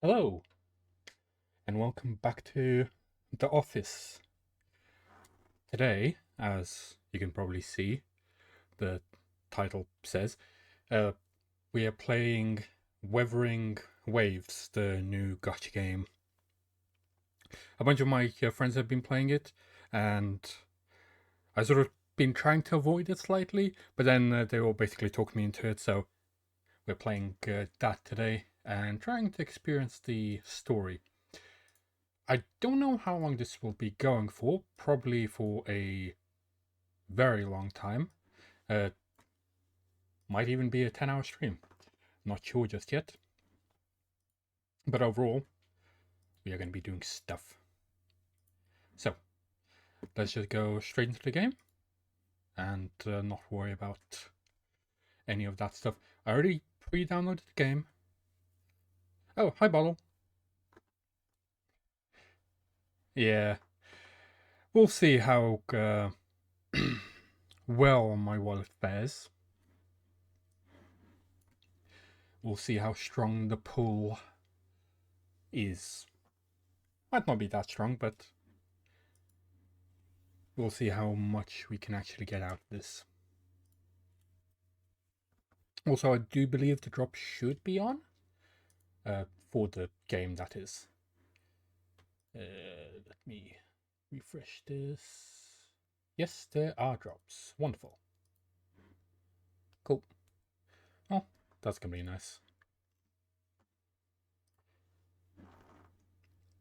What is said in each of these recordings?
Hello, and welcome back to the office. Today, as you can probably see, the title says, uh, we are playing Wuthering Waves, the new gacha game. A bunch of my friends have been playing it, and I sort of been trying to avoid it slightly, but then they all basically talked me into it, so we're playing that today and trying to experience the story. I don't know how long this will be going for, probably for a very long time. Uh, might even be a 10-hour stream. Not sure just yet. But overall, we are going to be doing stuff. So, let's just go straight into the game and not worry about any of that stuff. I already pre-downloaded the game. Oh, hi, Bottle. Yeah, we'll see how well my wallet fares. We'll see how strong the pull is. Might not be that strong, but we'll see how much we can actually get out of this. Also, I do believe the drop should be on. For the game, that is. Let me refresh this. Yes, there are drops. Wonderful. Cool. Oh, that's gonna be nice.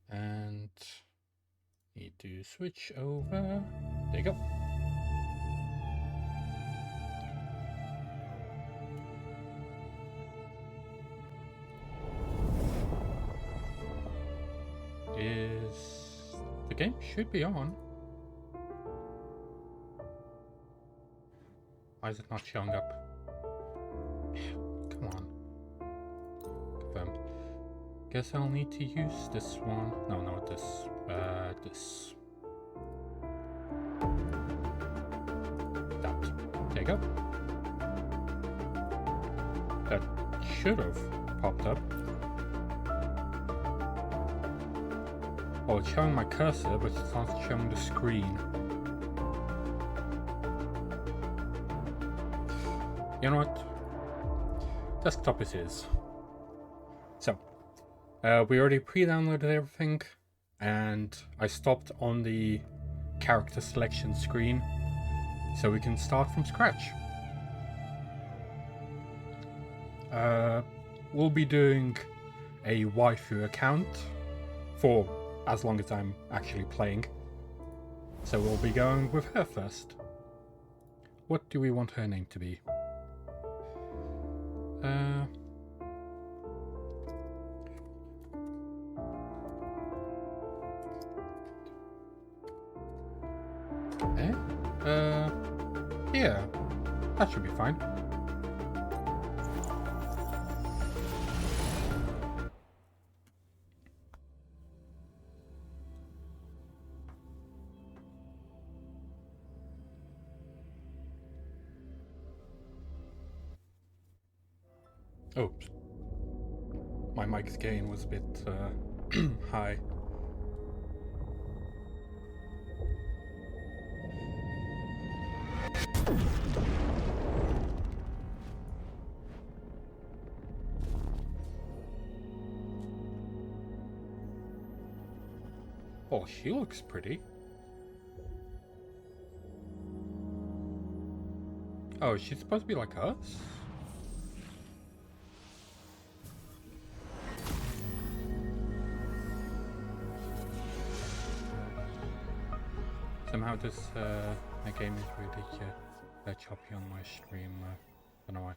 And need to switch over. There you go. The game should be on. Why is it not showing up? Come on. Confirmed. Guess I'll need to use this one. No, this. This. That. There you go. That should have popped up. Oh, it's showing my cursor, but it's not showing the screen. You know what? Desktop it is. So, we already pre-downloaded everything, and I stopped on the character selection screen, so we can start from scratch. We'll be doing a waifu account for as long as I'm actually playing. So we'll be going with her first. What do we want her name to be? Yeah, that should be fine. Oops. My mic's gain was a bit high. Oh, she looks pretty. Oh, is she supposed to be like us? Somehow this game is really choppy on my stream. I don't know why.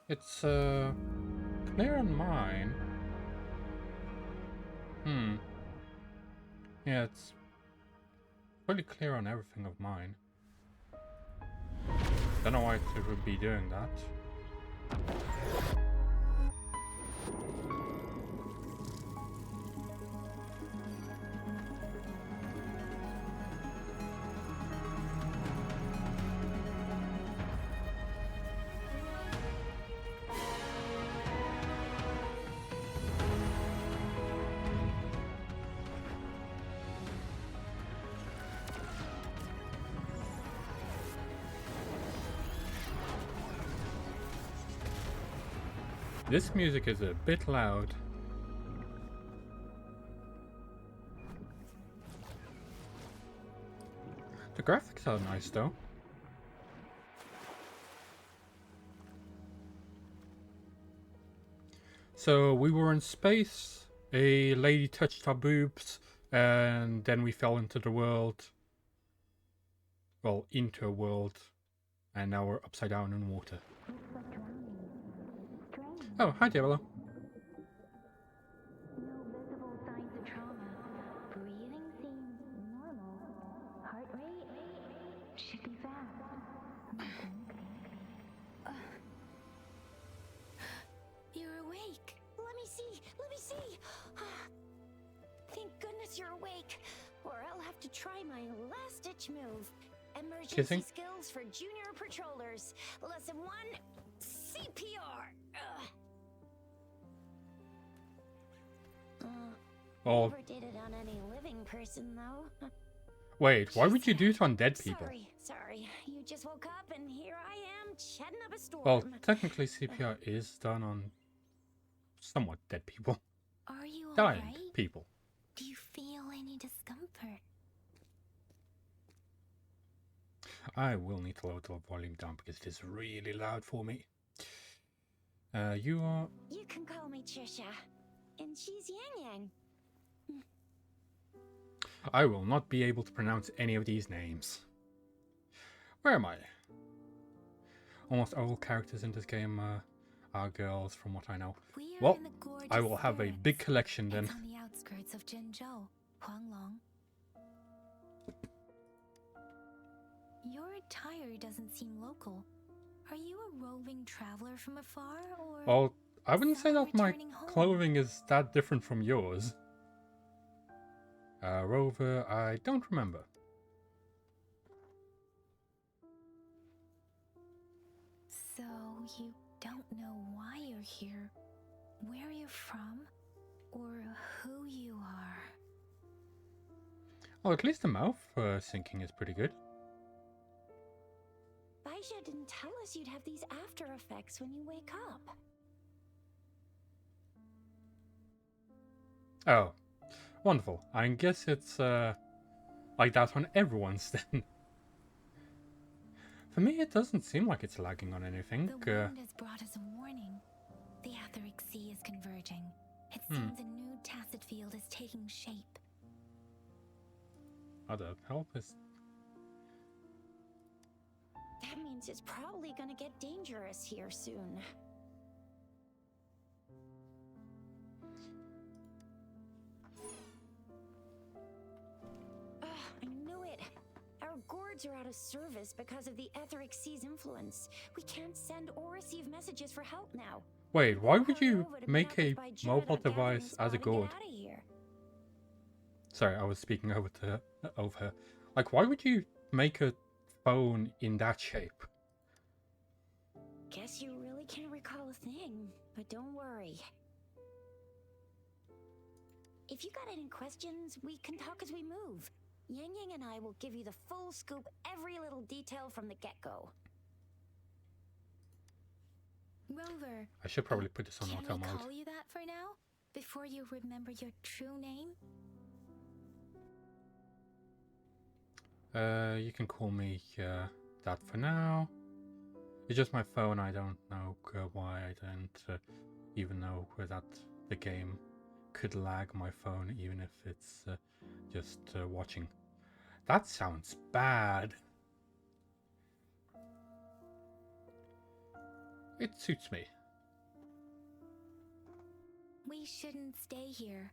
It's clear on mine. Yeah, it's pretty clear on everything of mine. Don't know why it would be doing that. This music is a bit loud. The graphics are nice though. So we were in space, a lady touched our boobs, and then we fell into the world. Well, into a world, and now we're upside down in water. Oh, hi Diablo. No visible signs of trauma. Breathing seems normal. Heart rate should be fast. You're awake. Let me see. Let me see. Thank goodness you're awake, or I'll have to try my last-ditch move. Emergency Kissing? skills for junior patrollers. Lesson 1, CPR. Oh, Never did it on any living person, though. wait, why would you do it on dead people? Sorry. You just woke up, and here I am, chatting up a storm. Well, technically CPR is done on somewhat dead people. Are you Dying alright? people. Do you feel any discomfort? I will need to lower the volume down because it is really loud for me. You are... You can call me Trisha, and she's Yang Yang. I will not be able to pronounce any of these names. Where am I? Almost all characters in this game are girls, from what I know. We are Well, in the gorgeous I will have a spirits. big collection then. It's on the outskirts of Zhenzhou, Huanglong. Your attire doesn't seem local. Are you a roving traveler from afar, or? Well, I wouldn't say someone that my returning home? clothing is that different from yours. Rover, I don't remember. So you don't know why you're here, where you're from, or who you are. Oh, at least the mouth syncing is pretty good. Baisha didn't tell us you'd have these after effects when you wake up. Oh, wonderful. I guess it's like that on everyone's then. For me, it doesn't seem like it's lagging on anything. The wind has brought us a warning. The Etheric Sea is converging. It seems a new tacit field is taking shape. Other help is... That means it's probably gonna get dangerous here soon. I knew it. Our gourds are out of service because of the Etheric Sea's influence. We can't send or receive messages for help now. Wait, why would you Hurry over to make be a up by Judd mobile at our gathering device as a spot and get gourd? outta here. Sorry, I was speaking over her. Like, why would you make a phone in that shape? Guess you really can't recall a thing, but don't worry. If you got any questions, we can talk as we move. Yang Yang and I will give you the full scoop, every little detail from the get-go. Rover, I should probably put this on can auto we mode. call you that for now? Before you remember your true name? You can call me that for now. It's just my phone. I don't know why I don't even know that the game could lag my phone, even if it's just watching. That sounds bad. It suits me. We shouldn't stay here.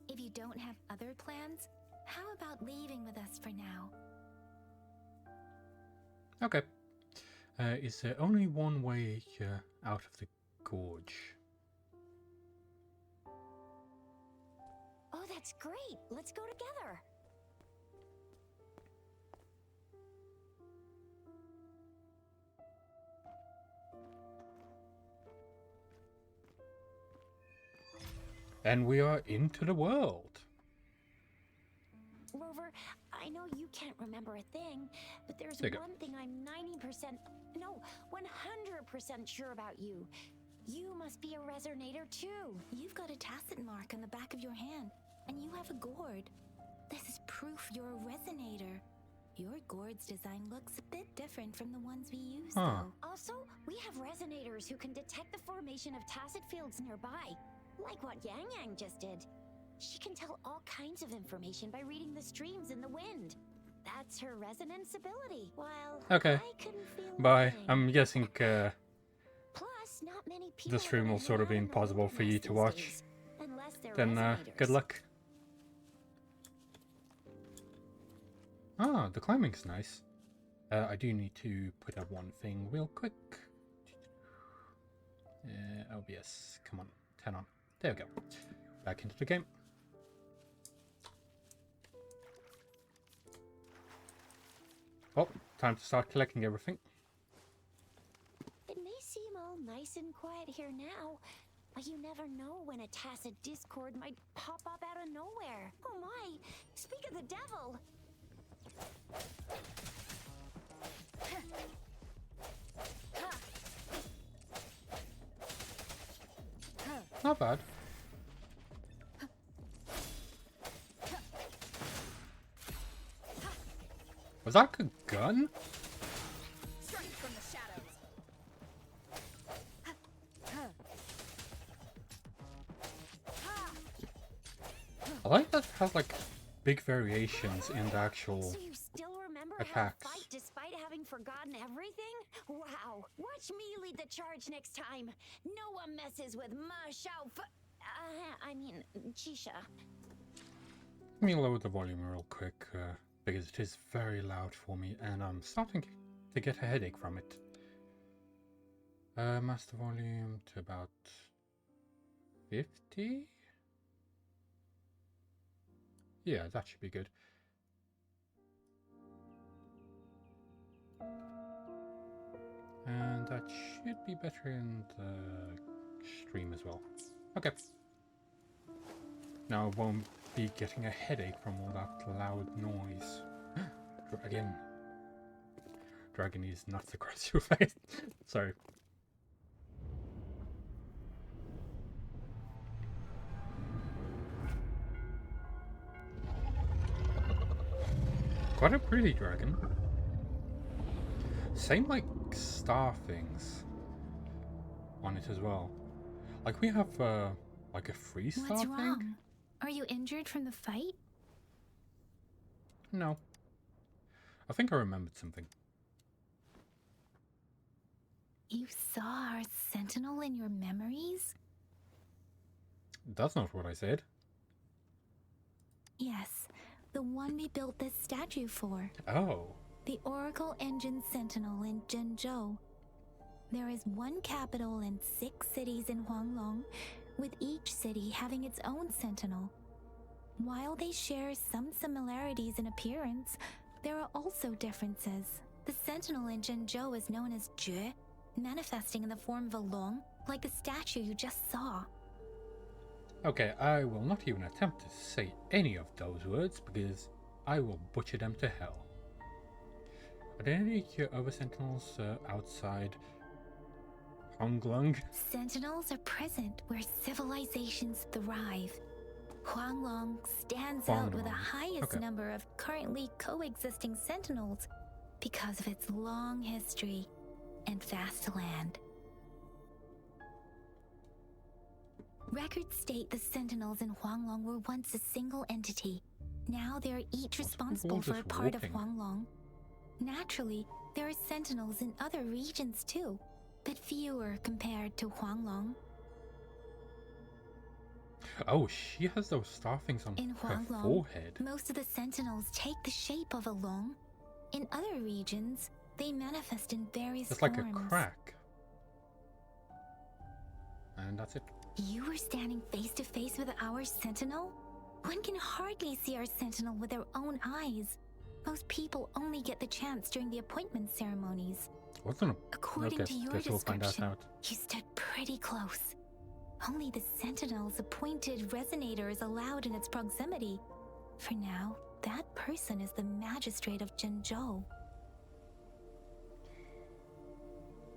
If you don't have other plans, how about leaving with us for now? Okay. Is there only one way out of the gorge? Oh, that's great. Let's go together. And we are into the world. Rover, I know you can't remember a thing, but there's There you go. one thing I'm 90%, no, 100% sure about you. You must be a resonator too. You've got a tacit mark on the back of your hand, and you have a gourd. This is proof you're a resonator. Your gourd's design looks a bit different from the ones we use, Huh. though. Also, we have resonators who can detect the formation of tacit fields nearby, like what Yang Yang just did. She can tell all kinds of information by reading the streams in the wind. That's her resonance ability. While Okay. I couldn't feel a Bye. thing. I'm guessing Plus, not many people the stream will sort of be impossible for you to watch. Unless they're Then resonators. good luck. Ah, the climbing's nice. I do need to put up one thing real quick. OBS, come on, turn on. There we go. Back into the game. Oh, time to start collecting everything. It may seem all nice and quiet here now, but you never know when a tacit discord might pop up out of nowhere. Oh my! Speak of the devil! Not bad. Was that a gun? Strike from the shadows. I like that it has like big variations in the actual. So you still remember attacks. how to fight despite having forgotten everything? Wow! Watch me lead the charge next time. No one messes with Ma Xiao I mean, Jisha. Let me lower the volume real quick because it is very loud for me and I'm starting to get a headache from it. Master volume to about 50? Yeah, that should be good. And that should be better in the stream as well. Okay. Now I won't be getting a headache from all that loud noise. Dragon. Dragon is nuts across your face. Sorry. Quite a pretty dragon. Same like star things on it as well. Like we have like a free star What's thing. wrong? Are you injured from the fight? No. I think I remembered something. You saw our sentinel in your memories? That's not what I said. Yes, the one we built this statue for. Oh. The Oracle Engine Sentinel in Zhenzhou. There is one capital and 6 cities in Huanglong, with each city having its own sentinel. While they share some similarities in appearance, there are also differences. The sentinel in Zhenzhou is known as Jue, manifesting in the form of a long, like the statue you just saw. Okay, I will not even attempt to say any of those words because I will butcher them to hell. Are there any other sentinels outside Huanglong? Sentinels are present where civilizations thrive. Huanglong stands out with the Huanglong, highest okay. number of currently coexisting sentinels because of its long history and vast land. Records state the sentinels in Huanglong were once a single entity. Now they are each responsible all for a just part of walking? Huanglong. Naturally, there are sentinels in other regions too, but fewer compared to Huanglong. Oh, she has those star things on In her Huanglong, forehead. most of the sentinels take the shape of a long. In other regions, they manifest in various It's like a forms. crack. And that's it. You were standing face to face with our sentinel? One can hardly see our sentinel with their own eyes. Most people only get the chance during the appointment ceremonies. Wasn't According to your guess we'll find description, out. you stood pretty close. Only the sentinel's appointed resonator is allowed in its proximity. For now, that person is the magistrate of Zhenzhou.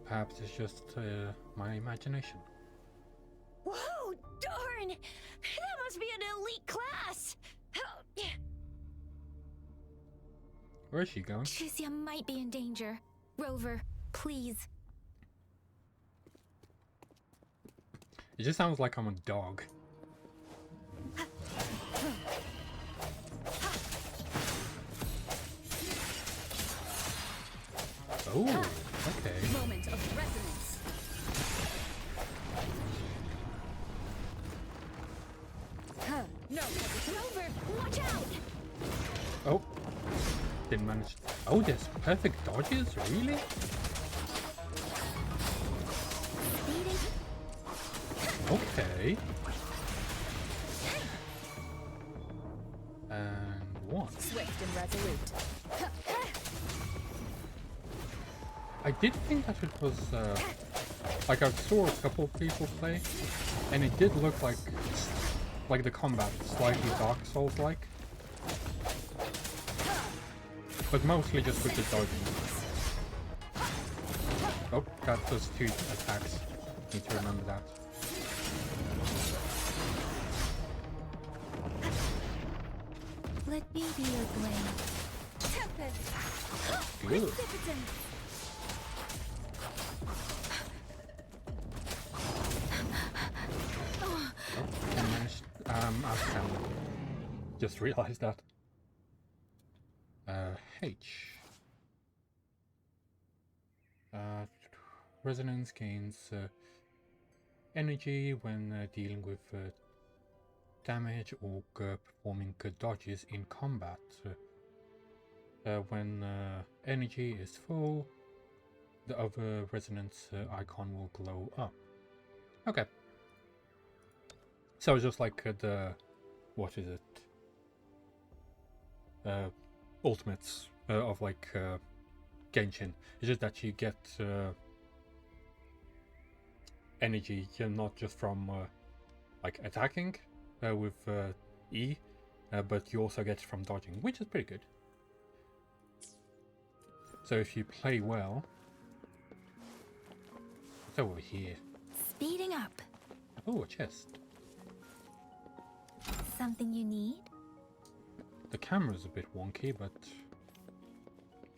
Perhaps it's just my imagination. darn! That must be an elite class! Where is she going? Tricia might be in danger. Rover, please. It just sounds like I'm a dog. Oh, okay. Moment of resonance. No, Rover, watch out! Oh, didn't manage. Oh, there's perfect dodges, really? Okay. And one. Swift and resolute. I did think that it was, like I saw a couple of people play, and it did look like the combat slightly Dark Souls-like. But mostly just with the dodging. Oh, that does 2 attacks. Need to remember that. Let me be your blade. Tempest! Good. Precipitant! Oh, I managed. I just realized that. H. Resonance gains energy when dealing with damage or performing dodges in combat. When energy is full, the other resonance icon will glow up. Okay. So just like the, what is it? Ultimates of like Genshin. It's just that you get energy not just from like attacking with E, but you also get it from dodging, which is pretty good. So if you play well, it's over here. Speeding up. Oh, a chest. Something you need? The camera's a bit wonky, but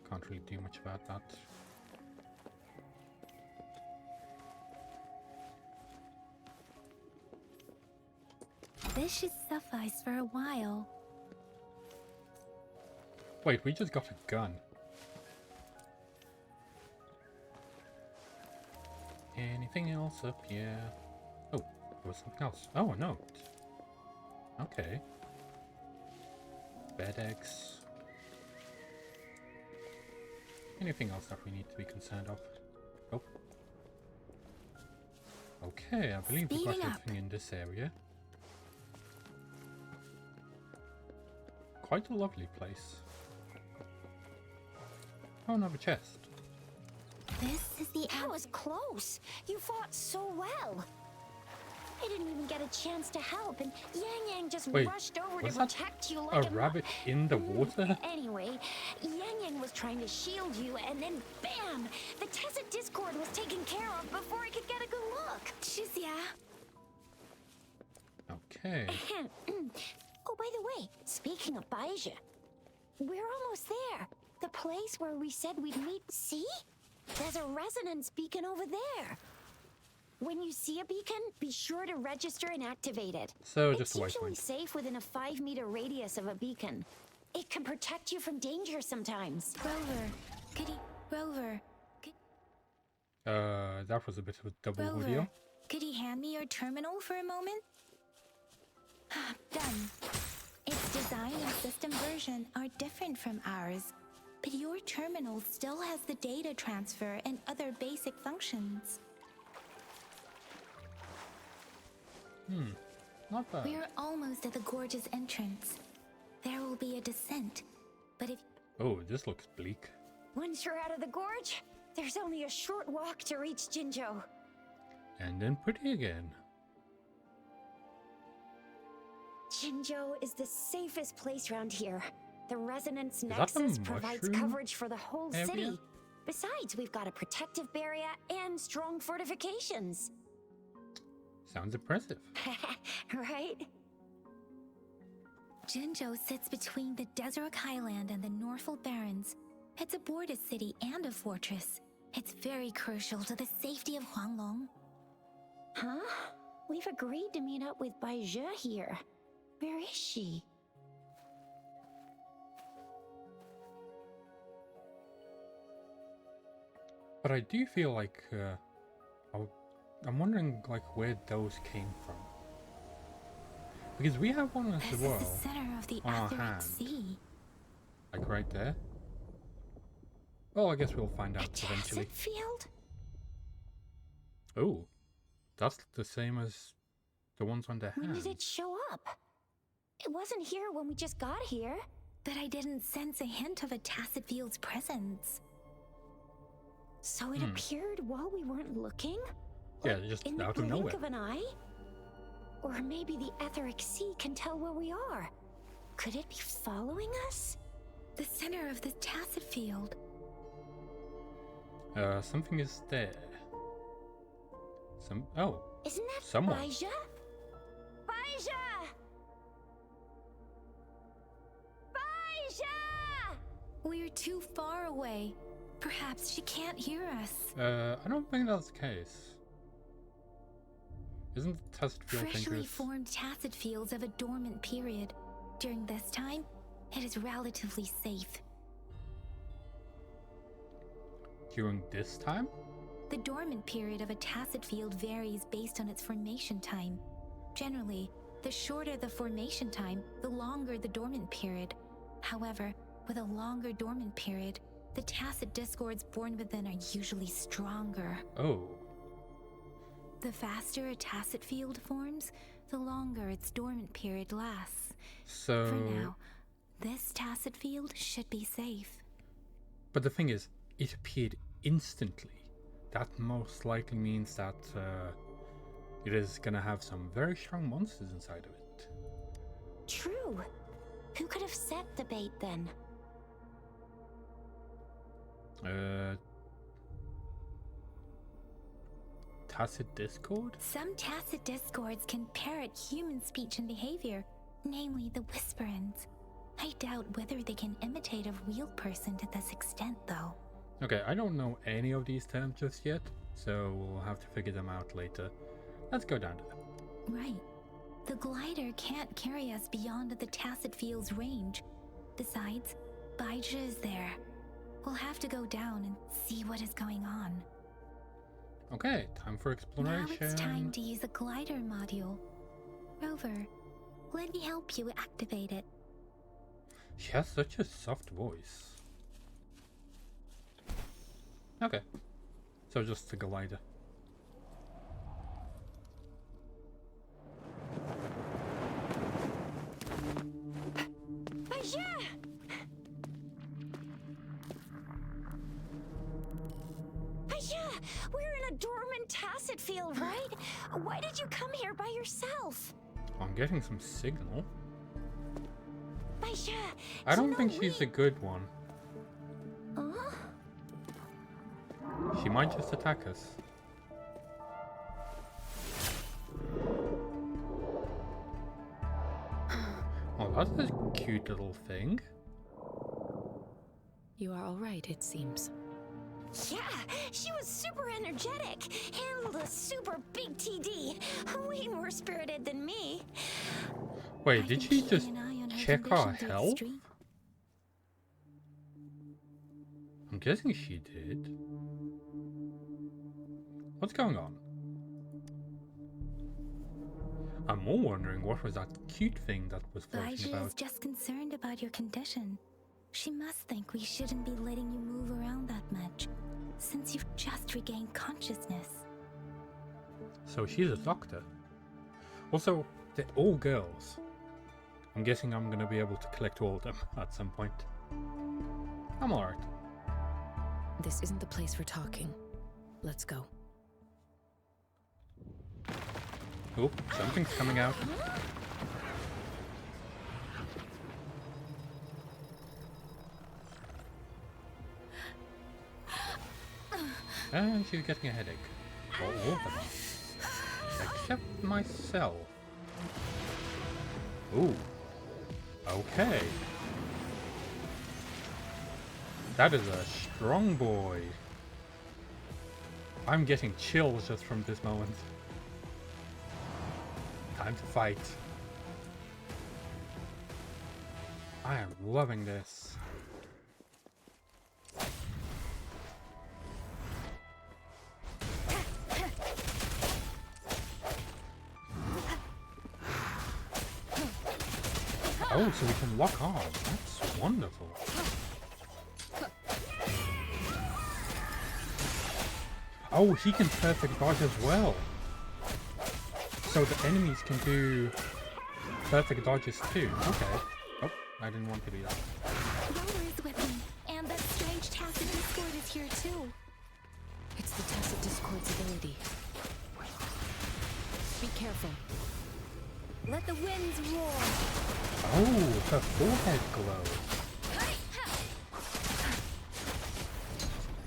can't really do much about that. This should suffice for a while. Wait, we just got a gun. Anything else up here? Oh, there was something else. Oh, a note. Okay. Bed eggs. Anything else that we need to be concerned of? Oh. Okay, I believe we got Speeding up. everything in this area. Quite a lovely place. Oh, another chest. This is the That was close. You fought so well. I didn't even get a chance to help, and Yang Yang just Wait, rushed over to was that protect you like a rabbit in the water? Anyway, Yang Yang was trying to shield you, and then bam! The Tessa Discord was taken care of before I could get a good look. Shizia. Okay. Oh, by the way, speaking of Baija, we're almost there. The place where we said we'd meet. See? There's a resonance beacon over there. When you see a beacon, be sure to register and activate it. So It's just a usually waypoint. safe within a 5-meter radius of a beacon. It can protect you from danger sometimes. Rover. Could he... Rover. That was a bit of a double Rover. video. Could you hand me your terminal for a moment? Done. Its design and system version are different from ours, but your terminal still has the data transfer and other basic functions. Not bad. We're almost at the gorge's entrance. There will be a descent, but if... Oh, this looks bleak. Once you're out of the gorge, there's only a short walk to reach Jinzhou. And then pretty again. Jinzhou is the safest place around here. The Resonance that the Nexus provides mushroom coverage for the whole area? city. Besides, we've got a protective barrier and strong fortifications. Sounds impressive. Right? Jinzhou sits between the Desert Highland and the Norfolk Barrens. It's a border city and a fortress. It's very crucial to the safety of Huanglong. Huh? We've agreed to meet up with Bai Zhe here. Where is she? But I do feel like I'm wondering like where those came from. Because we have one as This well is the center of the on our Etheric hand. Sea. Like right there. Well, I guess we'll find out eventually. Tacit field? Oh, that's the same as the ones on their When hands. did it show up? It wasn't here when we just got here. But I didn't sense a hint of a Tacit Field's presence. So it appeared while we weren't looking? Yeah, Like just in the out of blink nowhere. of an eye? Or maybe the Etheric Sea can tell where we are. Could it be following us? The center of the Tacit Field. Something is there. Oh, Isn't that someone. Bai Zhe? Bai Zhe! Bai Zhe! We're too far away. Perhaps she can't hear us. I don't think that's the case. Isn't the test field Freshly dangerous? formed Tacit Fields have a dormant period. During this time, it is relatively safe. During this time? The dormant period of a Tacit Field varies based on its formation time. Generally, the shorter the formation time, the longer the dormant period. However, with a longer dormant period, the Tacit Discords born within are usually stronger. Oh. The faster a Tacit Field forms, the longer its dormant period lasts. So... For now, this Tacit Field should be safe. But the thing is, it appeared instantly. That most likely means that it is gonna have some very strong monsters inside of it. True. Who could have set the bait then? Tacit Discord? Some Tacit Discords can parrot human speech and behavior, namely the Whisperins. I doubt whether they can imitate a real person to this extent, though. Okay, I don't know any of these terms just yet, so we'll have to figure them out later. Let's go down there. Right. The glider can't carry us beyond the Tacit Field's range. Besides, Bai Zhe is there. We'll have to go down and see what is going on. Okay, time for exploration. Now it's time to use the glider module. Rover, let me help you activate it. She has such a soft voice. Okay, so just the glider. Bai Zhe! Bai Zhe! We're in a dormant Tacit Field, right? Why did you come here by yourself? I'm getting some signal. Bai Zhe, I don't think she's a good one. Huh? She might just attack us. Oh, that's a cute little thing. You are all right, it seems. Yeah, she was super energetic. Handled a super big TD. Way more spirited than me. Wait, I've did been she keeping just an eye on her check our condition through the health? street. I'm guessing she did. What's going on? I'm more wondering what was that cute thing that was Bai floating Zhe is about. just concerned about your condition. She must think we shouldn't be letting you move around that much, since you've just regained consciousness. So she's a doctor. Also, they're all girls. I'm guessing I'm gonna be able to collect all of them at some point. I'm alright. This isn't the place for talking. Let's go. Oh, something's coming out. And she's getting a headache. All of them. Except myself. Ooh. Okay. That is a strong boy. I'm getting chills just from this moment. Time to fight. I am loving this. Oh, so we can lock on. That's wonderful. Oh, he can perfect dodge as well. So the enemies can do perfect dodges too. Okay. Oh, I didn't want to do that. Rover is with me, and that strange Tacit Discord is here too. It's the Tacit Discord's ability. Be careful. Let the winds roar. Oh, her forehead glows.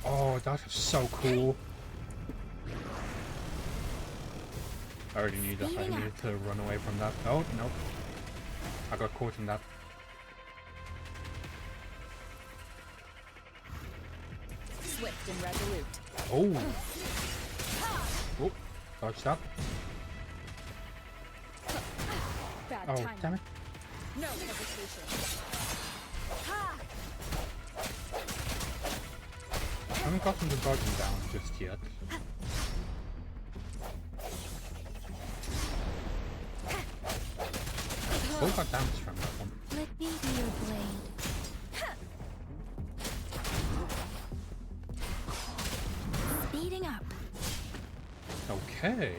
Oh, that is so cool. I already knew that I needed to run away from that. Oh, no. I got caught in that. Swift and resolute. Oh. Oh, dodge that. Bad Oh, timing. damn it. No hesitation. I haven't gotten the dodging down just yet. Still got damage from that one. Let me be your blade. Speeding up. Okay.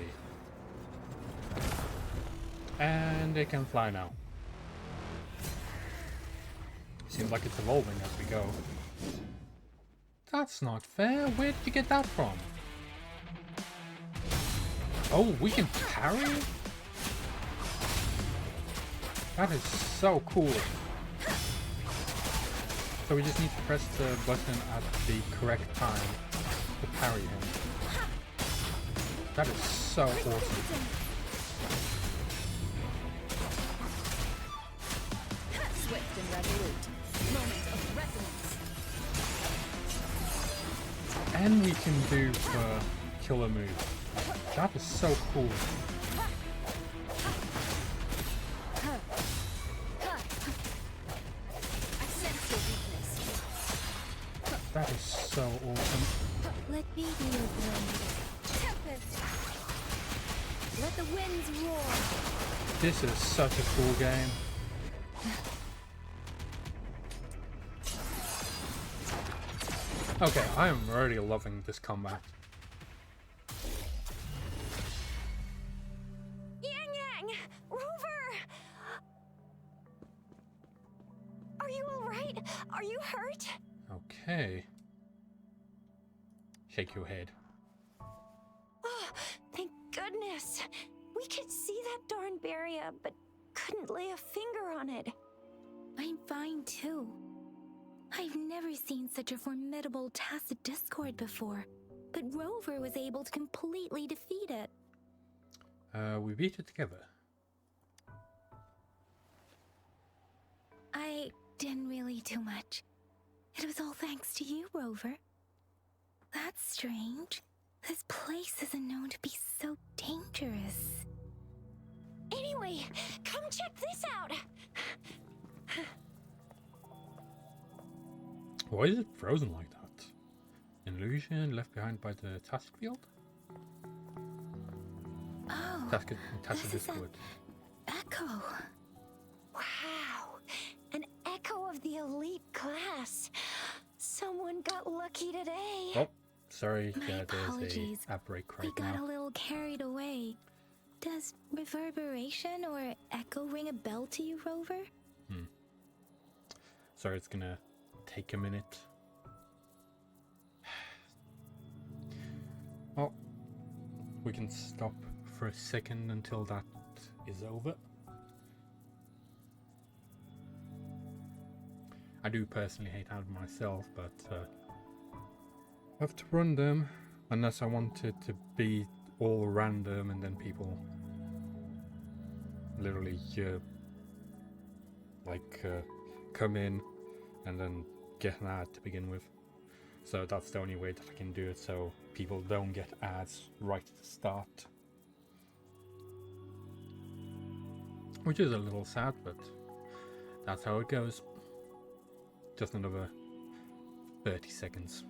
And they can fly now. Seems like it's evolving as we go. That's not fair. Where did you get that from? Oh, we can parry? That is so cool. So we just need to press the button at the correct time to parry him. That is so awesome. Swift and resolute. Moment of resonance. And we can do the killer move. That is so cool. I sense your weakness. That is so awesome. Let me be your blade. Tempest. Let the winds roar. This is such a cool game. Okay, I am already loving this combat. Yang Yang! Rover! Are you alright? Are you hurt? Okay. Shake your head. Oh, thank goodness. We could see that darn barrier, but couldn't lay a finger on it. I'm fine too. I've never seen such a formidable Tacit Discord before, but Rover was able to completely defeat it. We beat it together. I didn't really do much. It was all thanks to you, Rover. That's strange. This place isn't known to be so dangerous. Anyway, come check this out. Why is it frozen like that? An illusion left behind by the task field? Oh, Tacit this is Discord. an echo. Wow, an echo of the elite class. Someone got lucky today. Oh, sorry, My there's apologies. a app break We right got a now. little carried away. Does reverberation or echo ring a bell to you, Rover? Sorry, it's gonna take a minute. Oh, we can stop for a second until that is over. I do personally hate ad myself, but I have to run them unless I want it to be all random and then people literally come in and then get an ad to begin with. So that's the only way that I can do it, so people don't get ads right at the start. Which is a little sad, but that's how it goes. Just another 30 seconds.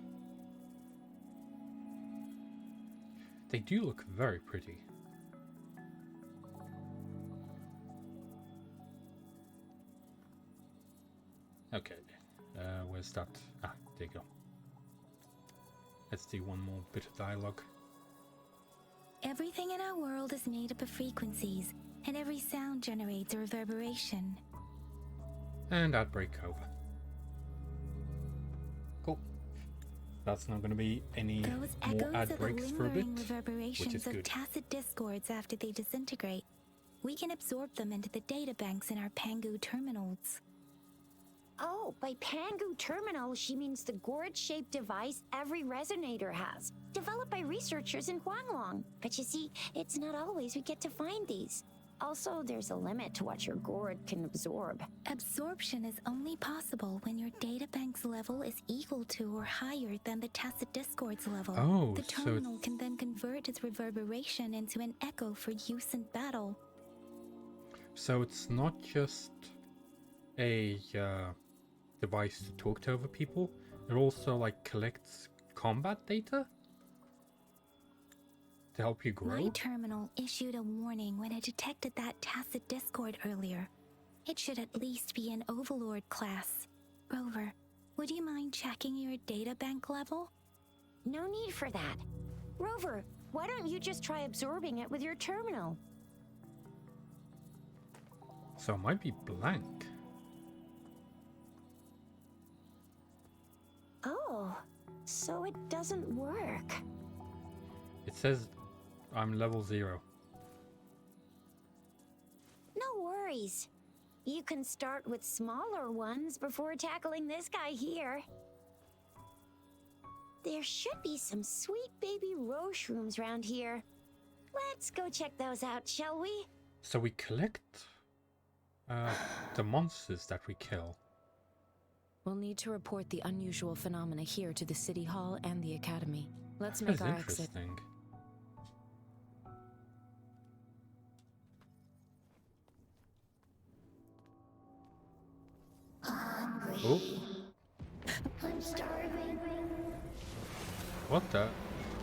They do look very pretty. Okay, where's that? Ah, there you go. Let's do one more bit of dialogue. Everything in our world is made up of frequencies, and every sound generates a reverberation. And ad break over. Cool. That's not going to be any Those more echoes ad are the breaks for a bit, lingering which reverberations is of good. tacit discords after they disintegrate. We can absorb them into the data banks in our Pangu terminals. Oh, by Pangu Terminal, she means the gourd-shaped device every resonator has, developed by researchers in Huanglong. But you see, it's not always we get to find these. Also, there's a limit to what your gourd can absorb. Absorption is only possible when your databank's level is equal to or higher than the tacit discord's level. Oh, The so terminal can then convert its reverberation into an echo for use in battle. So it's not just a device to talk to other people, it also like collects combat data to help you grow? My terminal issued a warning when it detected that tacit discord earlier. It should at least be an Overlord class. Rover, would you mind checking your databank level? No need for that. Rover, why don't you just try absorbing it with your terminal? So it might be blank. Oh, so it doesn't work. It says I'm level 0. No worries. You can start with smaller ones before tackling this guy here. There should be some sweet baby roche rooms around here. Let's go check those out, shall we? So we collect the monsters that we kill. We'll need to report the unusual phenomena here to the City Hall and the Academy. Let's That's make our exit. interesting. Oh. I'm starving. What the?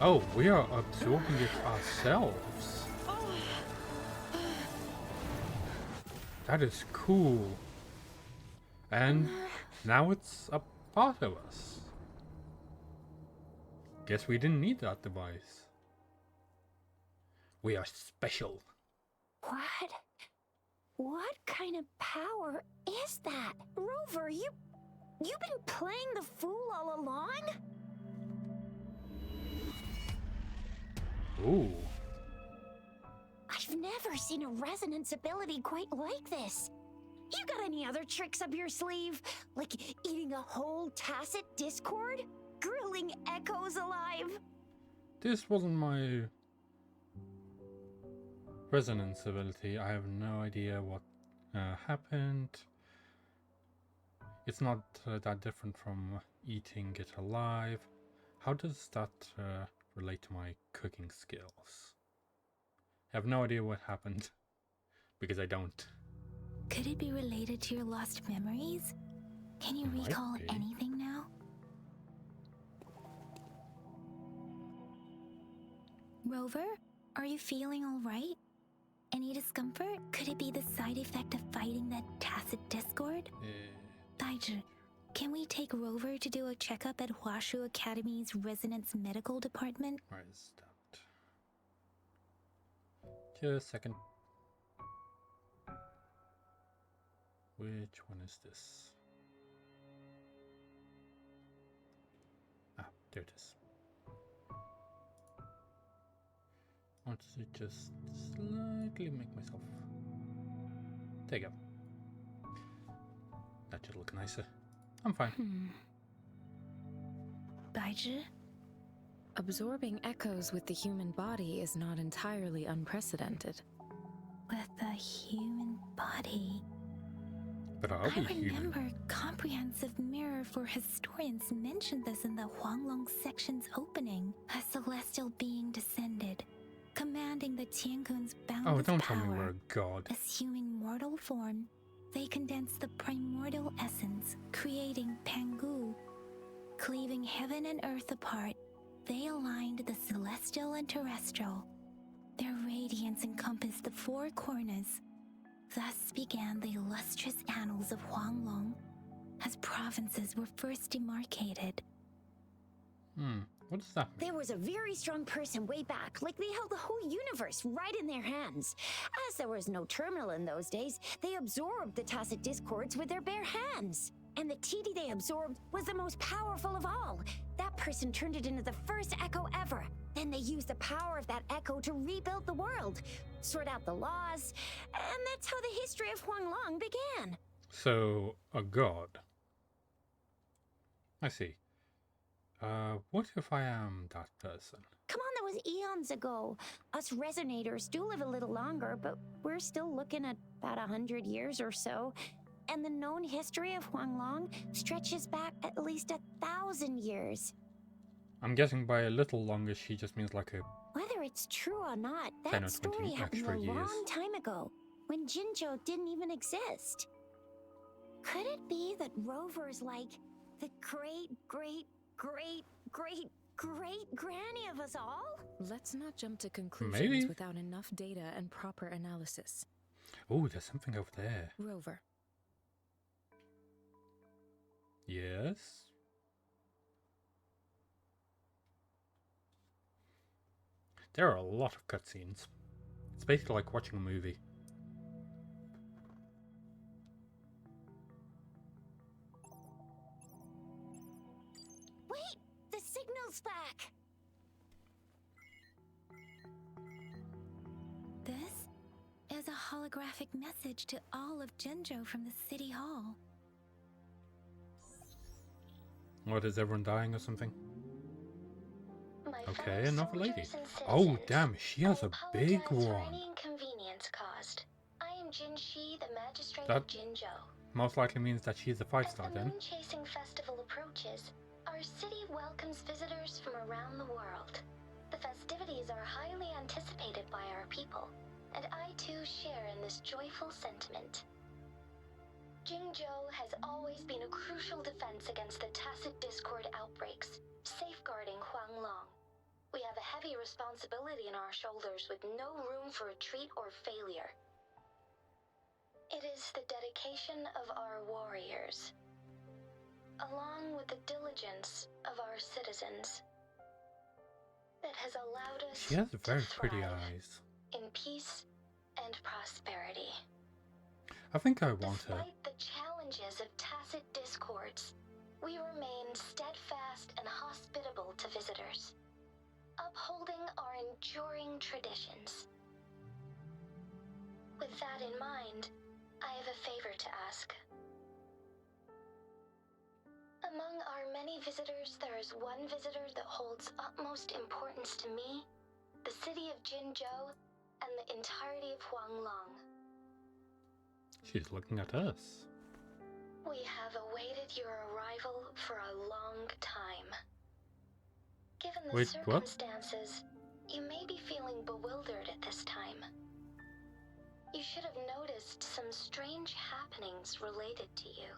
Oh, we are absorbing it ourselves. That is cool. And now it's a part of us. Guess we didn't need that device. We are special. What? What kind of power is that? Rover, you've been playing the fool all along? Ooh. I've never seen a resonance ability quite like this. You got any other tricks up your sleeve? Like eating a whole tacit discord? Grilling echoes alive? This wasn't my resonance ability. I have no idea what happened. It's not that different from eating it alive. How does that relate to my cooking skills? I have no idea what happened because I don't. Could it be related to your lost memories? Can you It might recall be. anything now? Rover, are you feeling all right? Any discomfort? Could it be the side effect of fighting that tacit discord? Baiju, can we take Rover to do a checkup at Huashu Academy's Resonance Medical Department? Where is that? Just a second. Which one is this? Ah, there it is. I want to just slightly make myself. There you go. That should look nicer. I'm fine. Baiju? Absorbing echoes with the human body is not entirely unprecedented. with a human body. But are I we human? remember Comprehensive Mirror for Historians mentioned this in the Huanglong section's opening. A celestial being descended, commanding the Tiankun's boundless Oh, don't tell me power. we're a god. Assuming mortal form, they condensed the primordial essence, creating Pangu. Cleaving heaven and earth apart, they aligned the celestial and terrestrial. Their radiance encompassed the four corners. Thus began the illustrious annals of Huanglong, as provinces were first demarcated. What does that mean? There was a very strong person way back, like they held the whole universe right in their hands. As there was no terminal in those days, they absorbed the tacit discords with their bare hands. And the TD they absorbed was the most powerful of all. That person turned it into the first echo ever. Then they used the power of that echo to rebuild the world, sort out the laws, and that's how the history of Huanglong began. So, a god. I see. What if I am that person? Come on, that was eons ago. Us resonators do live a little longer, but we're still looking at about 100 years or so. And the known history of Huanglong stretches back at least 1,000 years. I'm guessing by a little longer she just means like a... Whether it's true or not, 10 that or 20 story happened extra a years. long time ago, when Jinzhou didn't even exist. Could it be that Rover's like the great granny of us all? Let's not jump to conclusions Maybe. without enough data and proper analysis. Oh, there's something over there. Rover, Yes? There are a lot of cutscenes. It's basically like watching a movie. Wait, the signal's back. This is a holographic message to all of Jinzhou from the City Hall. What, is everyone dying or something? My Okay, fellow another lady. soldiers and Oh, citizens, damn, she has I a big apologize for one. any inconvenience caused. I am Jin Shi, the magistrate That- of Jinzhou. Most likely means that she's a As 5-star the then. moon chasing festival approaches, our city welcomes visitors from around the world. The festivities are highly anticipated by our people, and I too share in this joyful sentiment. Jingzhou has always been a crucial defense against the tacit discord outbreaks, safeguarding Huanglong. We have a heavy responsibility on our shoulders with no room for retreat or failure. It is the dedication of our warriors, along with the diligence of our citizens, that has allowed us She has very to pretty thrive eyes. in peace and prosperity. I think I want her. Despite the challenges of tacit discords, we remain steadfast and hospitable to visitors, upholding our enduring traditions. With that in mind, I have a favor to ask. Among our many visitors, there is one visitor that holds utmost importance to me, the city of Jinzhou, and the entirety of Huanglong. She's looking at us. We have awaited your arrival for a long time. Given the Wait, what? circumstances, you may be feeling bewildered at this time. You should have noticed some strange happenings related to you.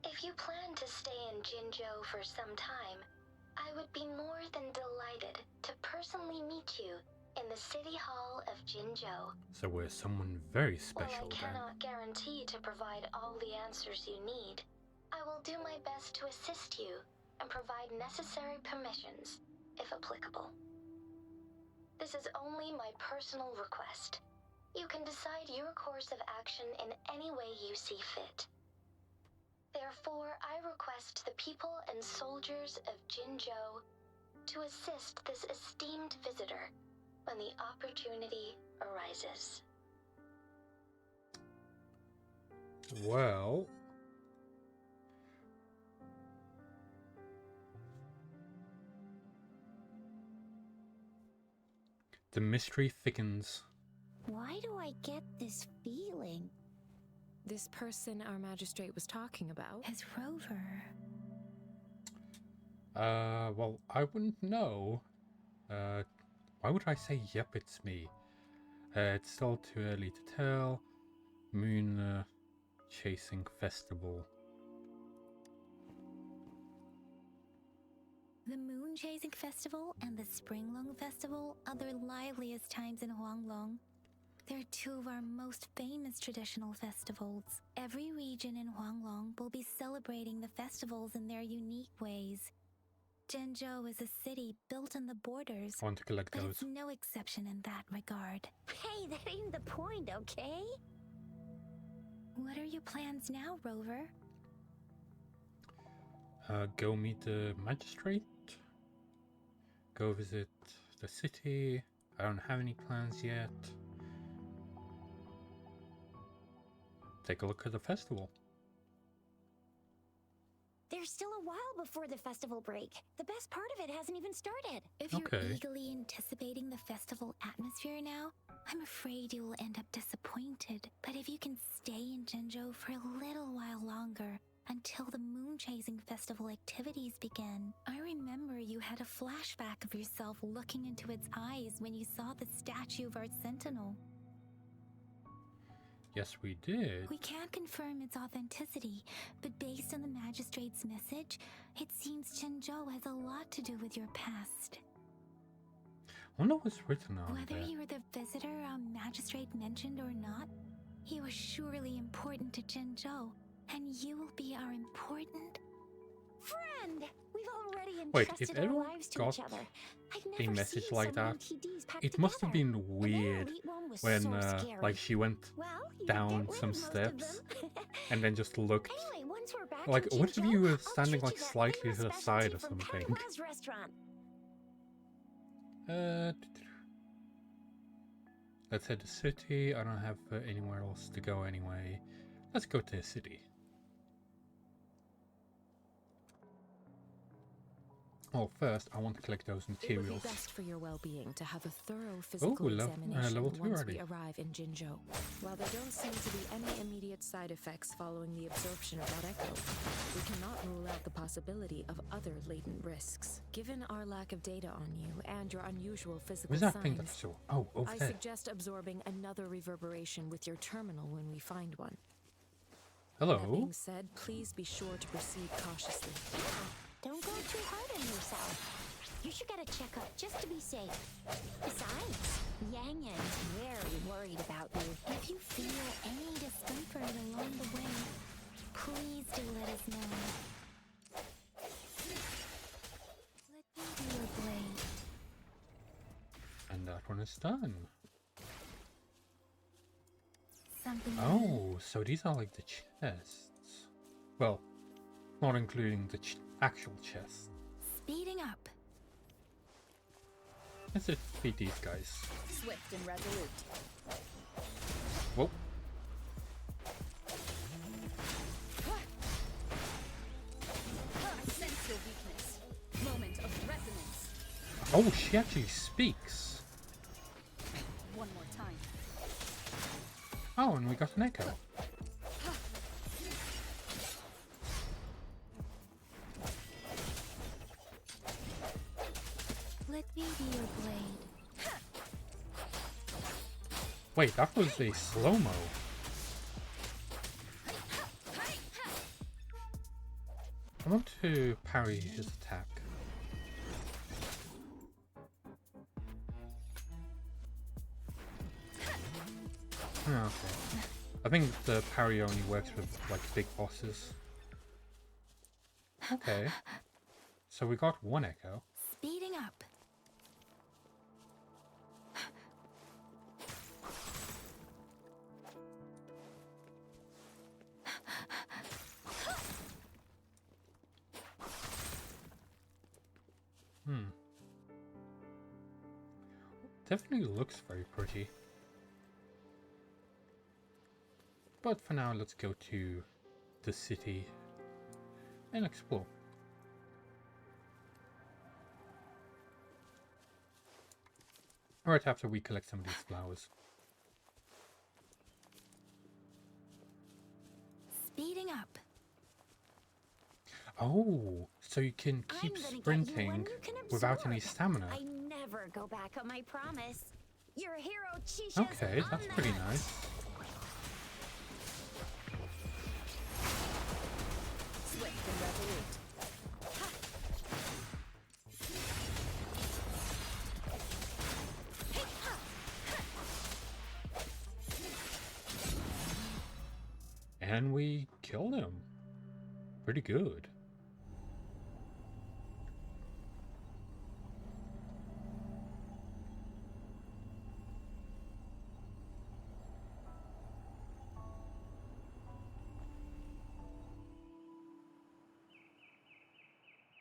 If you plan to stay in Jinzhou for some time, I would be more than delighted to personally meet you in the City Hall of Jinzhou. So we're someone very While special I then. cannot guarantee to provide all the answers you need, I will do my best to assist you and provide necessary permissions, if applicable. This is only my personal request. You can decide your course of action in any way you see fit. Therefore, I request the people and soldiers of Jinzhou to assist this esteemed visitor when the opportunity arises. Well... the mystery thickens. Why do I get this feeling? This person our magistrate was talking about? As Rover. Well, I wouldn't know. Why would I say, yep, it's me? It's still too early to tell. Moon Chasing Festival. The Moon Chasing Festival and the Springlong Festival are the liveliest times in Huanglong. They're two of our most famous traditional festivals. Every region in Huanglong will be celebrating the festivals in their unique ways. Zhenzhou is a city built on the borders, I want to collect but those. it's no exception in that regard. Hey, that ain't the point, okay? What are your plans now, Rover? Go meet the magistrate. Go visit the city. I don't have any plans yet. Take a look at the festival. There's still a while before the festival break. The best part of it hasn't even started. If you're Okay. eagerly anticipating the festival atmosphere now, I'm afraid you will end up disappointed. But if you can stay in Zhenzhou for a little while longer, until the moon chasing festival activities begin. I remember you had a flashback of yourself looking into its eyes when you saw the statue of our sentinel. Yes, we did. We can't confirm its authenticity, but based on the magistrate's message, it seems Zhenzhou has a lot to do with your past. I wonder what's written on Whether there. you were the visitor our magistrate mentioned or not, you are surely important to Zhenzhou, and you will be our important... Friend! We've already Wait, entrusted if our everyone lives to got each other. I've a never message seen like so many that, TDs packed it must have together. been And that weird elite one was when, so scary. like, she went Well, you down get rid some of most of steps them. and then just looked. Anyway, once we're back Like, in what if Jinzhou, you were I'll standing, treat like, you that slightly to famous the side specialty or from something? Padawa's restaurant. Let's head to city. I don't have anywhere else to go anyway. Let's go to the city. Well, first, I want to collect those It would materials. be best for your well-being to have a thorough physical level examination 2 once already. we arrive in Jinzhou. While there don't seem to be any immediate side effects following the absorption of that echo, we cannot rule out the possibility of other latent risks. Given our lack of data on you and your unusual physical Where's that thing that I signs, saw? Oh, over I there. suggest absorbing another reverberation with your terminal when we find one. Hello. That being said, please be sure to proceed cautiously. Don't go too hard on yourself. You should get a checkup just to be safe. Besides, Yang Yang's very worried about you. If you feel any discomfort along the way, please do let us know. Let me do your blade. And that one is done. Something Oh, so these are like the chests. Well, not including the actual chests. speeding up. Let's defeat these guys. Swift and resolute. Whoa. I sense your weakness. Moment of resonance. Oh, she actually speaks. One more time. Oh, and we got an echo. Let me be your blade. Wait, that was a slow-mo. I want to parry his attack. Oh, okay. I think the parry only works with like big bosses. Okay. So we got one echo. Speeding up. Definitely looks very pretty. But for now, let's go to the city and explore. Right after we collect some of these flowers. speeding up. Oh, so you can I'm keep gonna get you sprinting one you can without any absorb. stamina. I never go back on my promise. Your hero Chisha's Okay, on that's the pretty hunt. nice. Swift and resolute. And we killed him. Pretty good.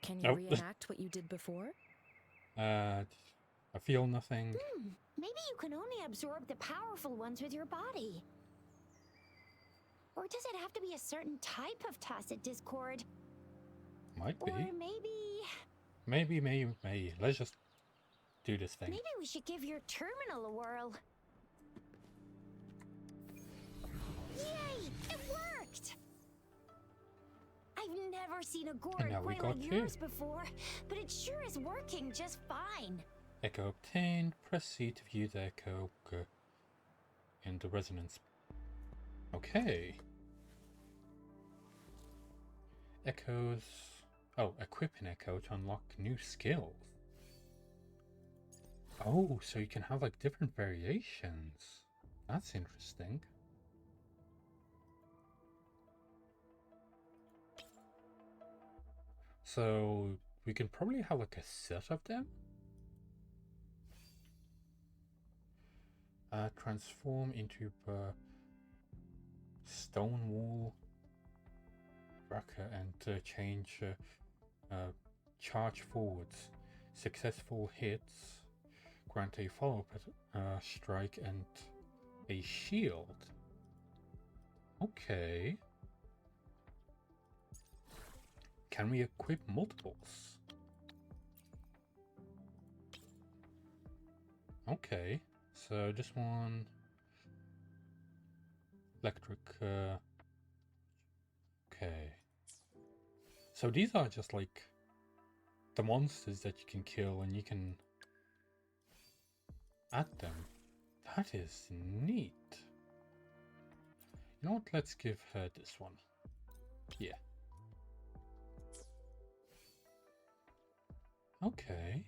Can you Oh. reenact what you did before? I feel nothing. Maybe you can only absorb the powerful ones with your body. Or does it have to be a certain type of tacit discord? Might Or be. maybe Let's just do this thing. maybe we should give your terminal a whirl. Yay! It worked! I've never seen a gourd now we quite got like you. yours before, but it sure is working just fine. Echo obtained. Press C to view the echo in the resonance. Okay. Echoes. Oh, equip an echo to unlock new skills. Oh, so you can have like different variations. That's interesting. So we can probably have like a set of them. Transform into stone wall Raka and change charge forwards. Successful hits grant a follow-up strike and a shield. Okay. Can we equip multiples? Okay. So this one, electric. Okay. So these are just like the monsters that you can kill, and you can add them. That is neat. You know what? Let's give her this one. Yeah. Okay.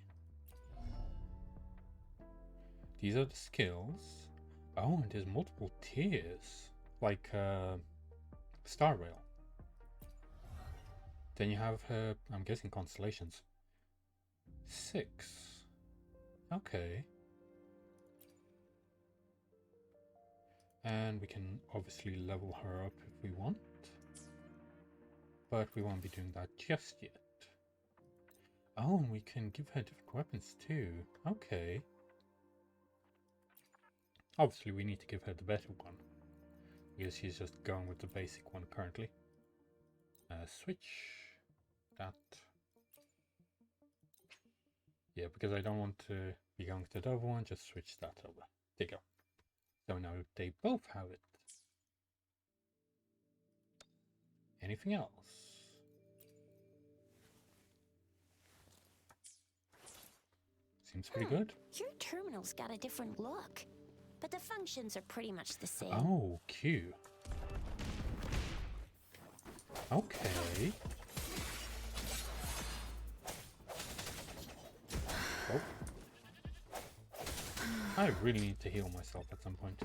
These are the skills. Oh, and there's multiple tiers, like Star Rail. Then you have her, I'm guessing, constellations. 6. Okay. And we can obviously level her up if we want. But we won't be doing that just yet. Oh, and we can give her different weapons too. Okay. Obviously we need to give her the better one, because she's just going with the basic one currently. Switch that. Yeah, because I don't want to be going to the other one, just switch that over. There you go. So now they both have it. Anything else? Seems pretty good. Your terminal's got a different look, but the functions are pretty much the same. Oh, cute. Okay. Oh. I really need to heal myself at some point.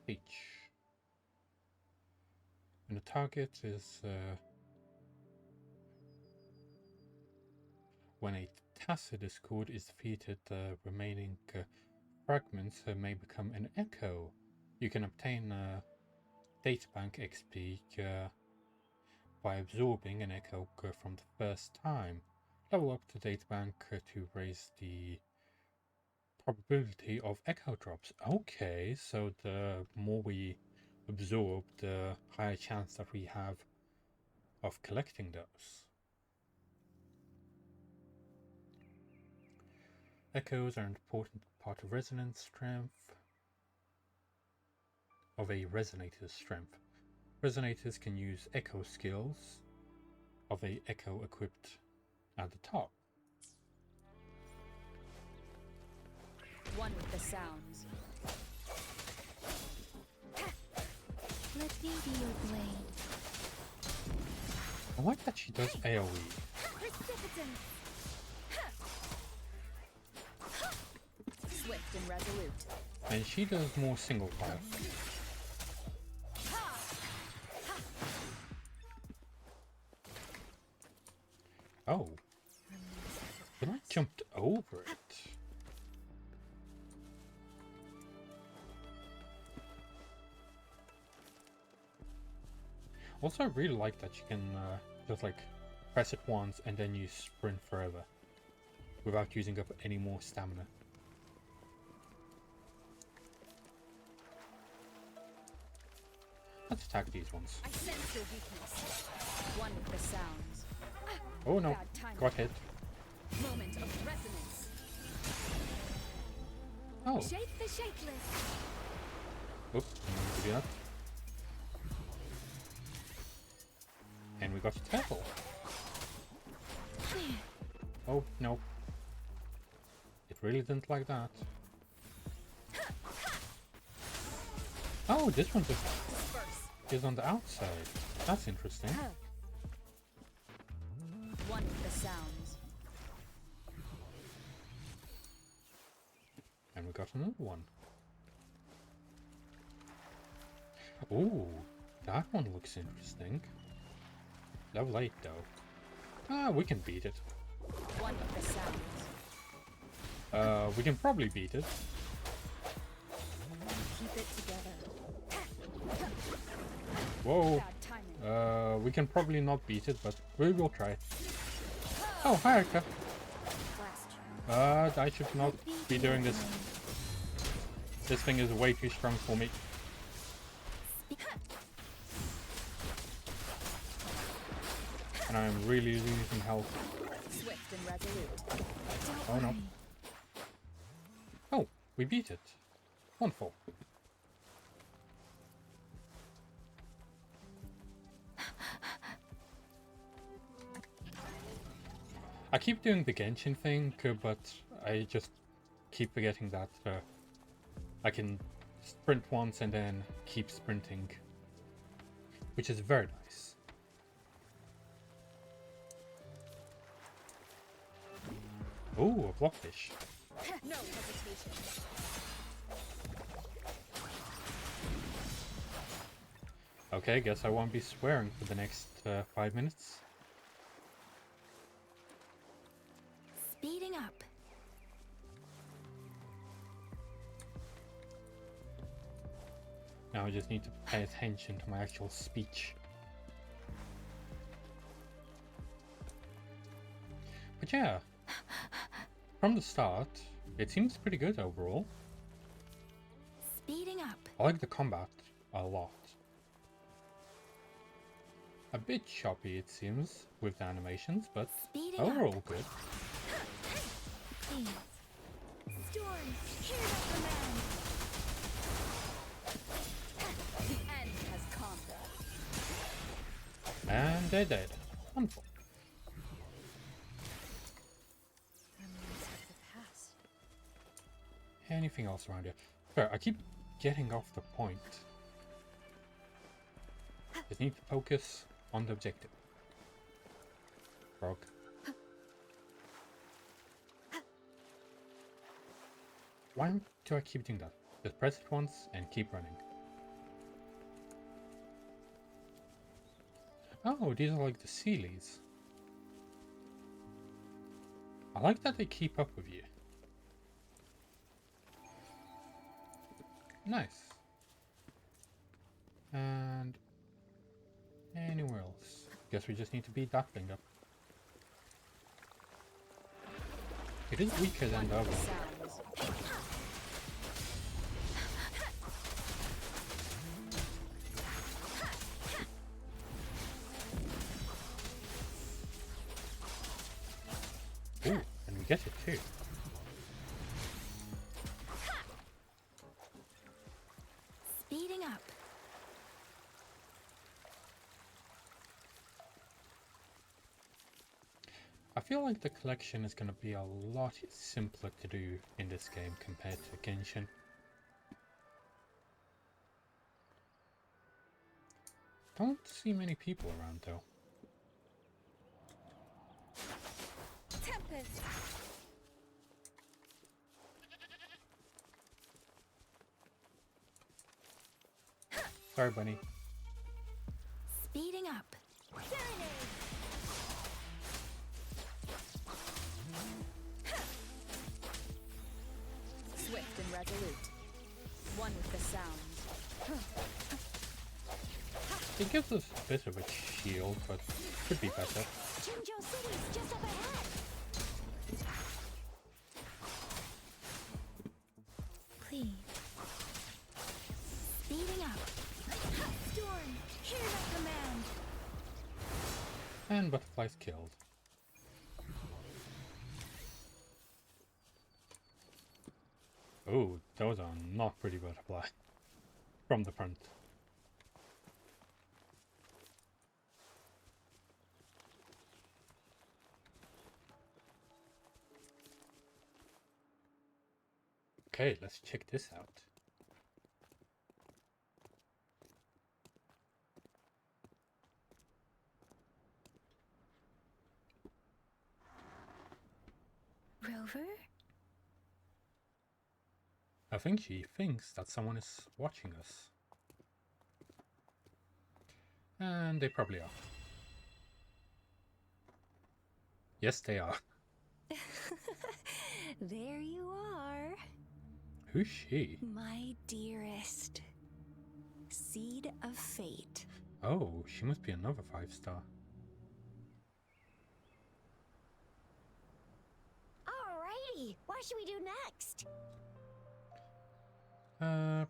H. And the target is when a tacit discord is defeated, the remaining fragments may become an echo. You can obtain databank XP by absorbing an echo from the first time. Level up the databank to raise the probability of echo drops. Okay, so the more we absorb, the higher chance that we have of collecting those. Echoes are an important part of resonance strength. Of a resonator's strength. Resonators can use echo skills of a echo equipped at the top. One with the sounds. Let me be your blade. I like that she does AoE. Precipitance! Swift and resolute. And she does more single fire. Oh. But I jumped over it. Also, I really like that you can just like press it once and then you sprint forever without using up any more stamina. Let's attack these ones. I sense your weakness. One with the sounds. Oh no, Bad timing. got hit. Moment of resonance. Oh, Shake the shakeless! oops, didn't mean to do that. And we got a turtle. Oh no. It really didn't like that. Oh, this one just Disperse. is on the outside. That's interesting. One with the sounds. And we got another one. Ooh, that one looks interesting. Level 8 though. Ah, we can beat it. One with the sounds. We can probably beat it. Keep it together. Whoa. Bad timing. We can probably not beat it, but we will try. Oh, hi, Arca. Blast you. I should not be doing this. This thing is way too strong for me. And I'm really losing health. Swift and resolute. Oh no. Oh, we beat it. Wonderful. I keep doing the Genshin thing, but I just keep forgetting that I can sprint once and then keep sprinting, which is very nice. Oh, a blockfish. No hesitation. Okay, guess I won't be swearing for the next 5 minutes. Speeding up. Now I just need to pay attention to my actual speech. But yeah, from the start, it seems pretty good overall. Speeding up. I like the combat a lot. A bit choppy it seems with the animations, but Speeding overall up. good. Please. Storm, cheer up the man. The end has come. And they're dead. Wonderful. Remnants of the past. Anything else around here? Fair, I keep getting off the point. Just need to focus on the objective. Frog. Why do I keep doing that? Just press it once and keep running. Oh, these are like the Sealies. I like that they keep up with you. Nice. And anywhere else? Guess we just need to beat that thing up. It is weaker than the other one. Sounds. Ooh, and we get it too. feel like the collection is going to be a lot simpler to do in this game compared to Genshin. Don't see many people around though. Tempest! Sorry, bunny. Speeding up. Swift and resolute. One with the sound. It gives us a bit of a shield, but could be better. Jinzhou City's just up ahead. Please. Speeding up. Storm, hear my command. And butterflies killed. Oh, those are not pretty butterfly. From the front. Okay, let's check this out. Rover? I think she thinks that someone is watching us. And they probably are. Yes, they are. There you are, Who's she? my dearest. Seed of fate. Oh, she must be another 5-star. Alrighty, what should we do next?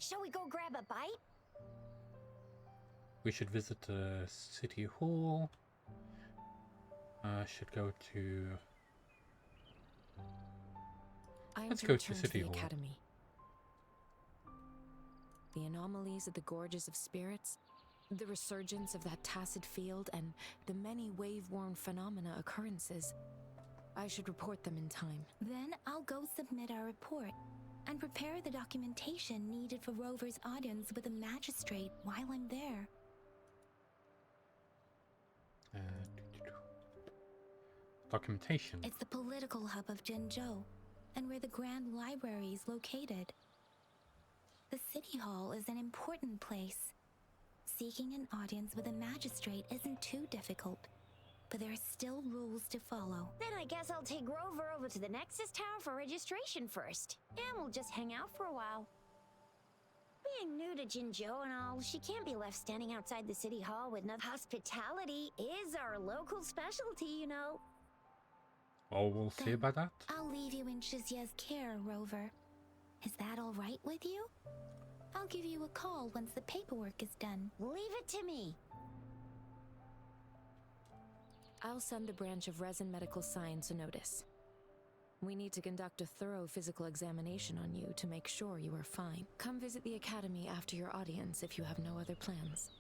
Shall we go grab a bite? We should visit the city hall. Should go to... I am Let's to go to return City the Hall. Academy. The anomalies of the Gorges of Spirits, the resurgence of that tacit field, and the many wave-worn phenomena occurrences. I should report them in time. Then I'll go submit our report and prepare the documentation needed for Rover's audience with a magistrate while I'm there. Documentation. It's the political hub of Jinzhou, and where the Grand Library is located. The City Hall is an important place. Seeking an audience with a magistrate isn't too difficult, but there are still rules to follow. Then I guess I'll take Rover over to the Nexus Tower for registration first. And we'll just hang out for a while. Being new to Jinzhou and all, she can't be left standing outside the City Hall with no hospitality is our local specialty, you know. Oh, we'll see Then about that. I'll leave you in Shizia's care, Rover. Is that all right with you? I'll give you a call once the paperwork is done. Leave it to me. I'll send the branch of Resin Medical Science a notice. We need to conduct a thorough physical examination on you to make sure you are fine. Come visit the Academy after your audience if you have no other plans.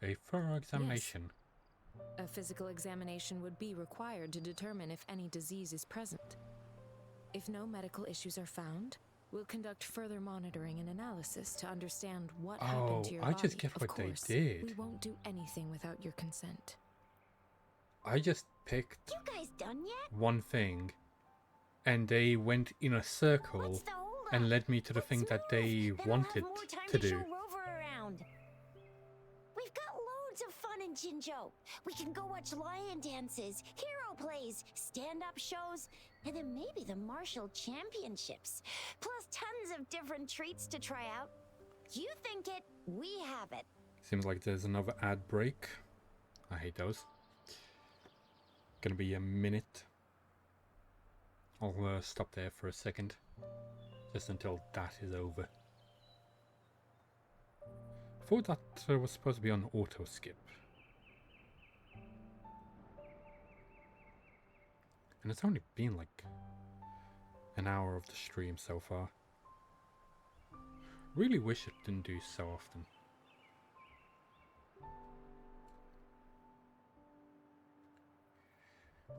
A thorough examination. A physical examination would be required to determine if any disease is present. If no medical issues are found, we'll conduct further monitoring and analysis to understand what happened to your body. I just get Of what they course, did. we won't do anything without your consent. I just picked You guys done yet? one thing, and they went in a circle What's the hold and up? led me to the Let's thing that they move. Then I'll have wanted more time to to show do. Rover around. We've got loads of fun in Jinzhou. We can go watch lion dances, hero plays, stand-up shows, and then maybe the martial championships. Plus tons of different treats to try out. You think it, we have it. Seems like there's another ad break. I hate those. Gonna be a minute. I'll stop there for a second. Just until that is over. I thought that was supposed to be on auto skip. And it's only been like an hour of the stream so far. Really wish it didn't do so often.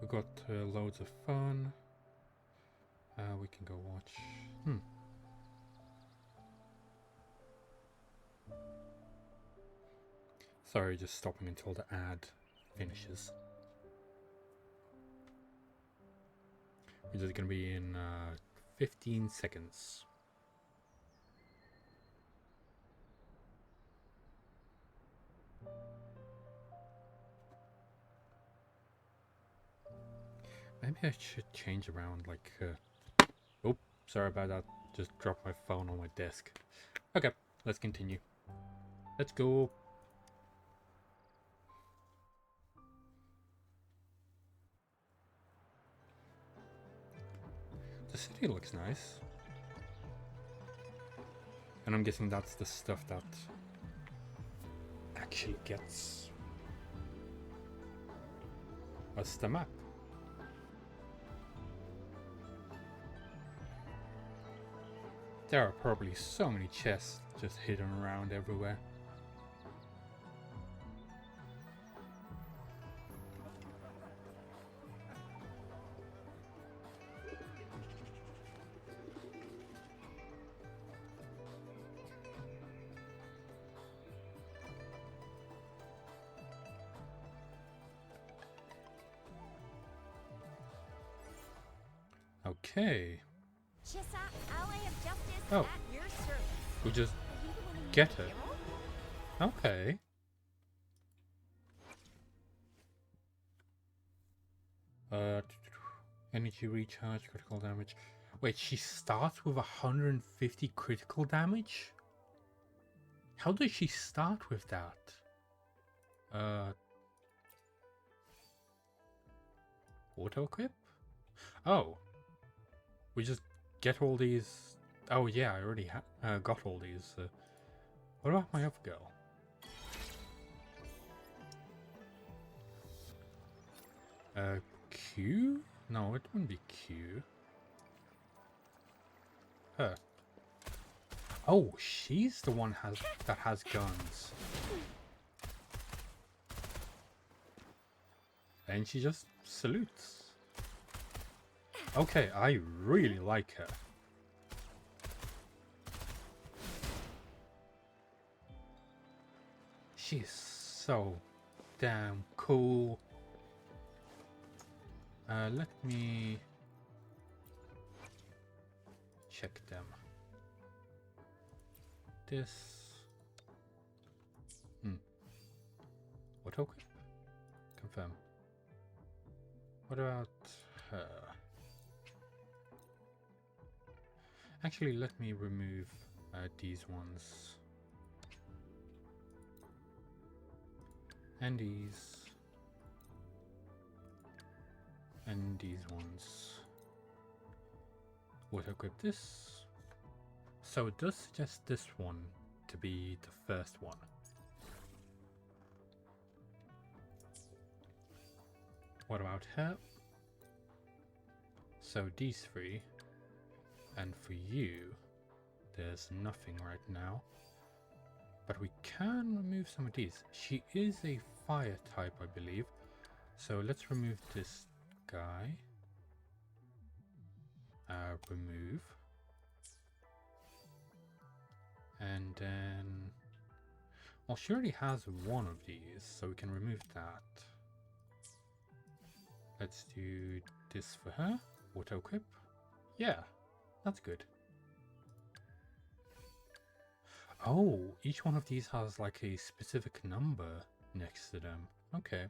We got loads of fun. We can go watch. Sorry, just stopping until the ad finishes. Which is going to be in 15 seconds. Maybe I should change around, like, oh, sorry about that. Just dropped my phone on my desk. Okay, let's continue. Let's go. The city looks nice. And I'm guessing that's the stuff that actually gets us the map. There are probably so many chests just hidden around everywhere. Okay. Chissa, ally of justice, Oh. at your service. We just Are you the one who get made it. Hero? Okay. Energy recharge, critical damage. Wait, she starts with 150 critical damage? How does she start with that? Auto equip? Oh. We just get all these. Oh yeah, I already got all these. What about my other girl? Q? No, it wouldn't be Q. Her. Oh, she's the one that has guns. And she just salutes. Okay, I really like her. She's so damn cool. Let me check them. This. Auto equip? Confirm. What about her? Actually, let me remove these ones. And these. And these ones. Auto equip this. So it does suggest this one to be the first one. What about her? So these three. And for you, there's nothing right now. But we can remove some of these. She is a fire type, I believe. So let's remove this guy. Remove. And then... well, she already has one of these, so we can remove that. Let's do this for her. Auto equip. Yeah, that's good. Oh, each one of these has like a specific number next to them. Okay.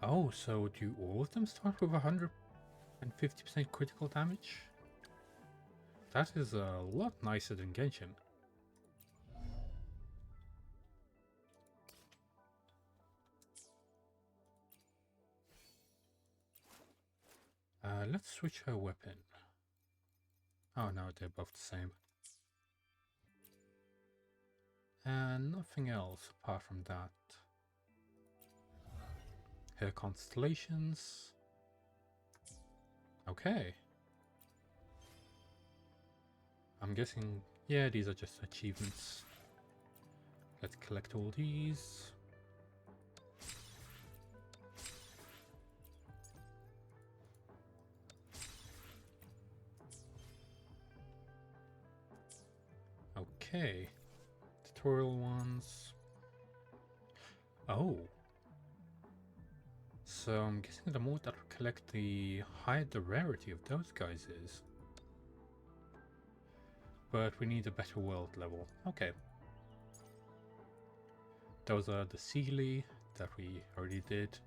Oh, so do all of them start with 150% critical damage? That is a lot nicer than Genshin. Let's switch her weapon. Oh no, they're both the same. And nothing else apart from that. Her constellations. Okay. I'm guessing, yeah, these are just achievements. Let's collect all these. Okay. Tutorial ones. Oh. So I'm guessing the more that we collect, the higher the rarity of those guys is. But we need a better world level. Okay. Those are the Sealy that we already did.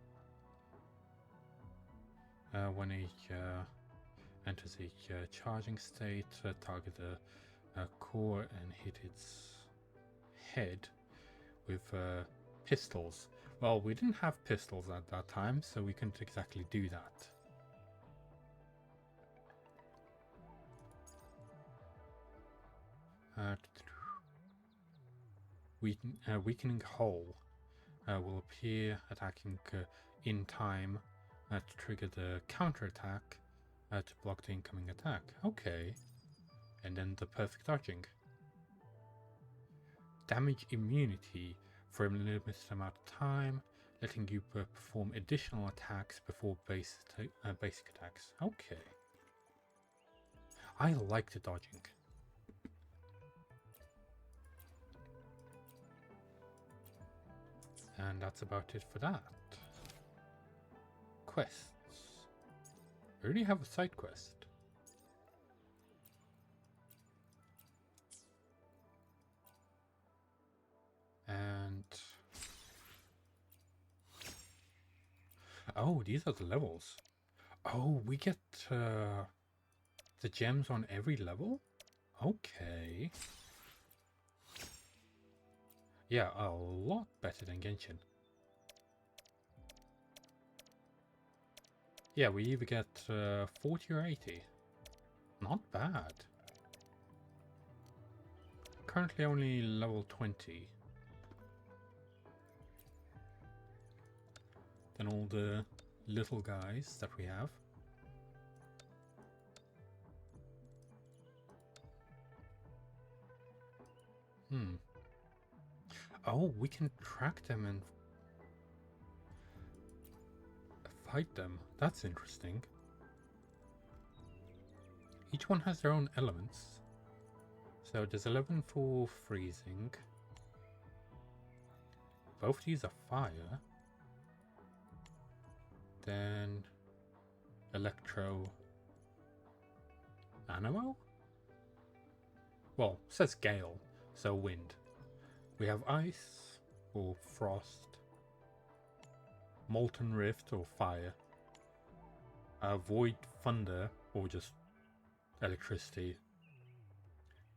When it enters a charging state, target a core and hit its head with pistols. Well, we didn't have pistols at that time, so we couldn't exactly do that. Weakening Hull will appear, attacking in time to trigger the counterattack to block the incoming attack. Okay. And then the perfect dodging. Damage immunity for a limited amount of time, letting you perform additional attacks before basic attacks. Okay. I like the dodging. And that's about it for that. Quests. I already have a side quest. And oh, these are the levels. Oh, we get the gems on every level? Okay. Yeah, a lot better than Genshin. Yeah, we either get 40 or 80. Not bad. Currently only level 20. Then all the little guys that we have. Oh, we can track them and fight them. That's interesting. Each one has their own elements. So there's 11 for freezing. Both these are fire. Then electro animal? Well, it says gale, so wind. We have ice or frost, molten rift or fire, void thunder or just electricity,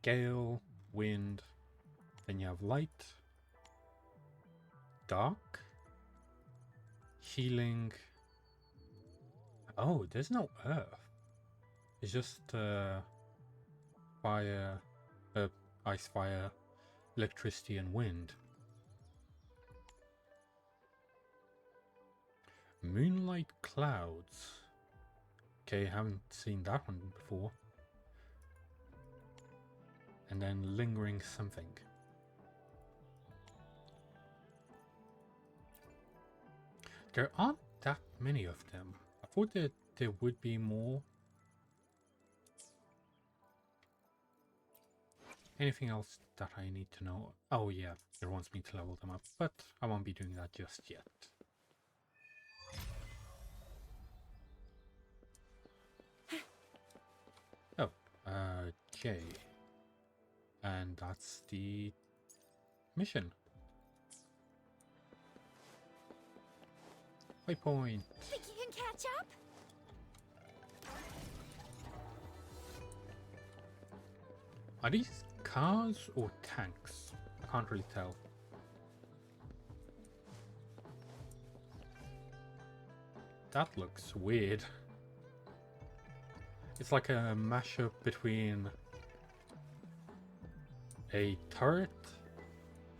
gale, wind, then you have light, dark, healing. Oh, there's no earth. It's just fire, ice, fire, electricity and wind. Moonlight clouds. Okay, haven't seen that one before. And then lingering something. There aren't that many of them. I thought that there would be more. Anything else that I need to know? Oh yeah, it wants me to level them up, but I won't be doing that just yet. Oh, J. And that's the mission. Waypoint. Think you can catch up? Are these cars or tanks? I can't really tell. That looks weird. It's like a mashup between a turret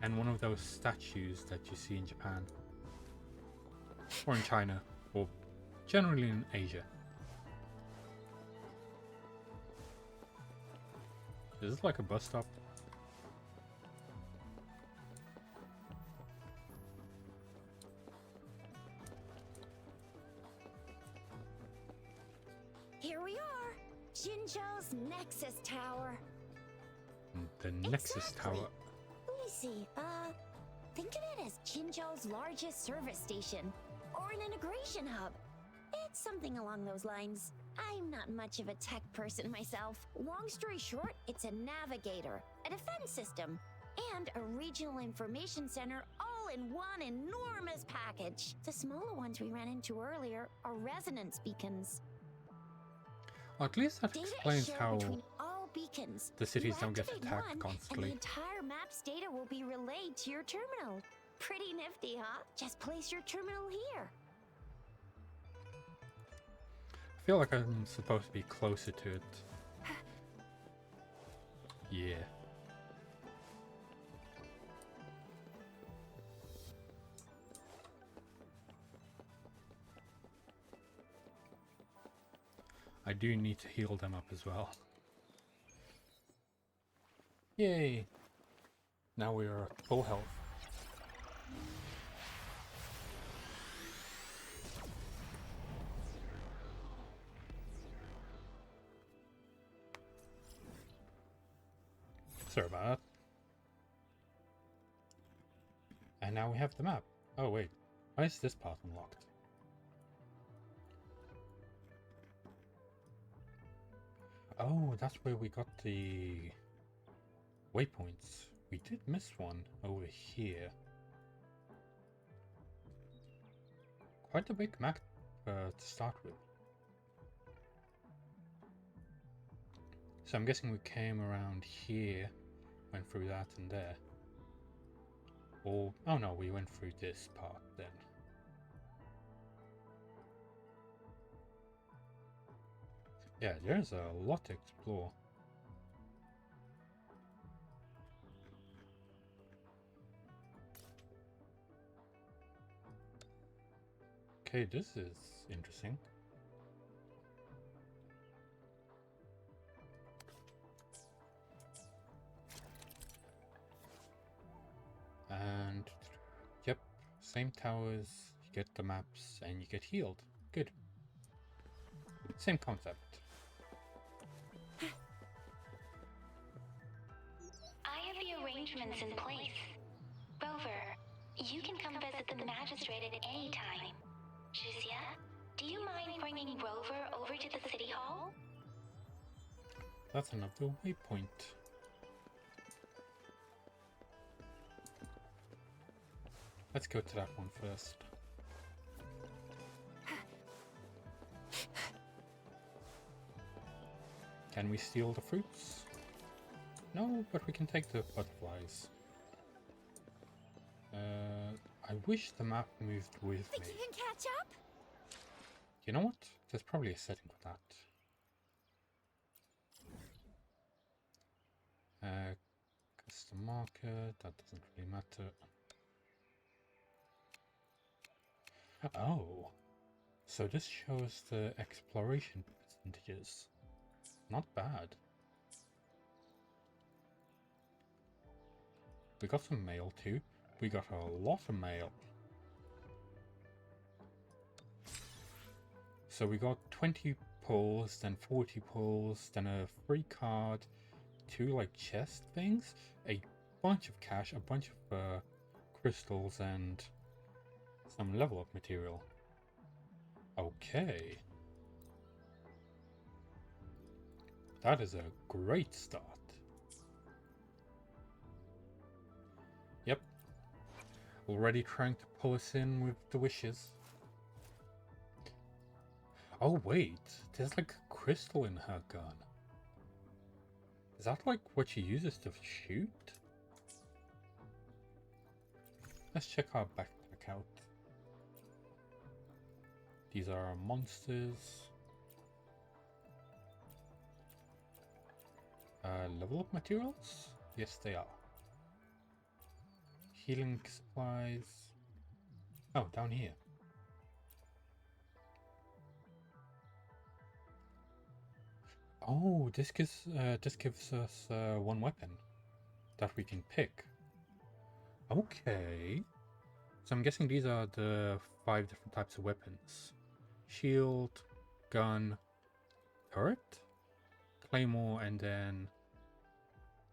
and one of those statues that you see in Japan. Or in China. Or generally in Asia. Is this like a bus stop? Here we are, Jinzhou's Nexus Tower. the Nexus Tower. Let me see. Think of it as Jinzhou's largest service station, or an integration hub. It's something along those lines. I'm not much of a tech person myself. Long story short, it's a navigator, a defense system, and a regional information center all in one enormous package. The smaller ones we ran into earlier are resonance beacons. Well, at least that Data is explains shared how between all beacons. the cities You don't get activate attacked one, and constantly. the entire map's data will be relayed to your terminal. Pretty nifty, huh? Just place your terminal here. I feel like I'm supposed to be closer to it. Yeah. I do need to heal them up as well. Yay! Now we are at full health. Sorry about that. And now we have the map. Oh wait, why is this part unlocked? Oh, that's where we got the waypoints. We did miss one over here. Quite a big map to start with. So I'm guessing we came around here, went through that and there. Or, oh no, we went through this part then. Yeah, there's a lot to explore. Okay, this is interesting. And yep, same towers, you get the maps and you get healed. Good. Same concept. I have the arrangements in place. Rover, you can come visit the magistrate at any time. Jizia, do you mind bringing Rover over to the city hall? That's another waypoint. Let's go to that one first. Can we steal the fruits? No, but we can take the butterflies. I wish the map moved with Think me. you can catch up? You know what? There's probably a setting for that. Custom marker, that doesn't really matter. Oh, so this shows the exploration percentages. Not bad. We got some mail too. We got a lot of mail. So we got 20 pulls, then 40 pulls, then a free card, 2 like chest things, a bunch of cash, a bunch of crystals, and some level up material. Okay. That is a great start. Yep. Already trying to pull us in with the wishes. Oh wait, there's like a crystal in her gun. Is that like what she uses to shoot? Let's check our backpack out. These are monsters. Level up materials? Yes, they are. Healing supplies. Oh, down here. Oh, this gives us one weapon that we can pick. Okay. So I'm guessing these are the 5 different types of weapons. Shield, gun, turret, claymore, and then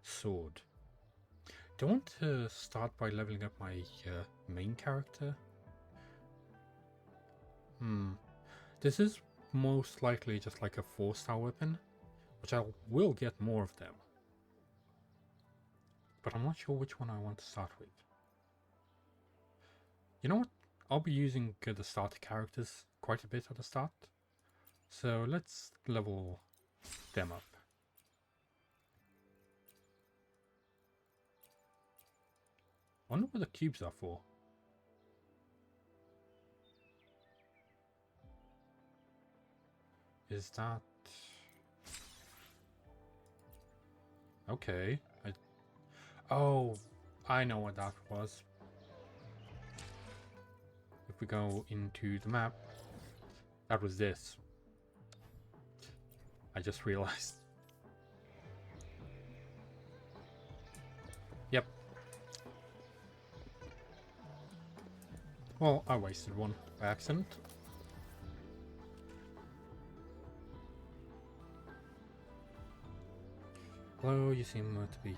sword. Do I want to start by leveling up my main character? This is most likely just like a 4-star weapon, which I will get more of them. But I'm not sure which one I want to start with. You know what? I'll be using the starter characters quite a bit at the start. So let's level them up. I wonder what the cubes are for. Is that... Okay. Oh, I know what that was. If we go into the map, that was this. I just realized. Yep. Well, I wasted one by accident. Hello, you seem to be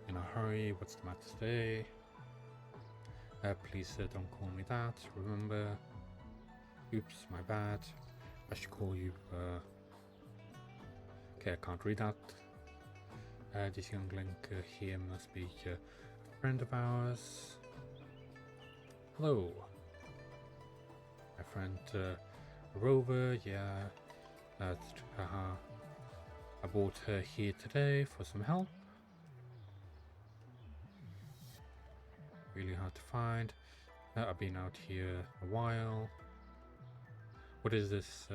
in a hurry. What's the matter today? Please don't call me that. Remember. Oops, my bad. I should call you. Okay, I can't read that. This young link here must be a friend of ours. Hello. My friend Rover, yeah. I brought her here today for some help. Really hard to find. I've been out here a while. What is this?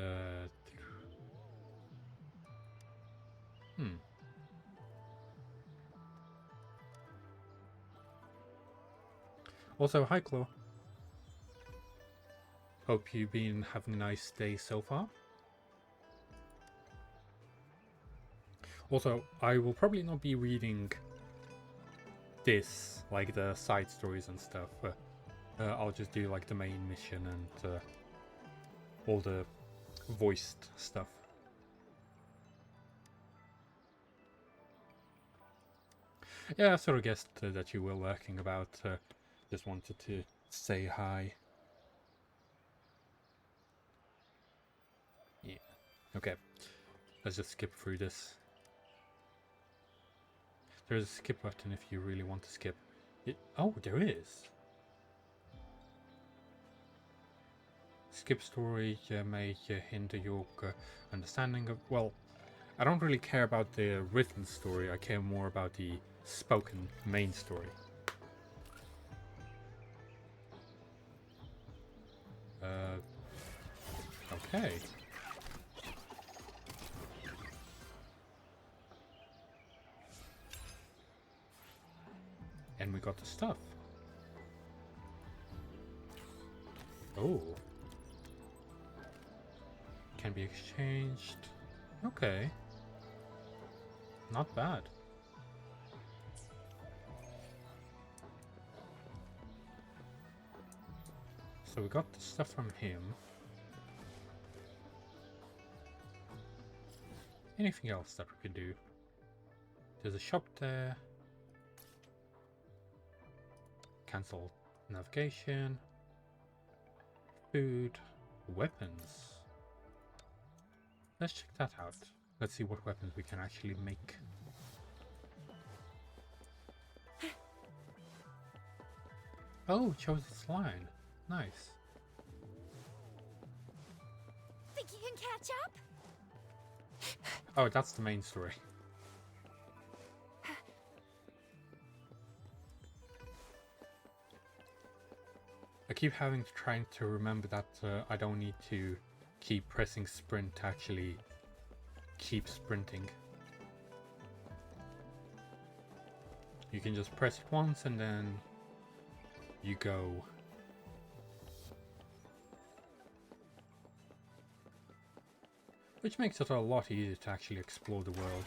Also, hi Claw. Hope you've been having a nice day so far. Also, I will probably not be reading this, like the side stories and stuff. I'll just do like the main mission and all the voiced stuff. Yeah, I sort of guessed that you were lurking about. Just wanted to say hi. Yeah. Okay. Let's just skip through this. There's a skip button if you really want to skip. Oh, there is. Skip story may hinder your understanding of... Well, I don't really care about the written story. I care more about the spoken main story. Okay. And we got the stuff. Oh. Can be exchanged. Okay. Not bad. So we got the stuff from him. Anything else that we could do? There's a shop there. Cancel navigation. Food. Weapons. Let's check that out. Let's see what weapons we can actually make. Oh, it chose its line. Nice. Think you can catch up? Oh, that's the main story. I keep trying to remember that I don't need to keep pressing sprint to actually keep sprinting. You can just press it once and then you go. Which makes it a lot easier to actually explore the world.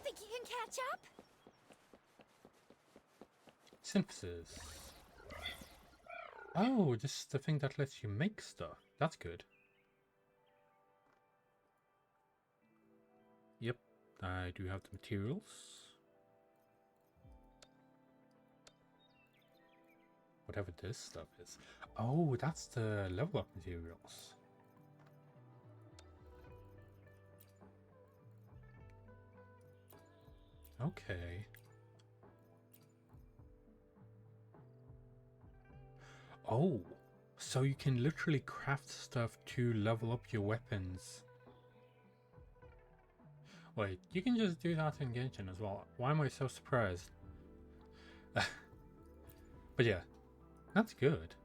Think you can catch up? Synthesis. Oh, this is the thing that lets you make stuff. That's good. Yep, I do have the materials. whatever this stuff is. Oh, that's the level up materials. Okay. Oh, so you can literally craft stuff to level up your weapons. Wait, you can just do that in Genshin as well. Why am I so surprised? But yeah, that's good.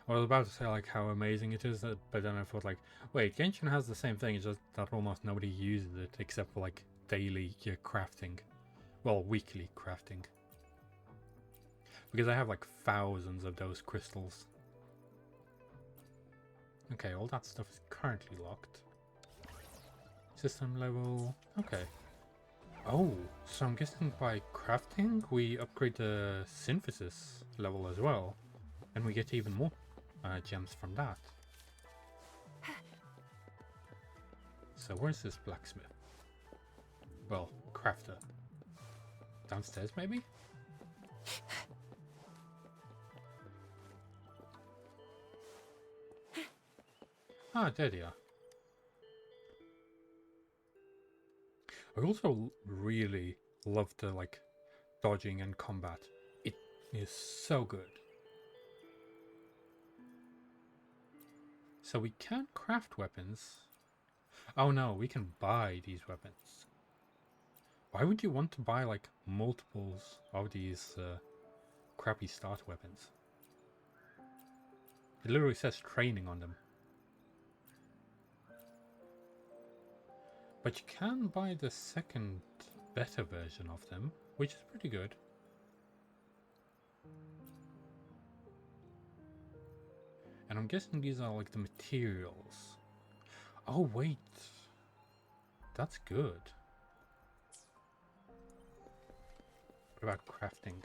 I was about to say like how amazing it is, but then I thought like, wait, Genshin has the same thing, it's just that almost nobody uses it except for like daily crafting. Well, weekly crafting. Because I have like thousands of those crystals. Okay, all that stuff is currently locked. System level, okay. Oh, so I'm guessing by crafting we upgrade the synthesis level as well. And we get even more gems from that. So where's this blacksmith? Well, crafter. Downstairs maybe? Ah, there they are. I also really love the like dodging and combat. It is so good. So we can't craft weapons. Oh no, we can buy these weapons. Why would you want to buy like multiples of these crappy start weapons? It literally says training on them. But you can buy the second better version of them, which is pretty good. And I'm guessing these are like the materials. Oh wait, that's good. What about crafting?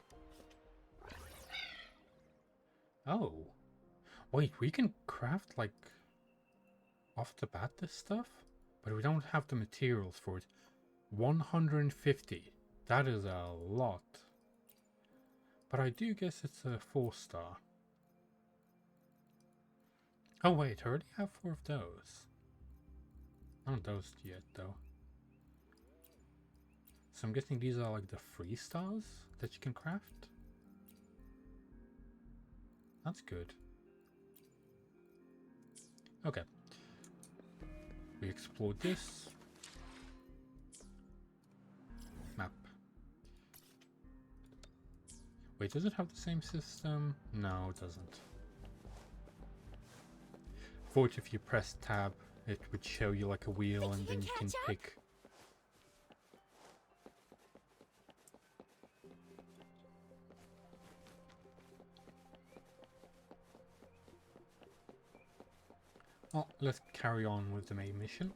Oh, wait, we can craft like off the bat this stuff? But we don't have the materials for it. 150. That is a lot. But I do guess it's a 4-star. Oh wait, I already have 4 of those. Not those yet though. So I'm guessing these are like the 3 stars that you can craft. That's good. Okay. We explored this. Map. Wait, does it have the same system? No, it doesn't. Thought if you press tab, it would show you like a wheel and then you can pick. Oh, let's carry on with the main mission.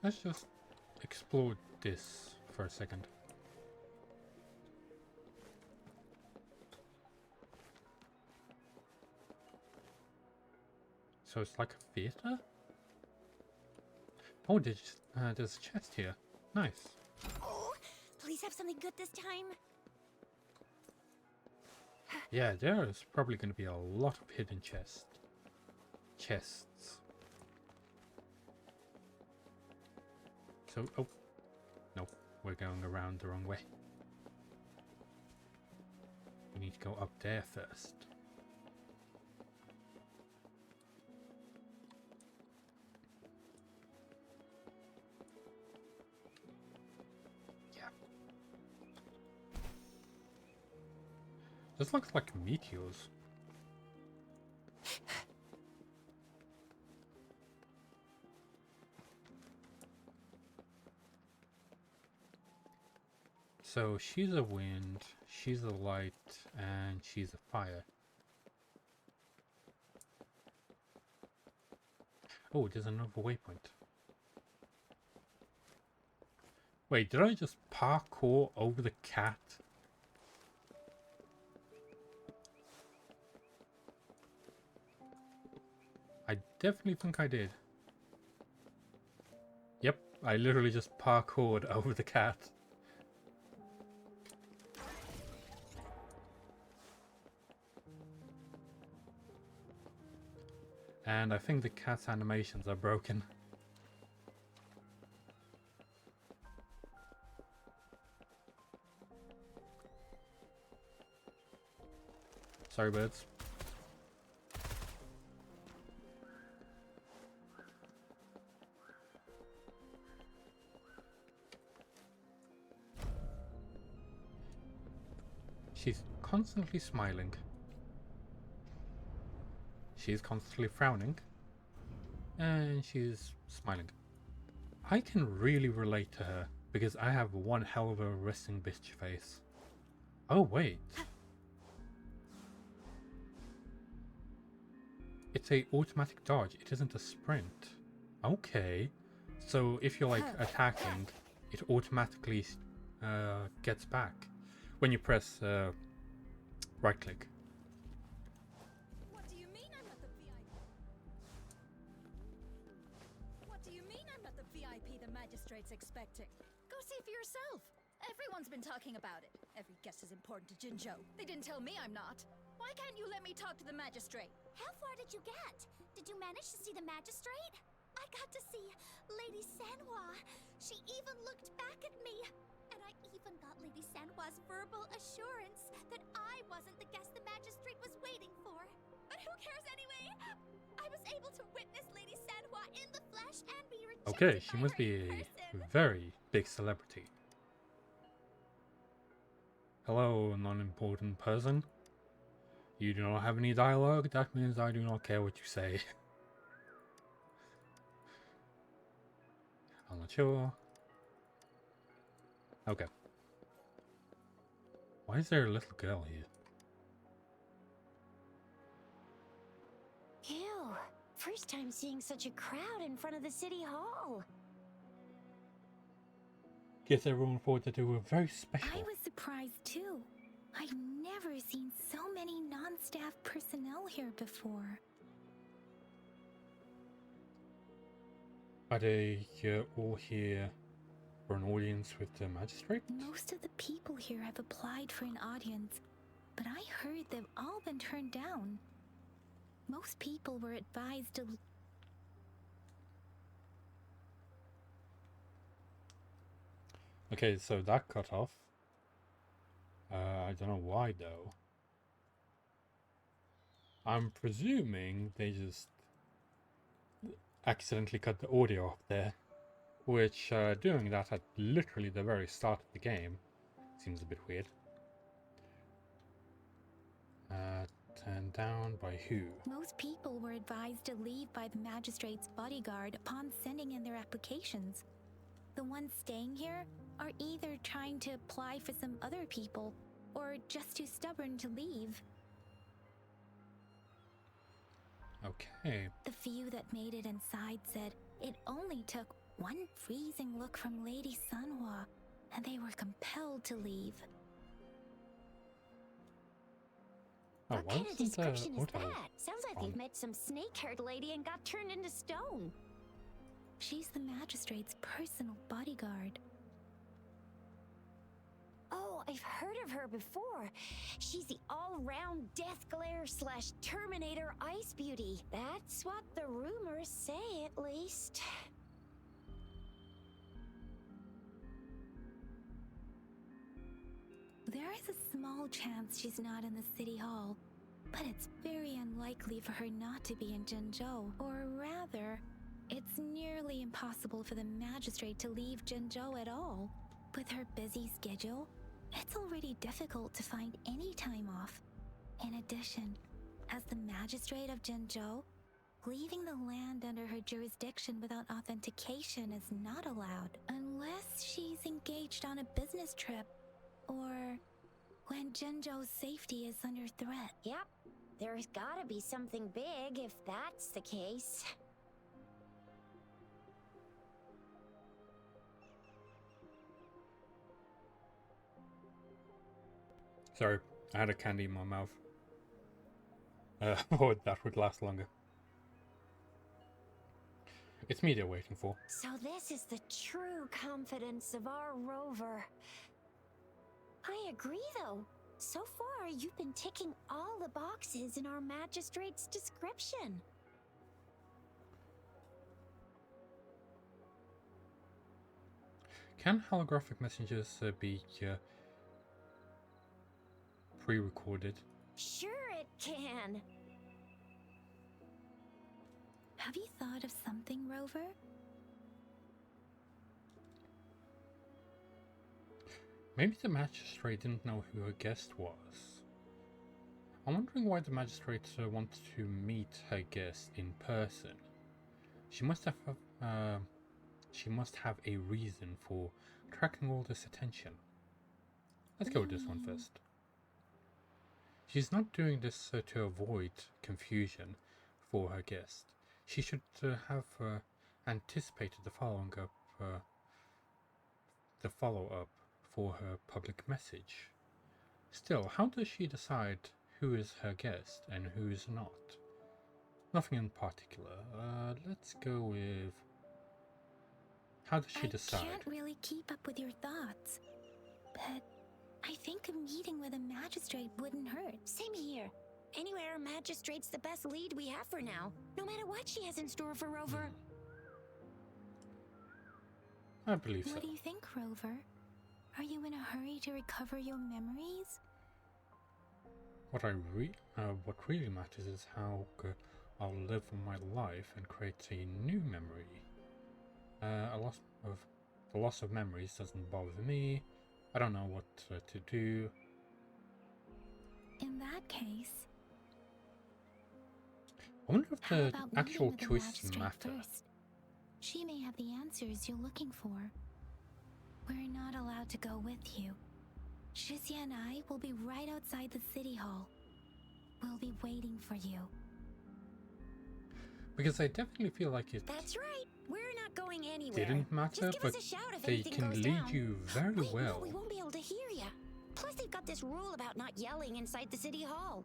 Let's just explore this for a second. So it's like a theater? Oh, there's a chest here. Nice. Oh, please have something good this time. Yeah, there's probably going to be a lot of hidden chests. So, oh, no, we're going around the wrong way. We need to go up there first. Yeah. This looks like meteors. So she's a wind, she's a light, and she's a fire. Oh, there's another waypoint. Wait, did I just parkour over the cat? I definitely think I did. Yep, I literally just parkoured over the cat. And I think the cat's animations are broken. Sorry, birds. She's constantly smiling. She's constantly frowning. And she's smiling. I can really relate to her because I have one hell of a resting bitch face. Oh, wait. It's a automatic dodge. It isn't a sprint. Okay. So if you're like attacking, it automatically gets back when you press right click. What do you mean I'm not the VIP? What do you mean I'm not the VIP the magistrate's expecting? Go see for yourself. Everyone's been talking about it. Every guest is important to Jinzhou. They didn't tell me I'm not. Why can't you let me talk to the magistrate? How far did you get? Did you manage to see the magistrate? I got to see Lady Sanhua. She even looked back at me. And I even got Lady Sanhua's verbal assurance that I wasn't the guest the magistrate was waiting for. But who cares anyway? I was able to witness Lady Sanhua in the flesh and be rejected Okay, she by must her be in a person. very big celebrity. Hello, non-important person. You do not have any dialogue? That means I do not care what you say. I'm not sure. Okay. Why is there a little girl here? Ew. First time seeing such a crowd in front of the city hall. Guess everyone thought that they were very special. I was surprised too. I've never seen so many non-staff personnel here before. Are they all here for an audience with the magistrate? Most of the people here have applied for an audience, but I heard they've all been turned down. Most people were advised to... Okay, so that cut off. I don't know why though. I'm presuming they just accidentally cut the audio off there, which doing that at literally the very start of the game seems a bit weird. Turned down by who? Most people were advised to leave by the magistrate's bodyguard upon sending in their applications. The ones staying here are either trying to apply for some other people or just too stubborn to leave. Okay. The few that made it inside said it only took one freezing look from Lady Sanhua and they were compelled to leave. Oh, What why kind of wasn't the description is auto that? Sounds like on? you've met some snake-haired lady and got turned into stone. She's the magistrate's personal bodyguard. Oh, I've heard of her before. She's the all-round death glare / Terminator ice beauty. That's what the rumors say, at least. There is a small chance she's not in the city hall, but it's very unlikely for her not to be in Jinzhou. Or rather, it's nearly impossible for the magistrate to leave Jinzhou at all. With her busy schedule, it's already difficult to find any time off. In addition, as the magistrate of Jinzhou, leaving the land under her jurisdiction without authentication is not allowed unless she's engaged on a business trip or when Jinzhou's safety is under threat. Yep, there's gotta be something big if that's the case. Sorry, I had a candy in my mouth. Or that would last longer. It's me they're waiting for. So this is the true confidence of our rover. I agree, though. So far, you've been ticking all the boxes in our magistrate's description. Can holographic messages be pre-recorded? Sure it can. Have you thought of something, Rover? Maybe the magistrate didn't know who her guest was. I'm wondering why the magistrate wanted to meet her guest in person. She must have a reason for attracting all this attention. Let's go with this one first. She's not doing this to avoid confusion for her guest. She should have anticipated the follow-up for her public message. Still, how does she decide who is her guest and who is not? Nothing in particular. Let's go with... How does she decide? I can't really keep up with your thoughts, but I think a meeting with a magistrate wouldn't hurt. Same here. Anyway, our magistrate's the best lead we have for now, no matter what she has in store for Rover. I believe so. What do you think, Rover? Are you in a hurry to recover your memories? What really matters is how I'll live my life and create a new memory. The loss of memories doesn't bother me. I don't know what to do. In that case, I wonder if how the about actual meeting with the choices magistrate matter. first? She may have the answers you're looking for. We're not allowed to go with you. Shizia and I will be right outside the city hall. We'll be waiting for you. Because I definitely feel like it That's right. We're not going anywhere. didn't matter, Just give but us a shout if they anything can goes lead down. you very Wait, well. No, we won't be able to hear ya. Plus, they've got this rule about not yelling inside the city hall.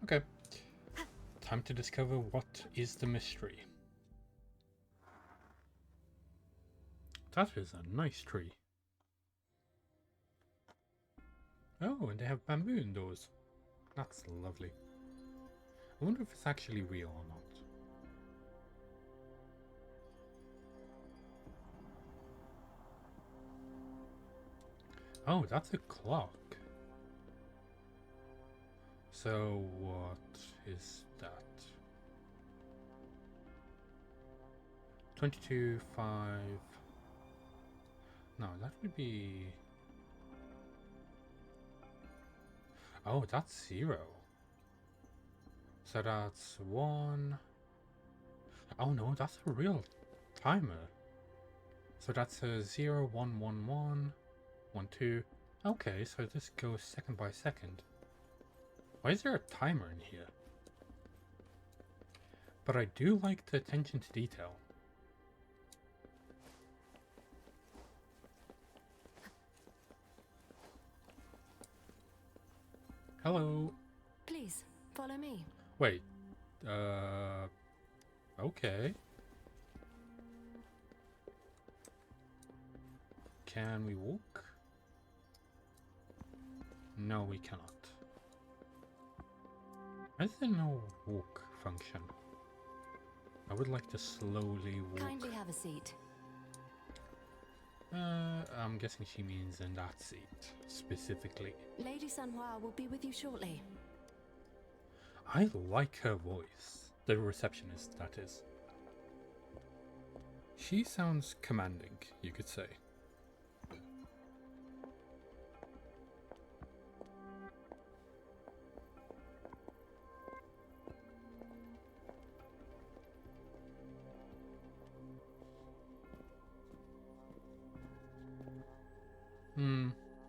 Okay. Time to discover what is the mystery. That is a nice tree. Oh, and they have bamboo indoors. That's lovely. I wonder if it's actually real or not. Oh, that's a clock. So what is that? 22, 5. No, that would be... Oh, that's 0. So that's 1. Oh no, that's a real timer. So that's a 0, 1, 1, 1, 1, 2. Okay, so this goes second by second. Why is there a timer in here? But I do like the attention to detail. Hello. Please, follow me. Wait. Okay. Can we walk? No, we cannot. Why is there no walk function? I would like to slowly walk. Kindly have a seat. I'm guessing she means in that seat, specifically. Lady Sanhua will be with you shortly. I like her voice. The receptionist, that is. She sounds commanding, you could say.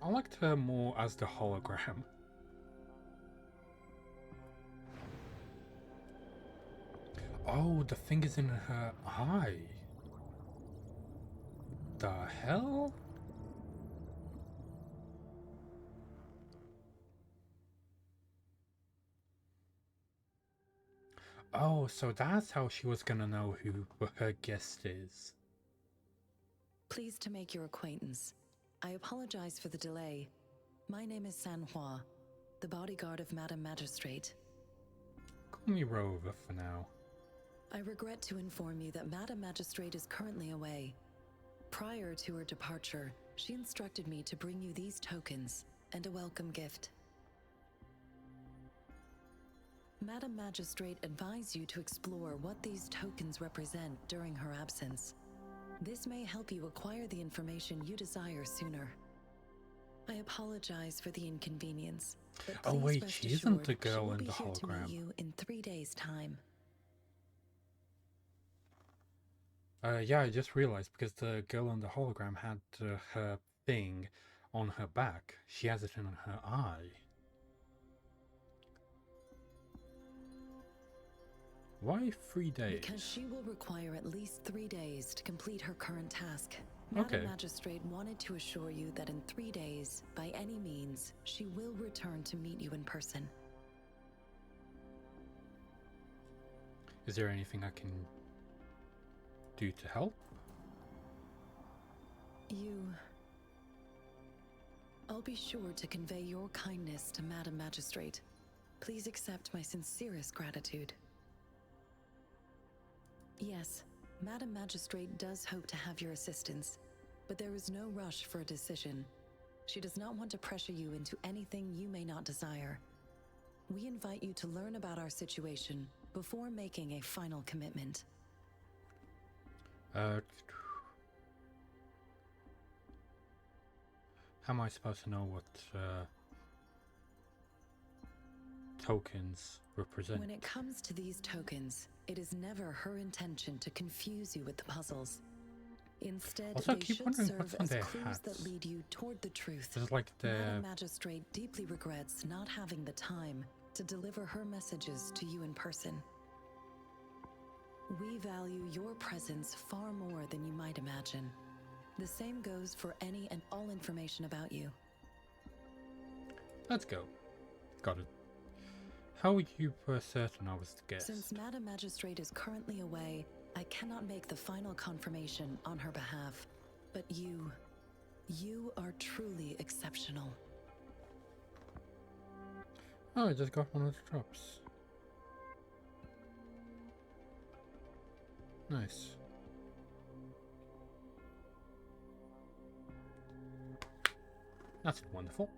I liked her more as the hologram. Oh, the thing is in her eye. The hell? Oh, so that's how she was gonna know who her guest is. Pleased to make your acquaintance. I apologize for the delay. My name is Sanhua, the bodyguard of Madam Magistrate. Call me Rover for now. I regret to inform you that Madam Magistrate is currently away. Prior to her departure, she instructed me to bring you these tokens and a welcome gift. Madam Magistrate advised you to explore what these tokens represent during her absence. This may help you acquire the information you desire sooner. I apologize for the inconvenience, but Oh please wait, rest she isn't the assured girl she will in be the here to hologram. meet you in 3 days' time. Yeah, I just realized because the girl in the hologram had her thing on her back. She has it in her eye. Why 3 days? Because she will require at least 3 days to complete her current task. Madam Okay. Magistrate wanted to assure you that in 3 days, by any means, she will return to meet you in person. Is there anything I can do to help? I'll be sure to convey your kindness to Madam Magistrate. Please accept my sincerest gratitude. Yes, Madam Magistrate does hope to have your assistance, but there is no rush for a decision. She does not want to pressure you into anything you may not desire. We invite you to learn about our situation before making a final commitment. How am I supposed to know what tokens represent? When it comes to these tokens, it is never her intention to confuse you with the puzzles. Instead, Also, I they keep should wondering serve what's on as their clues hats. that lead you toward the truth. This is like Madam the Magistrate deeply regrets not having the time to deliver her messages to you in person. We value your presence far more than you might imagine. The same goes for any and all information about you. Let's go. Got it. How were you certain I was the guest? Since Madam Magistrate is currently away, I cannot make the final confirmation on her behalf. But you are truly exceptional. Oh, I just got one of the drops. Nice. That's wonderful.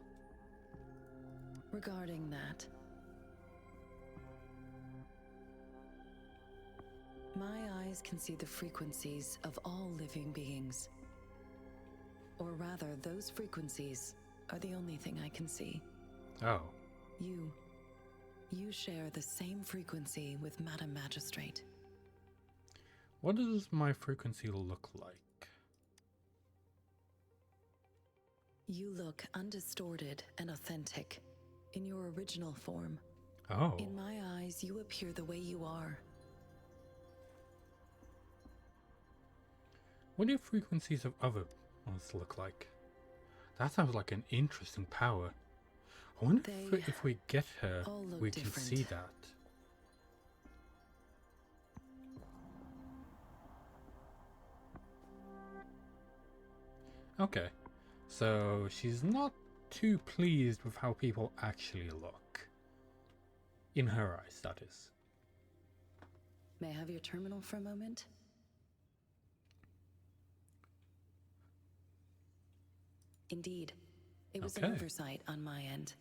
Regarding that, my eyes can see the frequencies of all living beings. Or rather, those frequencies are the only thing I can see. Oh. You share the same frequency with Madam Magistrate. What does my frequency look like? You look undistorted and authentic in your original form. Oh. In my eyes, you appear the way you are. What do frequencies of other ones look like? That sounds like an interesting power. I wonder if we get her, all look we different. can see that. Okay, so she's not too pleased with how people actually look. In her eyes, that is. May I have your terminal for a moment? Indeed. It was an Okay. oversight on my end.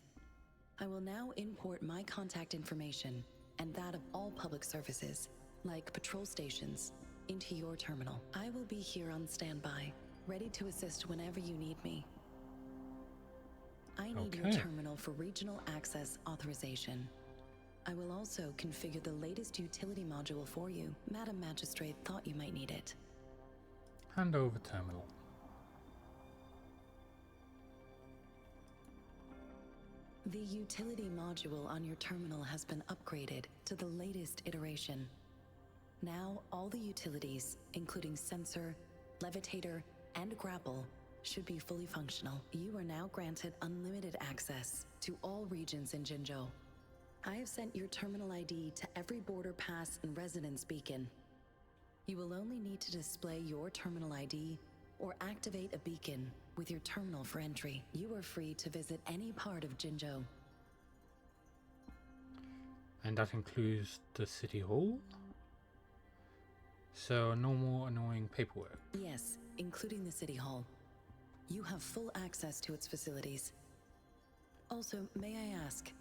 I will now import my contact information and that of all public services, like patrol stations, into your terminal. I will be here on standby, ready to assist whenever you need me. I need your Okay. terminal for regional access authorization. I will also configure the latest utility module for you. Madam Magistrate thought you might need it. Hand over terminal. The utility module on your terminal has been upgraded to the latest iteration. Now, all the utilities, including sensor, levitator, and grapple, should be fully functional. You are now granted unlimited access to all regions in Jinzhou. I have sent your terminal ID to every border pass and residence beacon. You will only need to display your terminal ID or activate a beacon with your terminal for entry. You are free to visit any part of Jinzhou. And that includes the city hall? So no more annoying paperwork. Yes, including the city hall. You have full access to its facilities. Also, may I ask,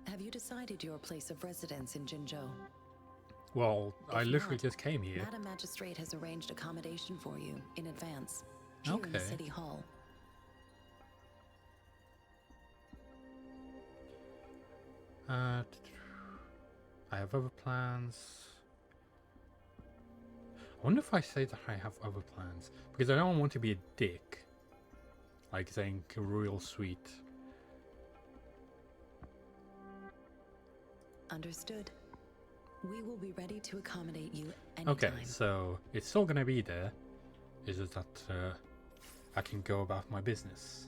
have you decided your place of residence in Jinzhou? Well, I If literally not, just came here. Madam Magistrate has arranged accommodation for you in advance, here in the Okay. city hall. I have other plans. I wonder if I say that I have other plans, because I don't want to be a dick. Like saying a royal suite. Understood. We will be ready to accommodate you anytime. Okay, so it's still gonna be there. Is it that I can go about my business?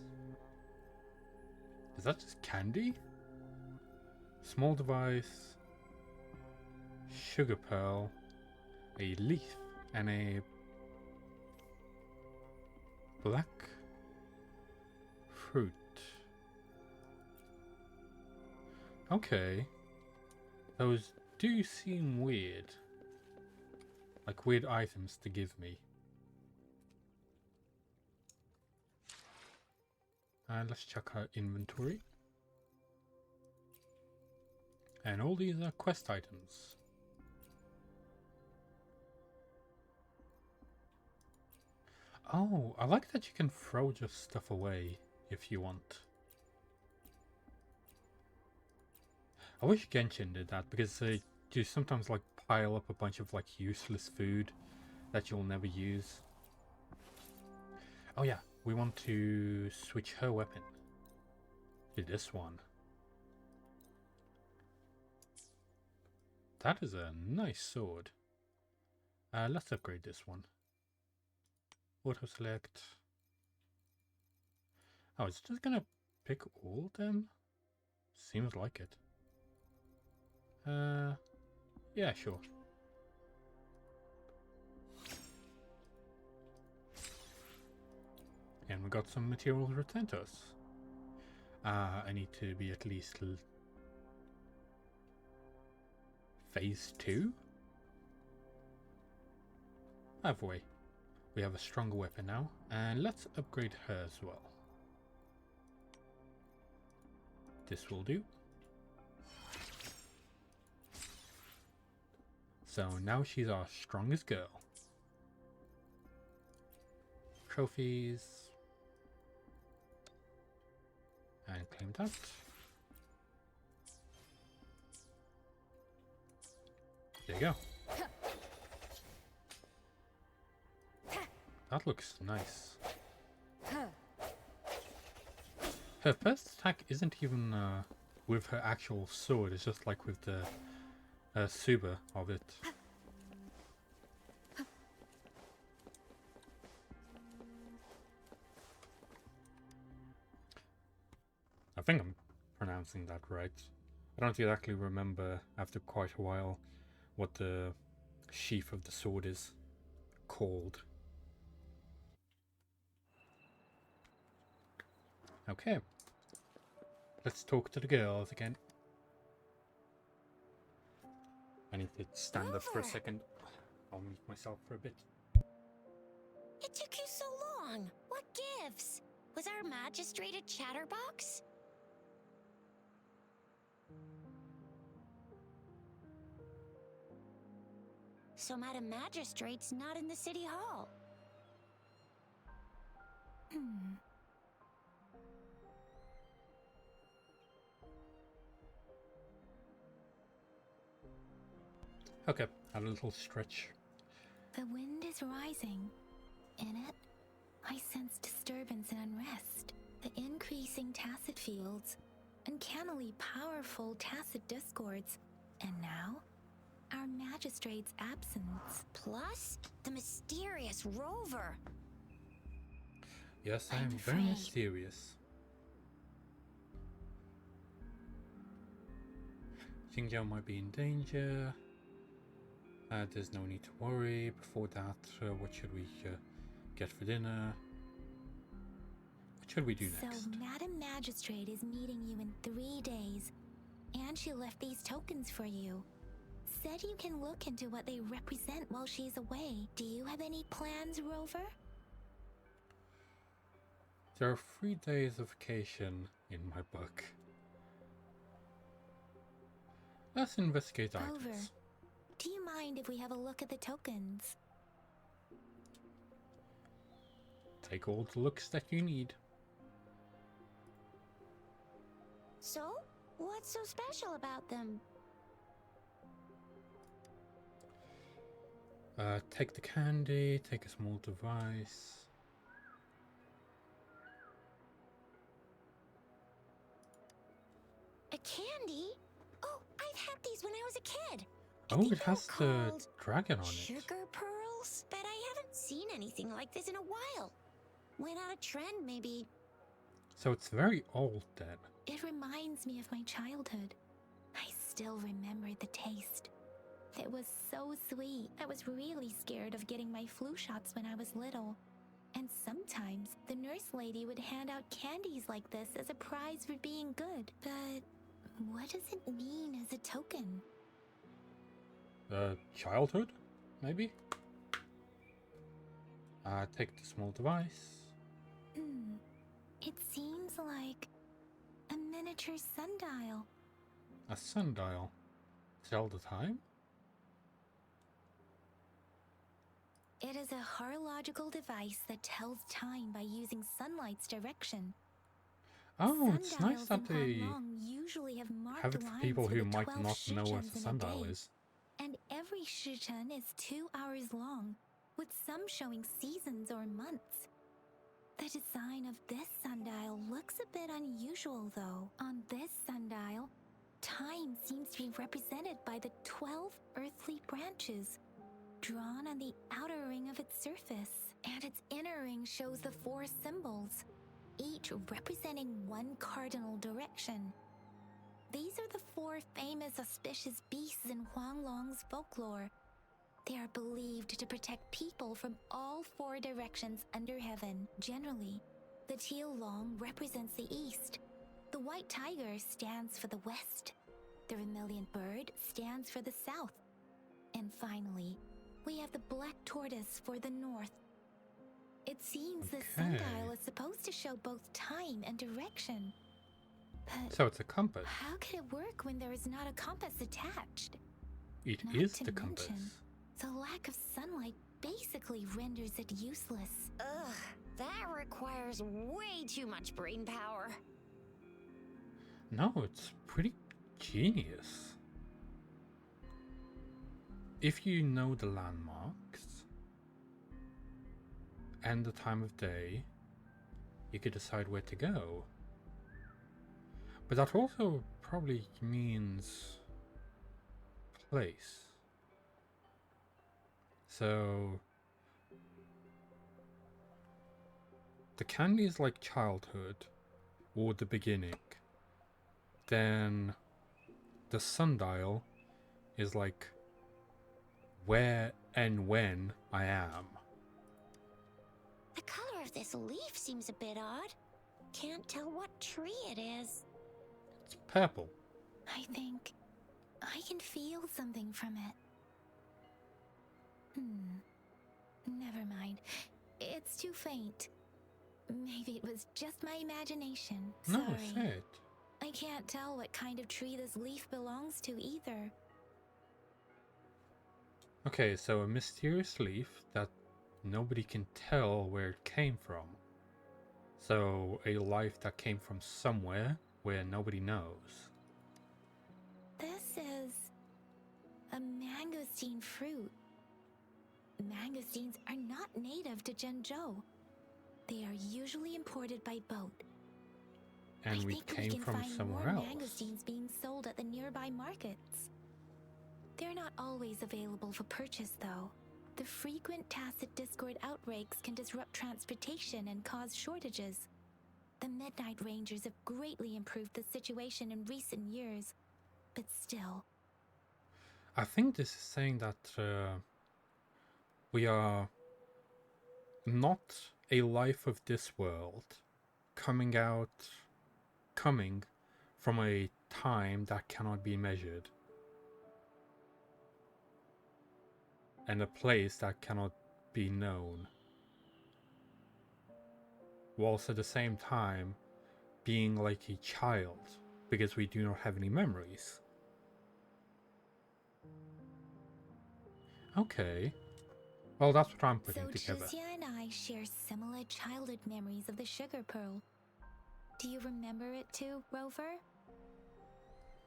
Is that just candy? Small device, sugar pearl, a leaf, and a black fruit. Okay. Those do seem weird. Like weird items to give me. And let's check our inventory. And all these are quest items. Oh, I like that you can throw just stuff away if you want. I wish Genshin did that, because they do sometimes like pile up a bunch of like useless food that you'll never use. Oh yeah, we want to switch her weapon to this one. That is a nice sword. Let's upgrade this one. Auto select. Oh, it's just gonna pick all of them? Seems like it. Yeah, sure. And we got some materials returned to us. I need to be at least phase 2? Either way, we have a stronger weapon now, and let's upgrade her as well. This will do. So now she's our strongest girl. Trophies. And claim that. There you go. That looks nice. Her first attack isn't even with her actual sword, it's just like with the Suba of it. I think I'm pronouncing that right. I don't exactly remember after quite a while what the sheath of the sword is called. Okay. Let's talk to the girls again. I need to stand up for a second. I'll mute myself for a bit. It took you so long. What gives? Was our magistrate a chatterbox? So Madam Magistrate's not in the city hall. Okay, a little stretch. The wind is rising. In it, I sense disturbance and unrest. The increasing tacit fields, uncannily powerful tacit discords, and now, our magistrate's absence. Plus, the mysterious rover. Yes, I I'm am very afraid. mysterious. Xinjiao might be in danger. There's no need to worry. Before that, what should we get for dinner? What should we do next? So, Madam Magistrate is meeting you in 3 days, and she left these tokens for you. Said you can look into what they represent while she's away. Do you have any plans, Rover? There are 3 days of vacation in my book. Let's investigate Rover, items. do you mind if we have a look at the tokens? Take all the looks that you need. So, what's so special about them? Take the candy, take a small device. A candy? Oh, I've had these when I was a kid. I Oh, think it they has were the called dragon on it. sugar pearls, but I haven't seen anything like this in a while. Went out of trend, maybe. So it's very old then. It reminds me of my childhood. I still remember the taste. It was so sweet. I was really scared of getting my flu shots when I was little. And sometimes the nurse lady would hand out candies like this as a prize for being good. But what does it mean as a token? Childhood, maybe? Take the small device. It seems like a miniature sundial. A sundial. Tell the time? It is a horological device that tells time by using sunlight's direction. Oh, it's nice Sundials that in they Hong Kong usually have marked have it for lines people for who the might 12 not know what shichens a in sundial day. is. And every shichen is 2 hours long, with some showing seasons or months. The design of this sundial looks a bit unusual though. On this sundial, time seems to be represented by the 12 earthly branches, drawn on the outer ring of its surface. And its inner ring shows the 4 symbols, each representing one cardinal direction. These are the 4 famous auspicious beasts in Huanglong's folklore. They are believed to protect people from all 4 directions under heaven. Generally, the teal long represents the east, the white tiger stands for the west, the vermilion bird stands for the south, and finally, we have the black tortoise for the north. It seems the sundial is supposed to show both time and direction. But So it's a compass. how could it work when there is not a compass attached? It Not is to the compass. mention, the lack of sunlight basically renders it useless. Ugh, that requires way too much brain power. No, it's pretty genius. If you know the landmarks and the time of day, you could decide where to go. But that also probably means place. So the candy is like childhood or the beginning. Then the sundial is like where and when I am. The color of this leaf seems a bit odd. Can't tell what tree it is. It's purple. I think I can feel something from it. Never mind. It's too faint. Maybe it was just my imagination. No, Sorry. say it. I can't tell what kind of tree this leaf belongs to either. Okay, so a mysterious leaf that nobody can tell where it came from. So a life that came from somewhere where nobody knows. This is a mangosteen fruit. Mangosteens are not native to Zhengzhou. They are usually imported by boat. And I we think we came can from find somewhere more else. mangosteens being sold at the nearby markets. They're not always available for purchase, though. The frequent tacit discord outbreaks can disrupt transportation and cause shortages. The Midnight Rangers have greatly improved the situation in recent years, but still. I think this is saying that we are not a life of this world coming from a time that cannot be measured and a place that cannot be known, whilst at the same time being like a child because we do not have any memories. Okay. Well, that's what I'm putting together. So Jizya and I share similar childhood memories of the sugar pearl. Do you remember it too, Rover?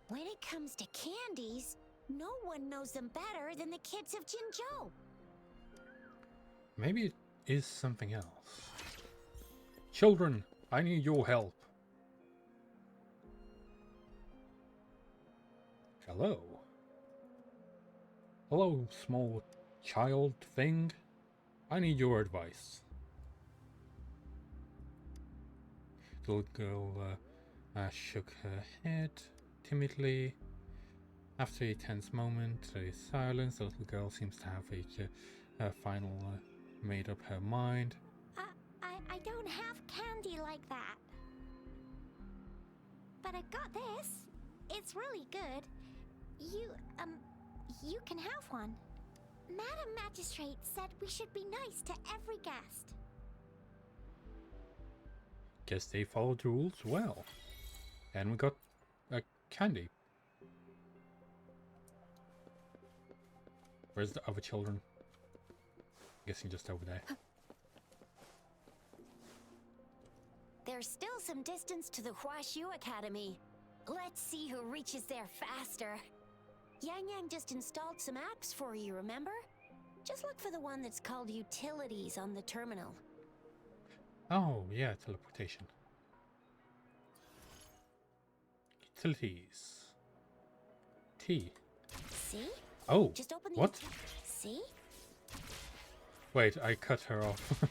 When it comes to candies, no one knows them better than the kids of Jinzhou. Maybe it is something else. Children, I need your help. Hello. Hello, small child thing. I need your advice. The little girl shook her head timidly. After a tense moment, a silence, the little girl seems to have a final made up her mind. I don't have candy like that. But I got this. It's really good. You can have one. Madam Magistrate said we should be nice to every guest. Guess they followed the rules well. And we got a candy. Where's the other children? Guessing just over there. There's still some distance to the Huashu Academy. Let's see who reaches there faster. Yang Yang just installed some apps for you, remember? Just look for the one that's called Utilities on the terminal. Oh, yeah, teleportation. Utilities. T. See? Oh, Just open the what? See? Wait, I cut her off.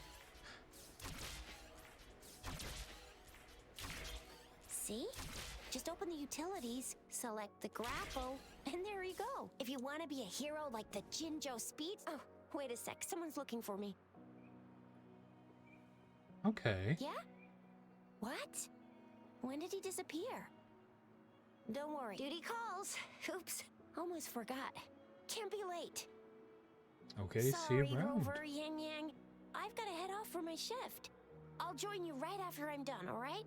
See? Just open the utilities, select the grapple, and there you go. If you want to be a hero like the Jinzhou Speed... Oh, wait a sec. Someone's looking for me. Okay. Yeah? What? When did he disappear? Don't worry. Duty calls. Oops. Almost forgot. Can't be late. Okay, see Sorry, you around. Rover, Yang Yang. I've got to head off for my shift. I'll join you right after I'm done, alright?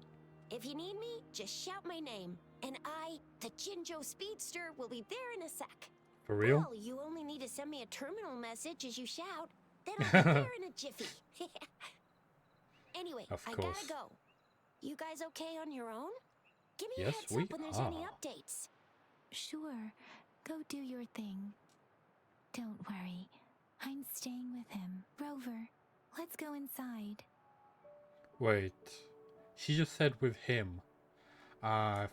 If you need me, just shout my name. And I, the Jinzhou Speedster, will be there in a sec. For real? Well, you only need to send me a terminal message as you shout. Then I'll be there in a jiffy. Anyway, Of I course. gotta go. You guys okay on your own? Give me Yes, a heads we up when there's any are. updates. Sure. Go do your thing. Don't worry. I'm staying with him. Rover, let's go inside. Wait. She just said with him. Oh.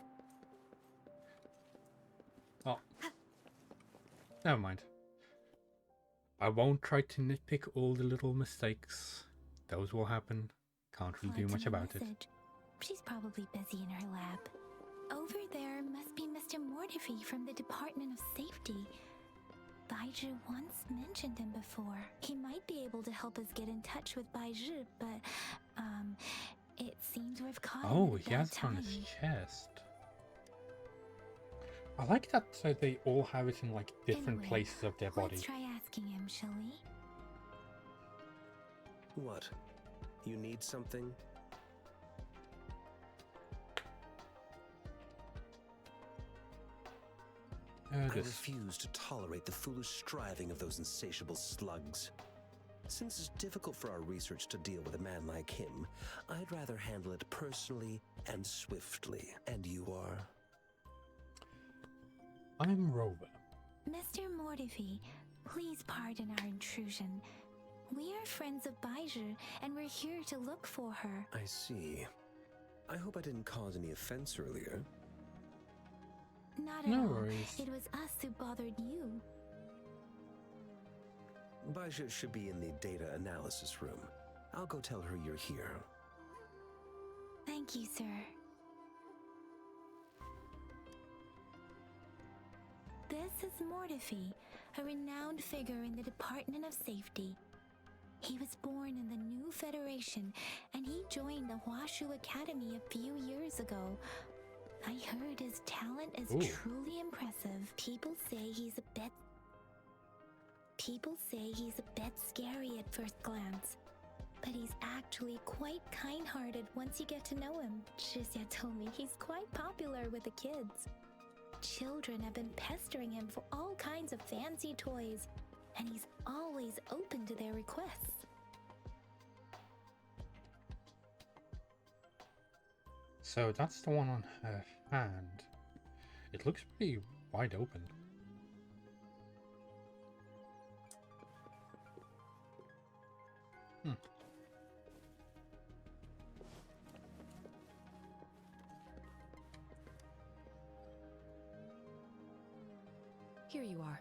Never mind. I won't try to nitpick all the little mistakes. Those will happen. Can't really do What's much in the about it. message? She's probably busy in her lab. Over there must be Mr. Mortifi from the Department of Safety. Baizhi once mentioned him before. He might be able to help us get in touch with Baizhi, but, it seems we've caught him Oh, at a he bad has it on time. his chest. I like that they all have it in like different Anyway, places of their body. Let's try asking him, shall we? What? You need something? I This. refuse to tolerate the foolish striving of those insatiable slugs. Since it's difficult for our research to deal with a man like him, I'd rather handle it personally and swiftly. And you are? I'm Rover. Mr. Mortifi, please pardon our intrusion. We are friends of Baizhi, and we're here to look for her. I see. I hope I didn't cause any offense earlier. Not at No all. worries. It was us who bothered you. Baizhi should be in the data analysis room. I'll go tell her you're here. Thank you, sir. This is Mortifi, a renowned figure in the Department of Safety. He was born in the new Federation, and he joined the Huashu Academy a few years ago. I heard his talent is Ooh. truly impressive. People say he's a bit scary at first glance, but he's actually quite kind-hearted once you get to know him. Shizia told me he's quite popular with the kids. Children have been pestering him for all kinds of fancy toys, and he's always open to their requests. So that's the one on her hand. It looks pretty wide open. Here you are.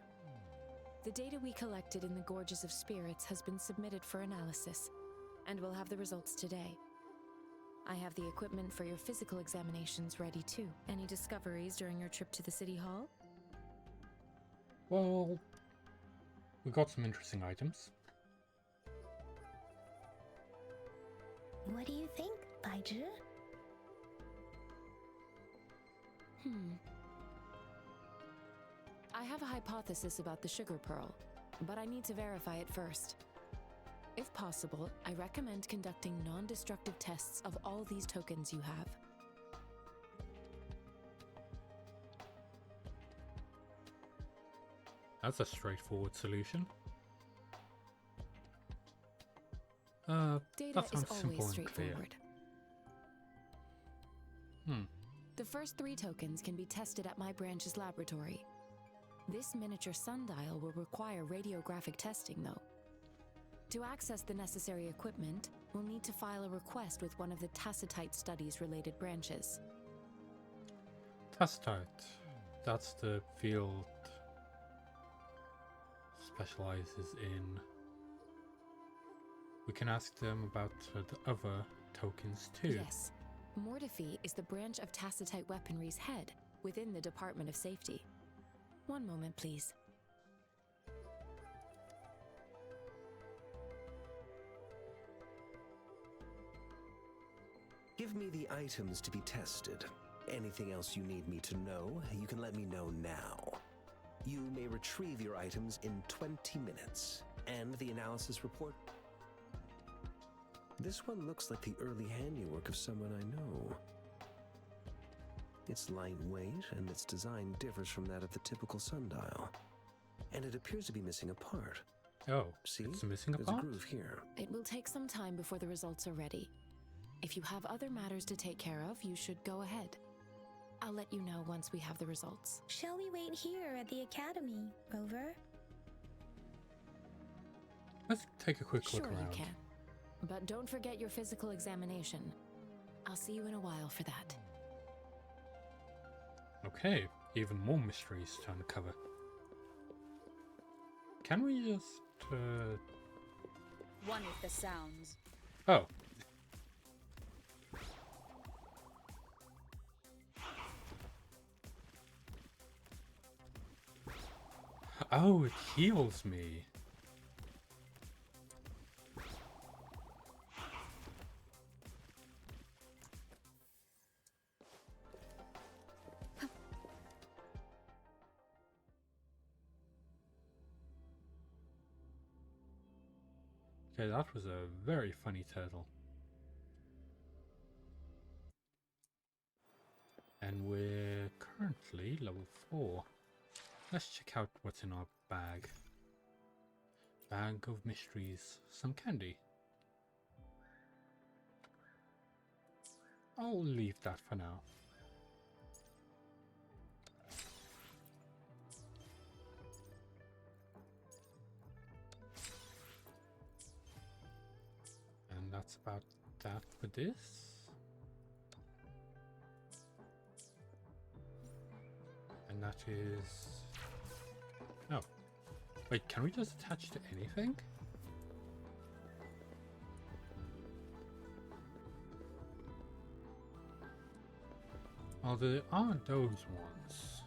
The data we collected in the Gorges of Spirits has been submitted for analysis, and we'll have the results today. I have the equipment for your physical examinations ready too. Any discoveries during your trip to the City Hall? Well, we got some interesting items. What do you think, Baizhi? I have a hypothesis about the sugar pearl, but I need to verify it first. If possible, I recommend conducting non-destructive tests of all these tokens you have. That's a straightforward solution. Data That is sounds simple always and clear. straightforward. The first 3 tokens can be tested at my branch's laboratory. This miniature sundial will require radiographic testing, though. To access the necessary equipment, we'll need to file a request with one of the Tacitite Studies-related branches. Tacitite. That's the field specializes in. We can ask them about the other tokens too. Yes. Mortifi is the branch of Tacitite Weaponry's head within the Department of Safety. One moment, please. Give me the items to be tested. Anything else you need me to know, you can let me know now. You may retrieve your items in 20 minutes. And the analysis report? This one looks like the early handiwork of someone I know. It's lightweight, and its design differs from that of the typical sundial. And it appears to be missing a part. Oh, See? it's missing a There's part? a groove here. It will take some time before the results are ready. If you have other matters to take care of, you should go ahead. I'll let you know once we have the results. Shall we wait here at the academy, Rover? Let's take a quick look Sure, around. you can. But don't forget your physical examination. I'll see you in a while for that. Okay, even more mysteries to uncover. Can we just... One with the sounds. Oh. Oh, it heals me. Okay, that was a very funny turtle. And we're currently level 4. Let's check out what's in our bag. Bag of mysteries. Some candy. I'll leave that for now. And that's about that for this. And that is... Oh. Wait, can we just attach to anything? Oh, there aren't those ones.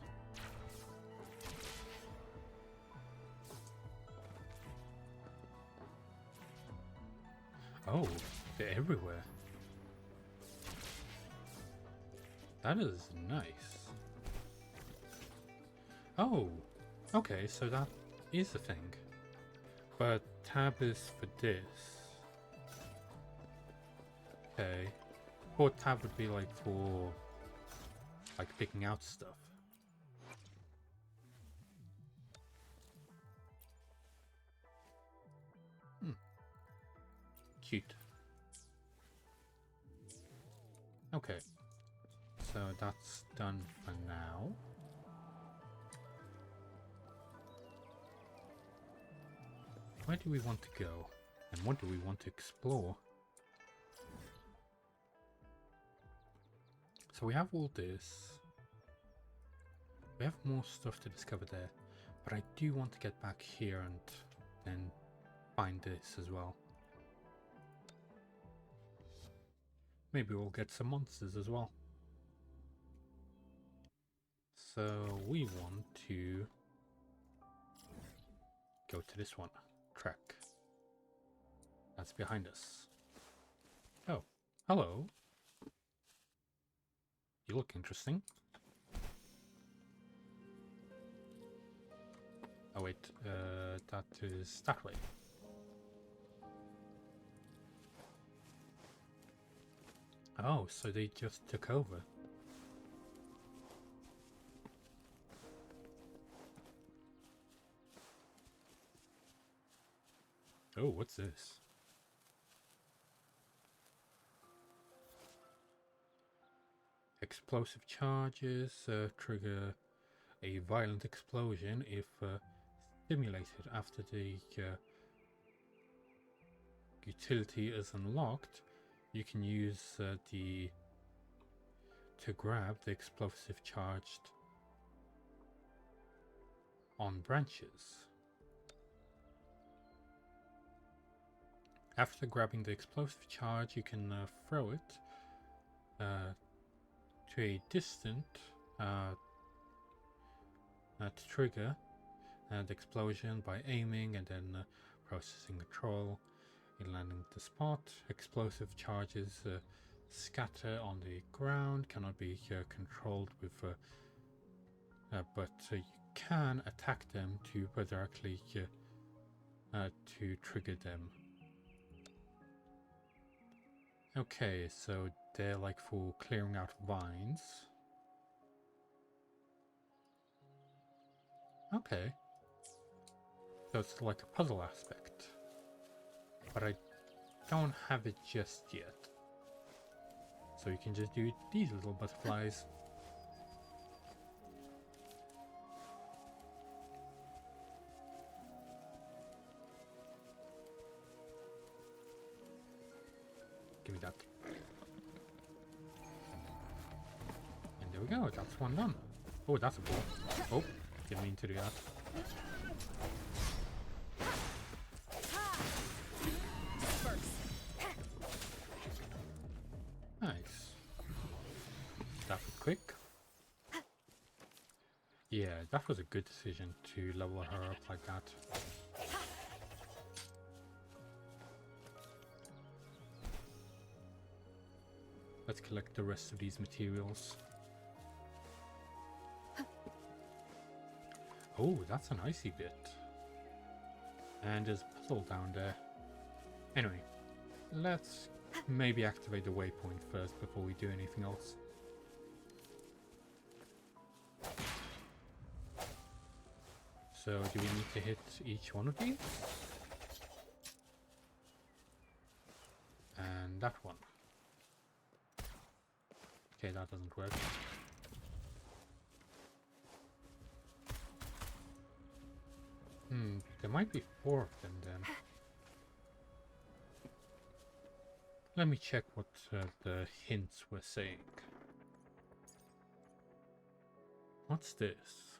Oh, they're everywhere. That is nice. Oh, okay, so that is a thing. But tab is for this. Okay. Or tab would be like for like picking out stuff. Cute. Okay. So that's done for now. Where do we want to go? And what do we want to explore? So we have all this. We have more stuff to discover there. But I do want to get back here and then find this as well. Maybe we'll get some monsters as well. So we want to go to this one. Track. That's behind us. Oh, hello. You look interesting. Oh wait, that is that way. Oh, so they just took over. Oh, what's this? Explosive charges trigger a violent explosion if stimulated. After the utility is unlocked, you can use to grab the explosive charged on branches. After grabbing the explosive charge, you can throw it to a distant to trigger the explosion by aiming and then processing control in landing the spot. Explosive charges scatter on the ground, cannot be controlled with, but you can attack them to directly to trigger them. Okay, so they're like for clearing out vines. Okay. So it's like a puzzle aspect. But I don't have it just yet. So you can just do these little butterflies. Give me that. And there we go, that's one done. Oh, that's a ball. Oh, didn't mean to do that. Nice. That was quick. Yeah, that was a good decision to level her up like that. Let's collect the rest of these materials. Oh, that's an icy bit. And there's a puzzle down there. Anyway, let's maybe activate the waypoint first before we do anything else. So, do we need to hit each one of these? And that one. Okay, that doesn't work. There might be 4 of them then. Let me check what the hints were saying. What's this?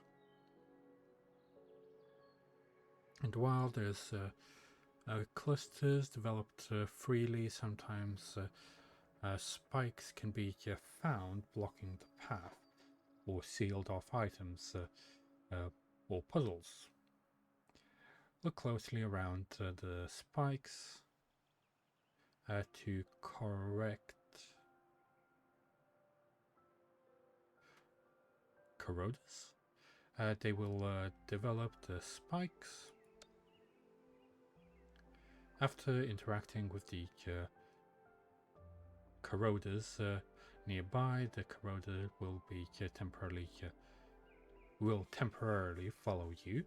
And while there's clusters developed freely, sometimes spikes can be found blocking the path, or sealed off items, or puzzles. Look closely around the spikes to correct corroders. They will develop the spikes. After interacting with the corroders nearby, the corroder will be temporarily follow you.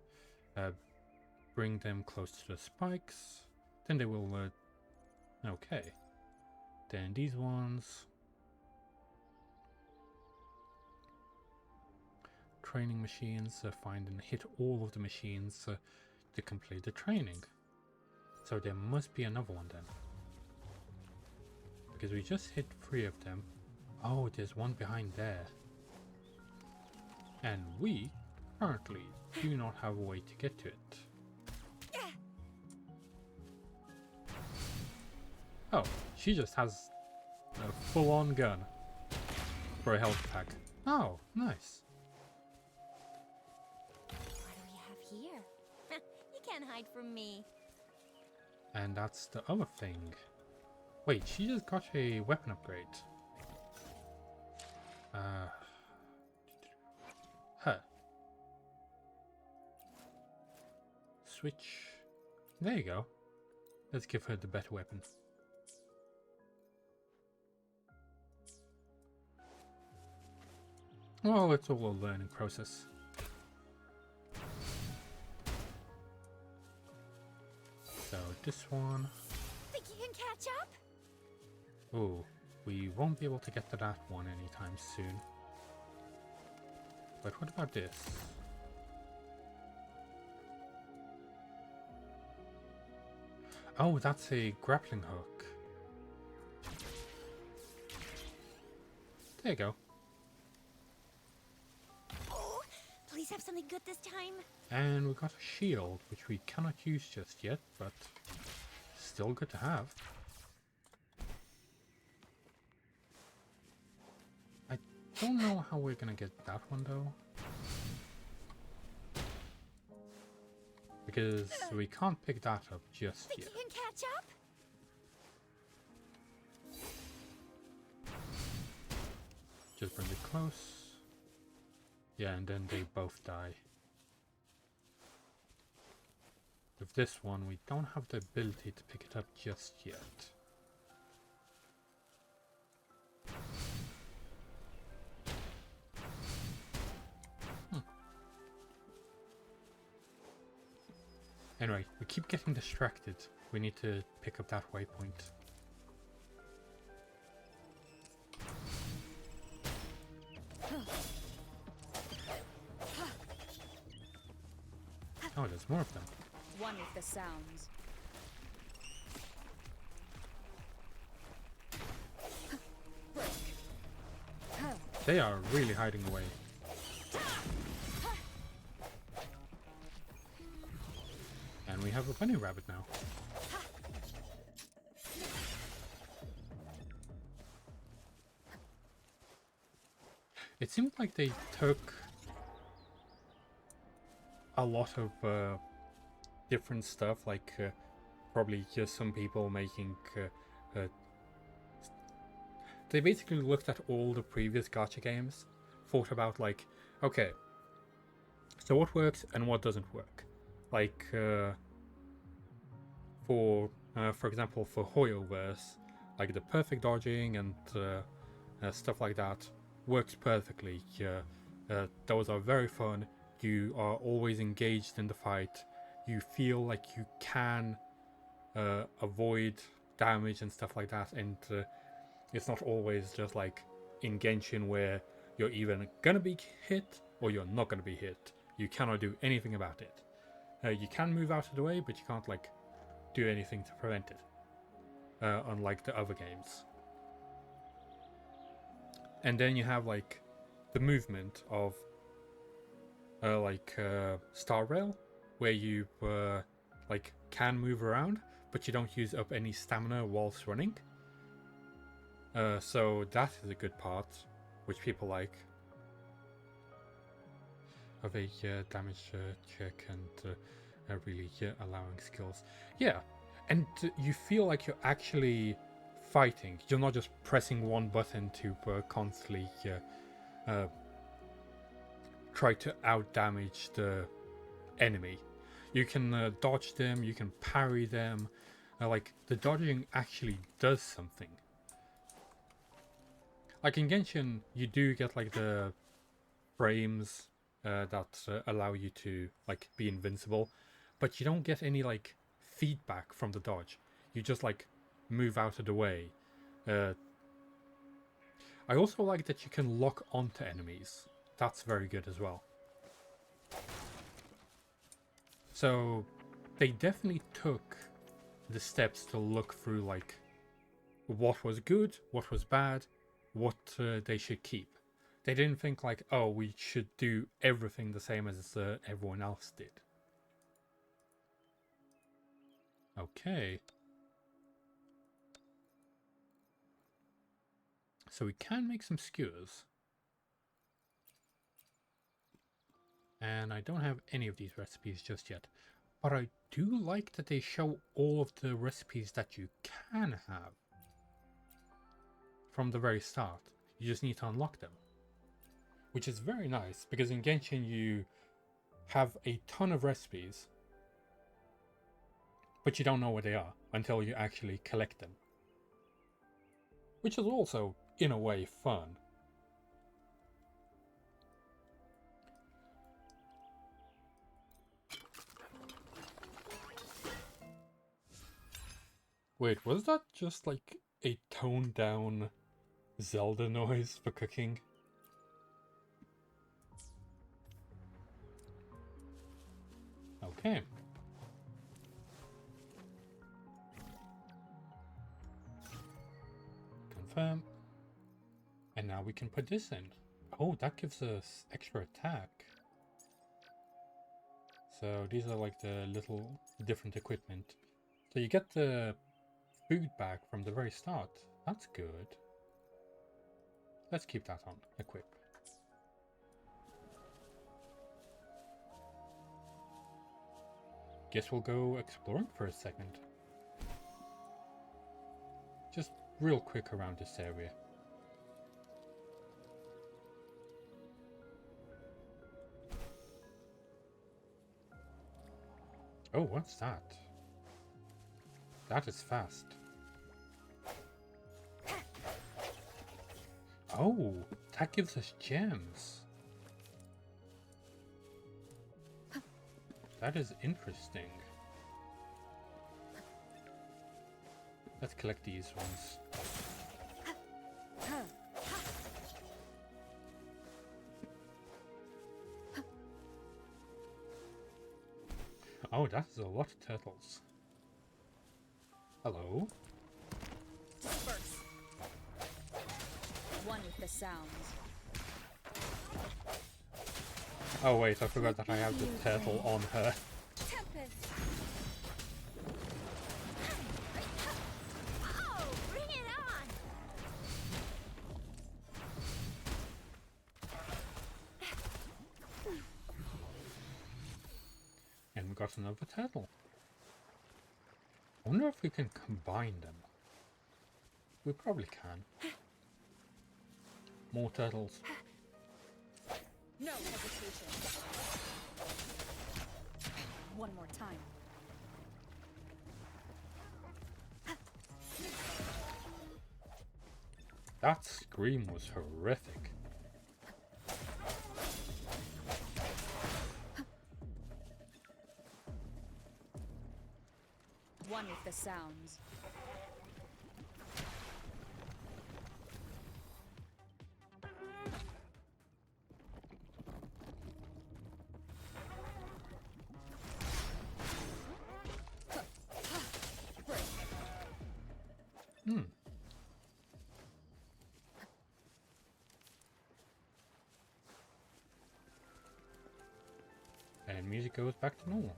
Bring them close to the spikes. Then they will. Okay. Then these ones. Training machines. Find and hit all of the machines to complete the training. So there must be another one then. Because we just hit 3 of them. Oh, there's one behind there. And we currently do not have a way to get to it. Oh, she just has a full-on gun for a health pack. Oh, nice. What do we have here? You can't hide from me. And that's the other thing. Wait, she just got a weapon upgrade. Huh. Switch. There you go. Let's give her the better weapon. Well, it's all a learning process. So this one. Think you can catch up? Oh, we won't be able to get to that one anytime soon. But what about this? Oh, that's a grappling hook. There you go. Oh, please have something good this time. And we got a shield, which we cannot use just yet, but still good to have. I don't know how we're gonna get that one though. Because we can't pick that up just Think yet. you can catch up? Just bring it close. Yeah, and then they both die. With this one, we don't have the ability to pick it up just yet. Anyway, we keep getting distracted. We need to pick up that waypoint. Oh, there's more of them. One with the sounds. They are really hiding away. And we have a bunny rabbit now. It seemed like they took a lot of different stuff, like probably just some people making they basically looked at all the previous gacha games, thought about like, okay, so what works and what doesn't work. Like for example, for Hoyoverse, like the perfect dodging and stuff like that works perfectly. Those are very fun. You are always engaged in the fight. You feel like you can avoid damage and stuff like that, and it's not always just like in Genshin where you're either gonna be hit or you're not gonna be hit. You cannot do anything about it. You can move out of the way, but you can't like do anything to prevent it, unlike the other games. And then you have like the movement of Star Rail, where you like can move around, but you don't use up any stamina whilst running. So that is a good part, which people like, of a damage check and really allowing skills. Yeah, and you feel like you're actually fighting, you're not just pressing one button to constantly try to out damage the enemy. You can dodge them, you can parry them. Like, the dodging actually does something. Like in Genshin, you do get like the frames that allow you to like be invincible, but you don't get any like feedback from the dodge. You just like move out of the way. I also like that you can lock onto enemies. That's very good as well. So they definitely took the steps to look through like what was good, what was bad, what they should keep. They didn't think like, oh, we should do everything the same as everyone else did. Okay. So we can make some skewers. And I don't have any of these recipes just yet. But I do like that they show all of the recipes that you can have from the very start. You just need to unlock them. Which is very nice, because in Genshin you have a ton of recipes, but you don't know what they are until you actually collect them. Which is also, in a way, fun. Wait, was that just like a toned down Zelda noise for cooking? Okay. Confirm. And now we can put this in. Oh, that gives us extra attack. So these are like the little different equipment. So you get the food back from the very start. That's good. Let's keep that on. Equip. Guess we'll go exploring for a second. Just real quick around this area. Oh, what's that? That is fast. Oh, that gives us gems. That is interesting. Let's collect these ones. Oh, that is a lot of turtles. Hello. Disperse. One with the sounds. Oh wait, I forgot that I have the turtle on her. Tempest. Oh, bring it on! And we got another turtle. I wonder if we can combine them. We probably can. More turtles. No hesitation. One more time. That scream was horrific. One with the sounds. And music goes back to normal.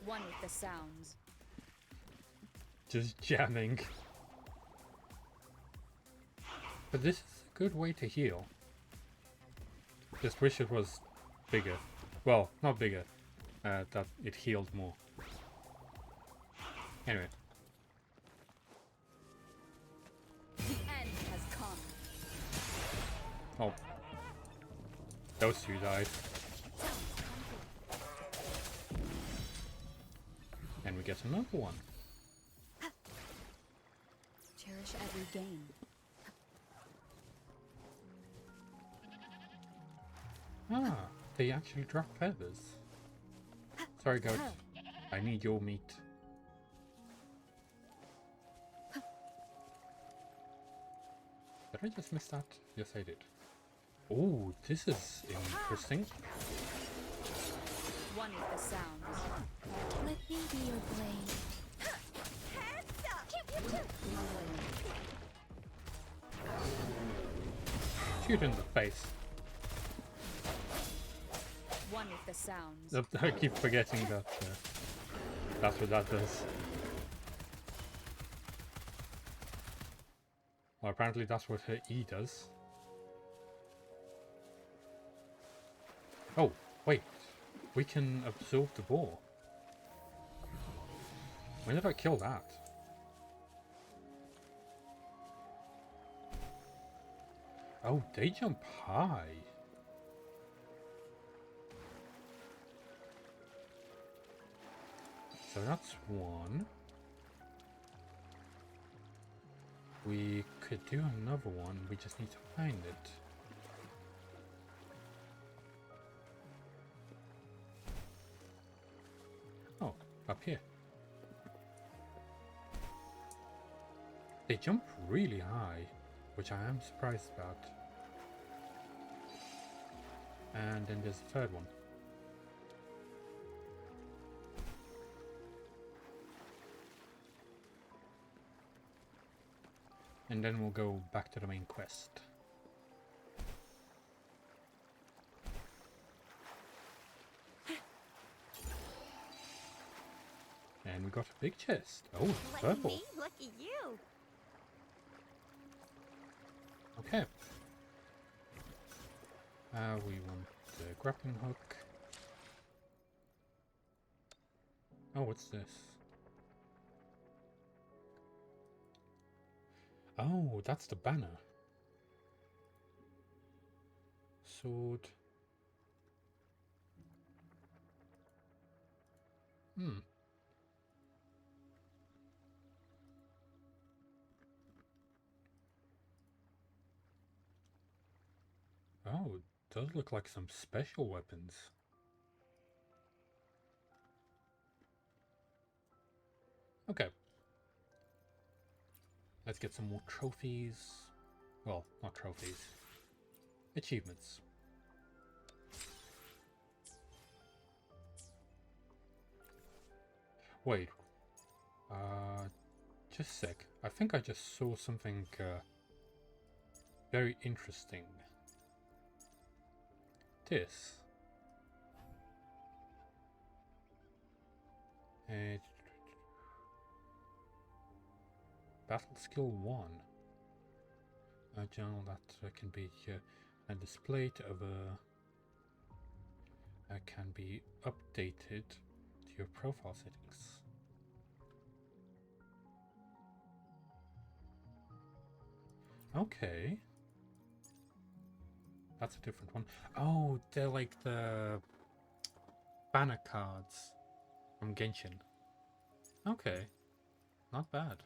One with the sounds. Just jamming. But this is a good way to heal. Just wish it was bigger. Well, not bigger. That it healed more. Anyway. The end has come. Oh. Those two died. And we get another one. Cherish every gain. Ah, they actually drop feathers. Sorry, goat. I need your meat. Did I just miss that? Yes, I did. Oh, this is interesting. One with the sounds. Let me be your blade. Shoot in the face. One with the sounds. I keep forgetting that that's what that does. Well, apparently that's what her E does. Oh, wait. We can absorb the ball. When did I kill that? Oh, they jump high. So that's one. We could do another one, we just need to find it. Oh, up here. They jump really high, which I am surprised about. And then there's the third one. And then we'll go back to the main quest. And we got a big chest. Oh, purple. Me? Lucky you. Okay. We want the grappling hook. Oh, what's this? Oh, that's the banner. Sword. Hmm. Oh, it does look like some special weapons. Okay. Let's get some more trophies. Well, not trophies. Achievements. Wait. Just a sec. I think I just saw something very interesting. This. Battle skill 1. A journal that can be displayed over can be updated to your profile settings. Okay. That's a different one. Oh, they're like the banner cards from Genshin. Okay. Not bad.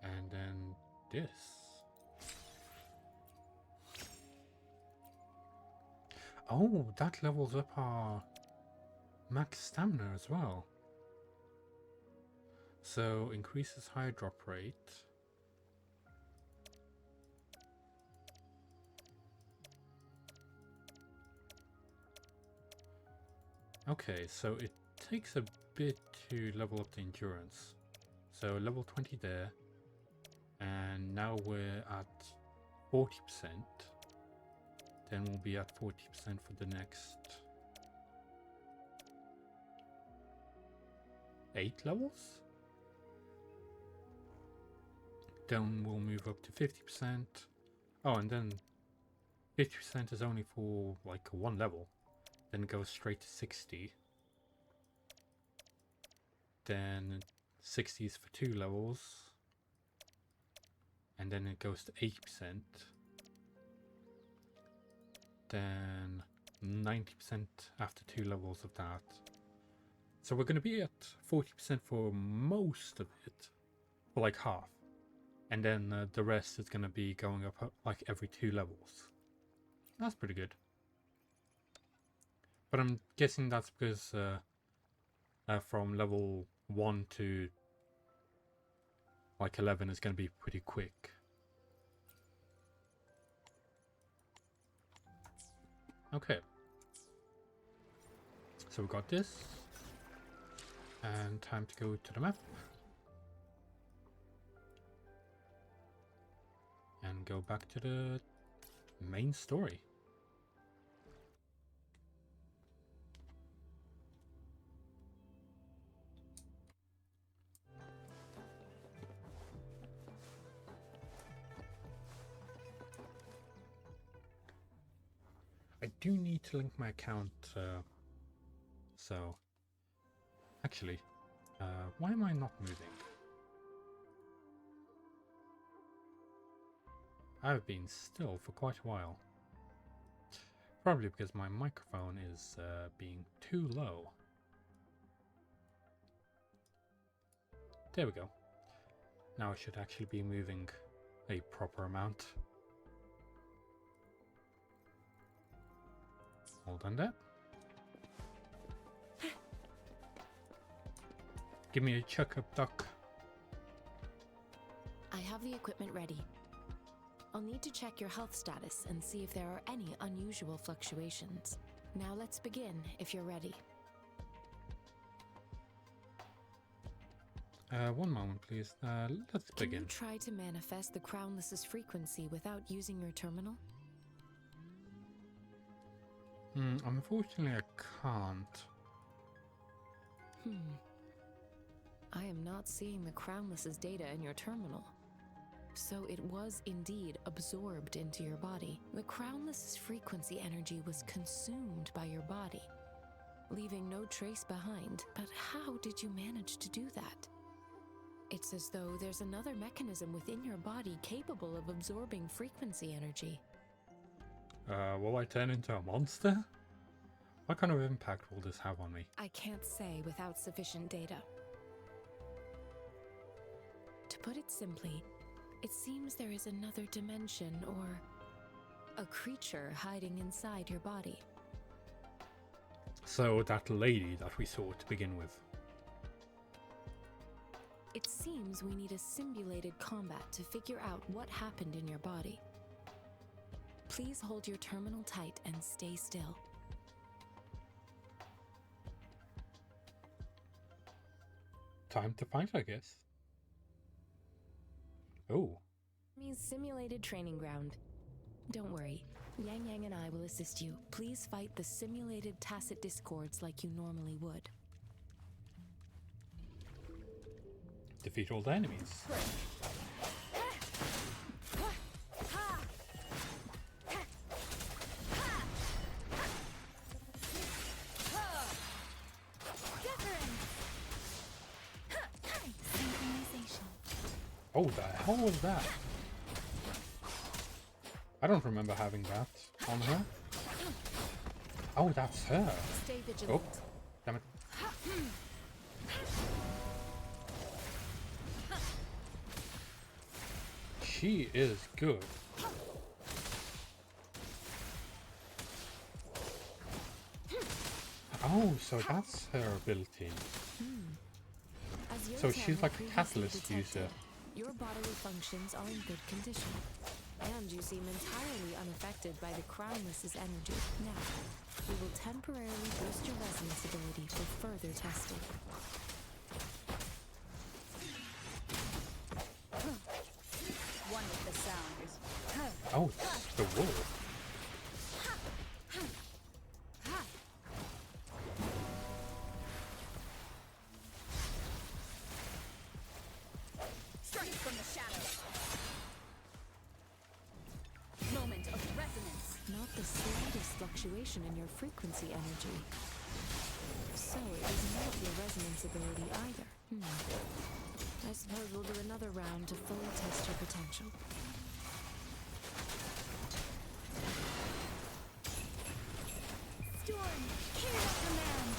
And then this. Oh, that levels up our max stamina as well. So increases high drop rate. Okay, so it takes a bit to level up the endurance. So level 20 there. And now we're at 40%. Then we'll be at 40% for the next 8 levels. Then we'll move up to 50%. Oh, and then 50% is only for like one level, then it goes straight to 60. Then 60 is for 2 levels, and then it goes to 80%. Then 90% after 2 levels of that. So we're going to be at 40% for most of it, for like half. And then the rest is going to be going up like every 2 levels. That's pretty good. But I'm guessing that's because from level 1 to like 11 is going to be pretty quick. Okay. So we got this. And time to go to the map. And go back to the main story. I do need to link my account, so actually, why am I not moving? I've been still for quite a while. Probably because my microphone is being too low. There we go. Now I should actually be moving a proper amount. Hold on there. Give me a chuck-up duck. I have the equipment ready. I'll need to check your health status and see if there are any unusual fluctuations. Now let's begin, if you're ready. One moment, please. Let's begin. Can you try to manifest the Crownless's frequency without using your terminal? Unfortunately, I can't. I am not seeing the Crownless's data in your terminal. So it was indeed absorbed into your body. The Crownless's frequency energy was consumed by your body, leaving no trace behind. But how did you manage to do that? It's as though there's another mechanism within your body capable of absorbing frequency energy. Will I turn into a monster? What kind of impact will this have on me? I can't say without sufficient data. To put it simply, it seems there is another dimension or a creature hiding inside your body. So that lady that we saw to begin with. It seems we need a simulated combat to figure out what happened in your body. Please hold your terminal tight and stay still. Time to fight, I guess. Oh. Means simulated training ground. Don't worry, Yang Yang and I will assist you. Please fight the simulated tacit discords like you normally would. Defeat all the enemies. Oh, the hell was that? I don't remember having that on her. Oh, that's her. Stay vigilant. Oh, damn it. She is good. Oh, so that's her ability. As your So she's like a previously catalyst detected, user. Your bodily functions are in good condition, and you seem entirely unaffected by the Crownless's energy. Now, we will temporarily boost your resonance ability for further testing. One with the sound. Oh, it's the wolf. Strike from the shadows. Moment of resonance. slightest fluctuation in your frequency energy. So it is not your resonance ability either. I suppose we'll do another round to fully test your potential. Storm, hero command.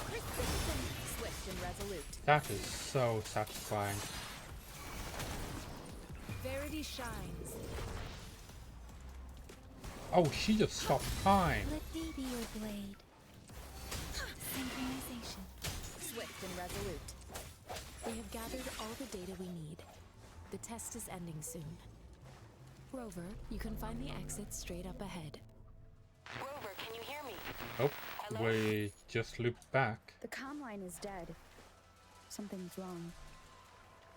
Precision, swift and resolute. That is so satisfying. Verity shines. Oh, she just stopped time. Let me be your blade. Synchronization. Swift and resolute. We have gathered all the data we need. The test is ending soon. Rover, you can find the exit straight up ahead. Rover, can you hear me? Oh, Hello? we just looped back. The comm line is dead. Something's wrong.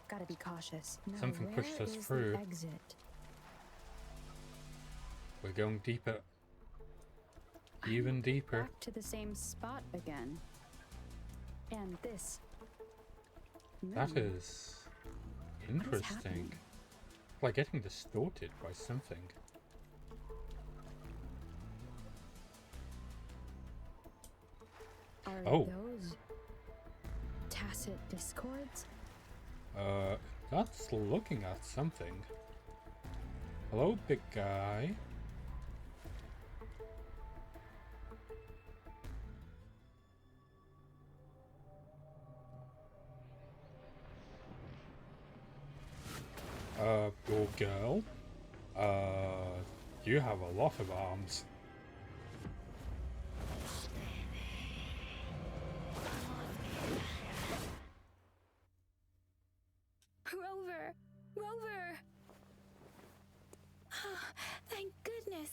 Gotta be cautious. Now, Something where pushed us is the through. exit? We're going deeper. Even deeper. Back to the same spot again. And this. That moon. is interesting. happening? Like getting distorted by something. Are Oh. those tacit discords? That's looking at something. Hello, big guy. Your girl? You have a lot of arms. Rover! Rover! Thank goodness.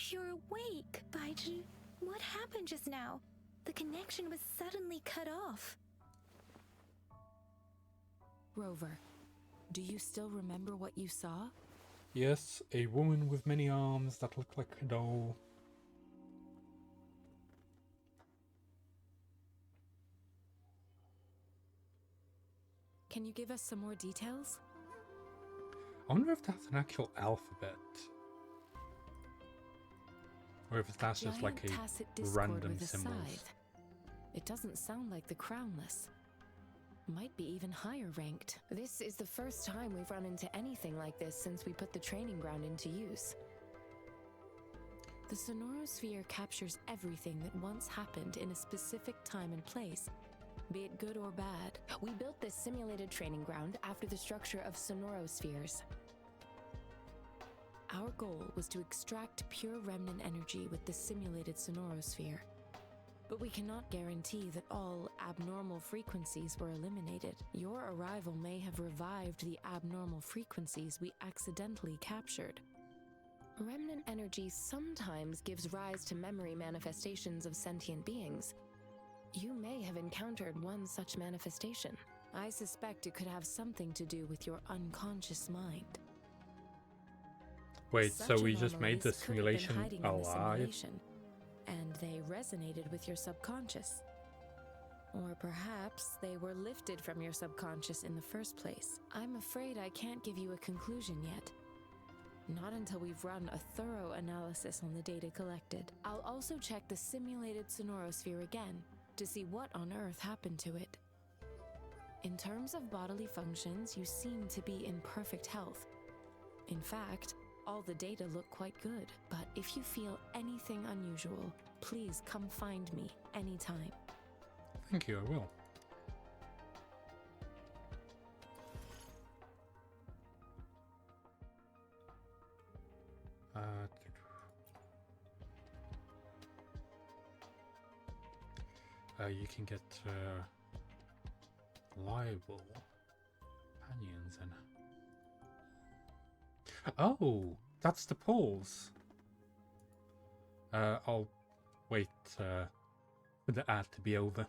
You're awake, Baiju. What happened just now? The connection was suddenly cut off. Rover, do you still remember what you saw? Yes, a woman with many arms that look like a doll. Can you give us some more details? I wonder if that's an actual alphabet. Or if that's just like Giant tacit a discord random with a symbols. scythe. It doesn't sound like the crownless. Might be even higher ranked. This is the first time we've run into anything like this since we put the training ground into use. The sonorosphere captures everything that once happened in a specific time and place, be it good or bad. We built this simulated training ground after the structure of sonorospheres. Our goal was to extract pure remnant energy with the simulated sonorosphere. But we cannot guarantee that all abnormal frequencies were eliminated. Your arrival may have revived the abnormal frequencies we accidentally captured. Remnant energy sometimes gives rise to memory manifestations of sentient beings. You may have encountered one such manifestation. I suspect it could have something to do with your unconscious mind. Wait, Such so we just made the anomalies could have been simulation hiding in the alive? simulation, and they resonated with your subconscious. Or perhaps they were lifted from your subconscious in the first place. I'm afraid I can't give you a conclusion yet. Not until we've run a thorough analysis on the data collected. I'll also check the simulated sonorosphere again to see what on earth happened to it. In terms of bodily functions, you seem to be in perfect health. In fact, all the data look quite good. But if you feel anything unusual, please come find me anytime. Thank you, I will. You can get liable companions and... Oh, that's the polls. I'll wait for the ad to be over.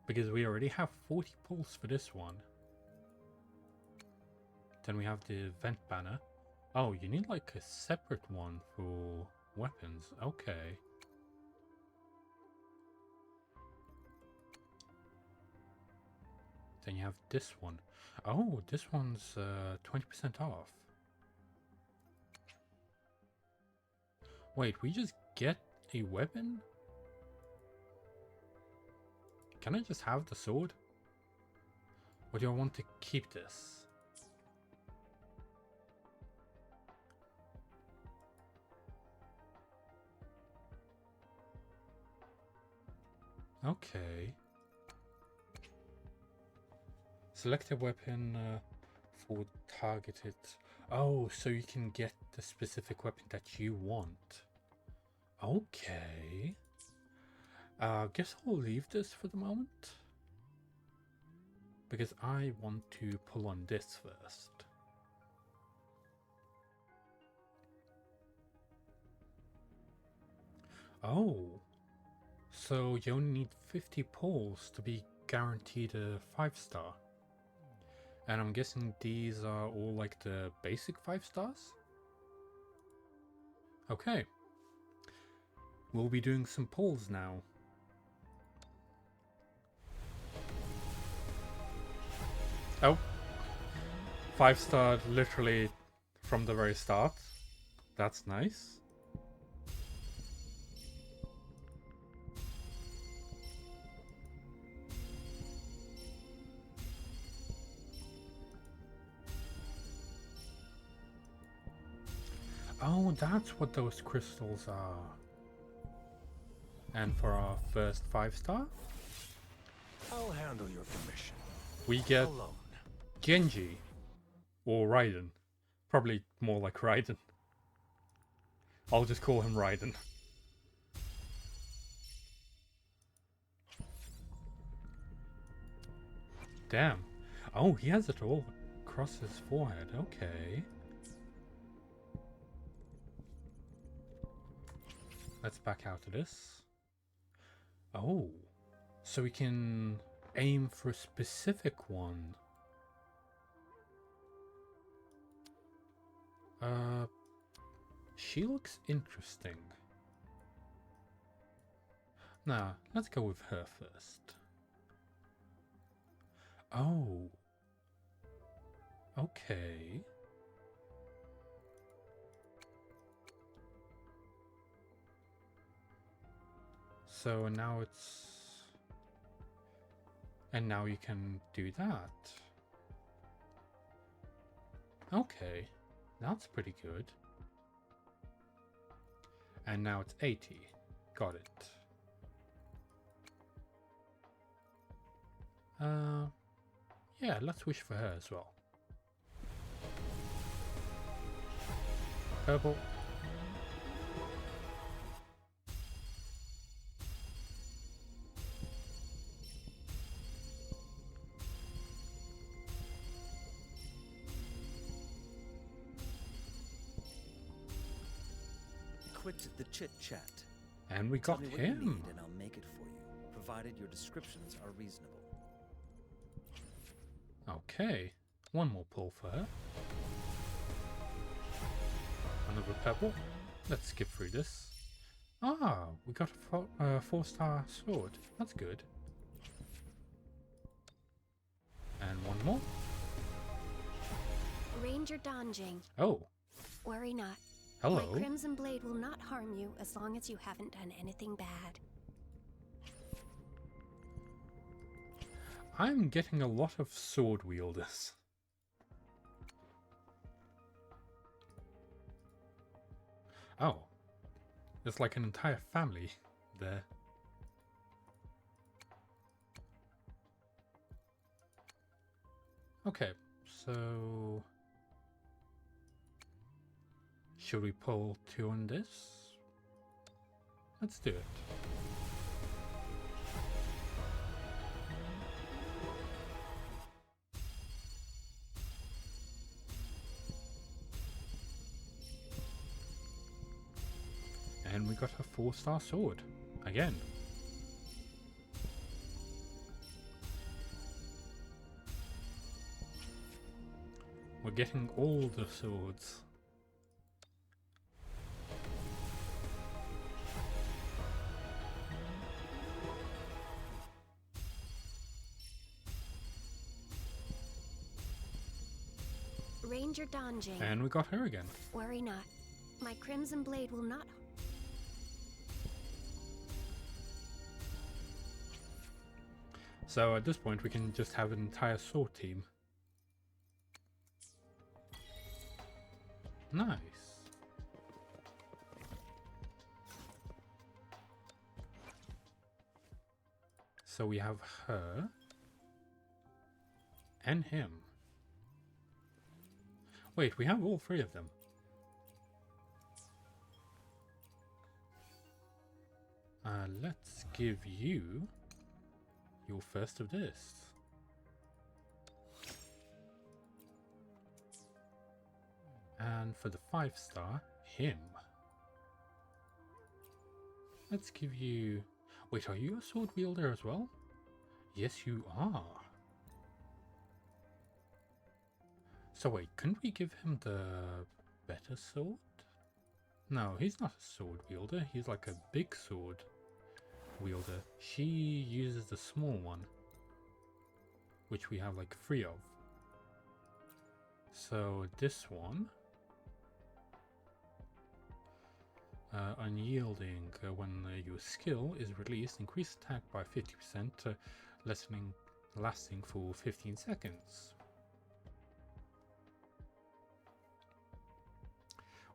Because we already have 40 polls for this one. Then we have the event banner. Oh, you need like a separate one for weapons. Okay. Then you have this one. Oh, this one's 20% off. Wait, we just get a weapon? Can I just have the sword? Or do I want to keep this? Okay. Select a weapon for targeted. Oh, so you can get the specific weapon that you want. Okay. Guess I'll leave this for the moment. Because I want to pull on this first. Oh. So you only need 50 pulls to be guaranteed a 5-star. And I'm guessing these are all like the basic 5 stars? Okay. We'll be doing some pulls now. Oh. 5-star literally from the very start. That's nice. Oh, that's what those crystals are. And for our first 5-star, I'll handle your commission. we get Alone. Genji. Or Raiden. Probably more like Raiden. I'll just call him Raiden. Damn. Oh, he has it all across his forehead. Okay. Let's back out of this. Oh. So we can aim for a specific one. She looks interesting. Nah, let's go with her first. Oh. Okay. So now it's... And now you can do that. Okay. That's pretty good. And now it's 80. Got it. Yeah, let's wish for her as well. Purple. Quit the chit-chat. And we Tell got me what you him. need and I'll make it for you, provided your descriptions are reasonable. Okay. One more pull for her. Another purple. Let's skip through this. Ah, we got a 4-star sword. That's good. And one more. Ranger Donjing. Oh, Worry not. hello. My Crimson Blade will not harm you as long as you haven't done anything bad. I'm getting a lot of sword wielders. Oh, there's like an entire family there. Okay, so should we pull 2 on this? Let's do it. And we got a 4-star sword again. We're getting all the swords. Ranger Donjing. And we got her again. Worry not. My Crimson Blade will not... So at this point we can just have an entire sword team. Nice. So we have her and him. Wait, we have all three of them. Let's give you your first of this. And for the 5-star, him. Let's give you... Wait, are you a sword wielder as well? Yes, you are. So wait, couldn't we give him the better sword? No, he's not a sword wielder. He's like a big sword wielder. She uses the small one, which we have like 3 of. So this one, unyielding, when your skill is released, increase attack by 50%, lasting for 15 seconds.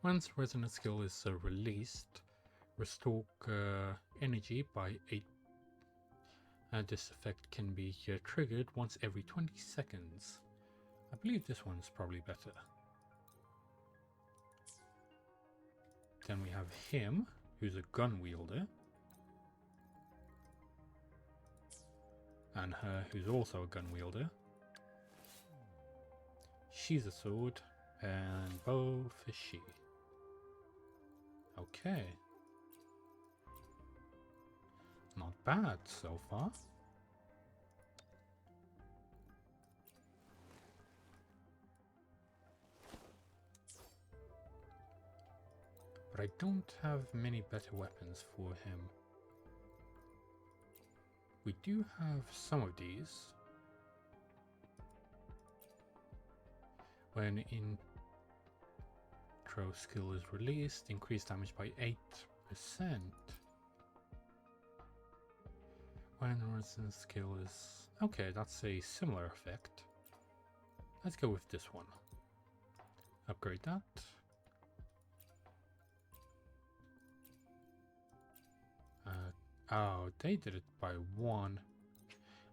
Once resonant skill is released, restore energy by 8. This effect can be triggered once every 20 seconds. I believe this one's probably better. Then we have him, who's a gun wielder. And her, who's also a gun wielder. She's a sword, and both is she. Okay. Not bad so far. But I don't have many better weapons for him. We do have some of these. When intro skill is released, increase damage by 8%. When resistance skill is... Okay, that's a similar effect. Let's go with this one. Upgrade that. Oh, they did it by 1.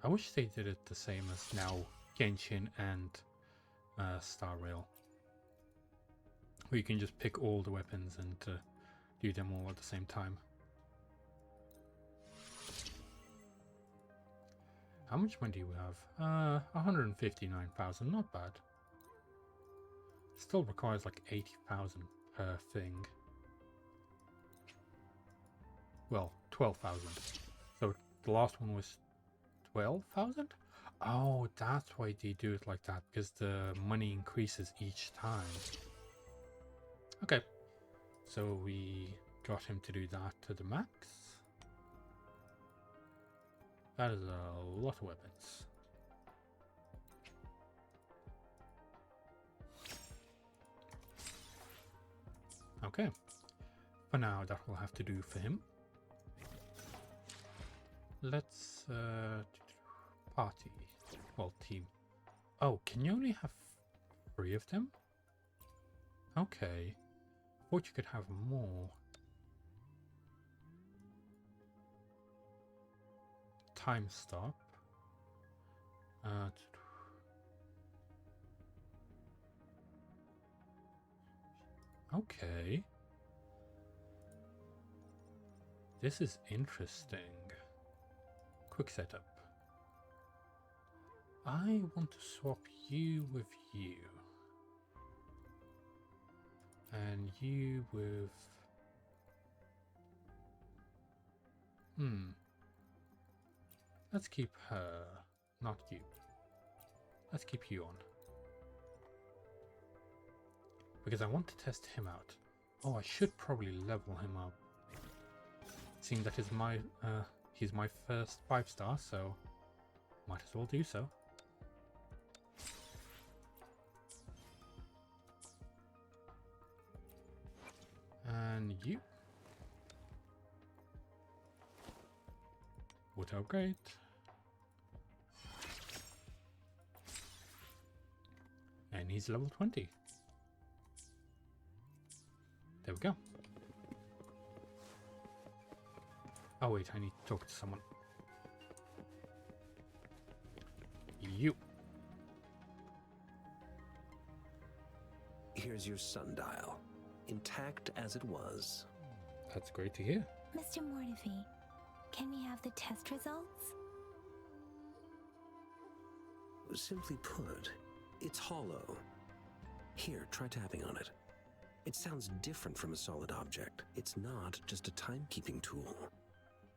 I wish they did it the same as now Genshin and Star Rail. Where you can just pick all the weapons and do them all at the same time. How much money do we have? 159,000, not bad. Still requires like 80,000 per thing. Well, 12,000. So the last one was 12,000? Oh, that's why they do it like that, because the money increases each time. Okay, so we got him to do that to the max. That is a lot of weapons. Okay, for now that will have to do for him. Let's party, well, team. Oh, can you only have 3 of them? Okay, thought you could have more. Time stop. Okay. This is interesting. Quick setup. I want to swap you with you. And you with... Let's keep her, not you. Let's keep you on. Because I want to test him out. Oh, I should probably level him up. Seeing that he's my first 5-star, so might as well do so. And you would upgrade. he's level 20. There we go. Oh wait, I need to talk to someone. You. Here's your sundial, intact as it was. That's great to hear. Mr. Mortefi, can we have the test results? Simply put, it's hollow. Here, try tapping on it. It sounds different from a solid object. It's not just a timekeeping tool.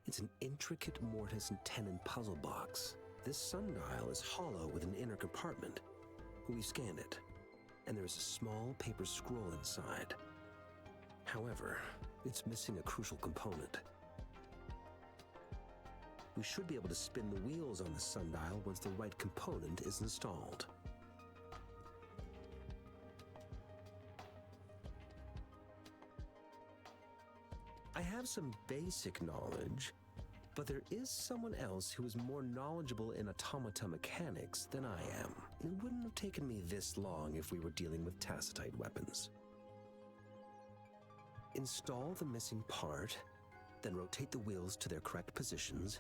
It's an intricate mortise and tenon puzzle box. This sundial is hollow with an inner compartment. We scanned it, and there is a small paper scroll inside. However, it's missing a crucial component. We should be able to spin the wheels on the sundial once the right component is installed. I have some basic knowledge, but there is someone else who is more knowledgeable in automata mechanics than I am. It wouldn't have taken me this long if we were dealing with tacitite weapons. Install the missing part, then rotate the wheels to their correct positions,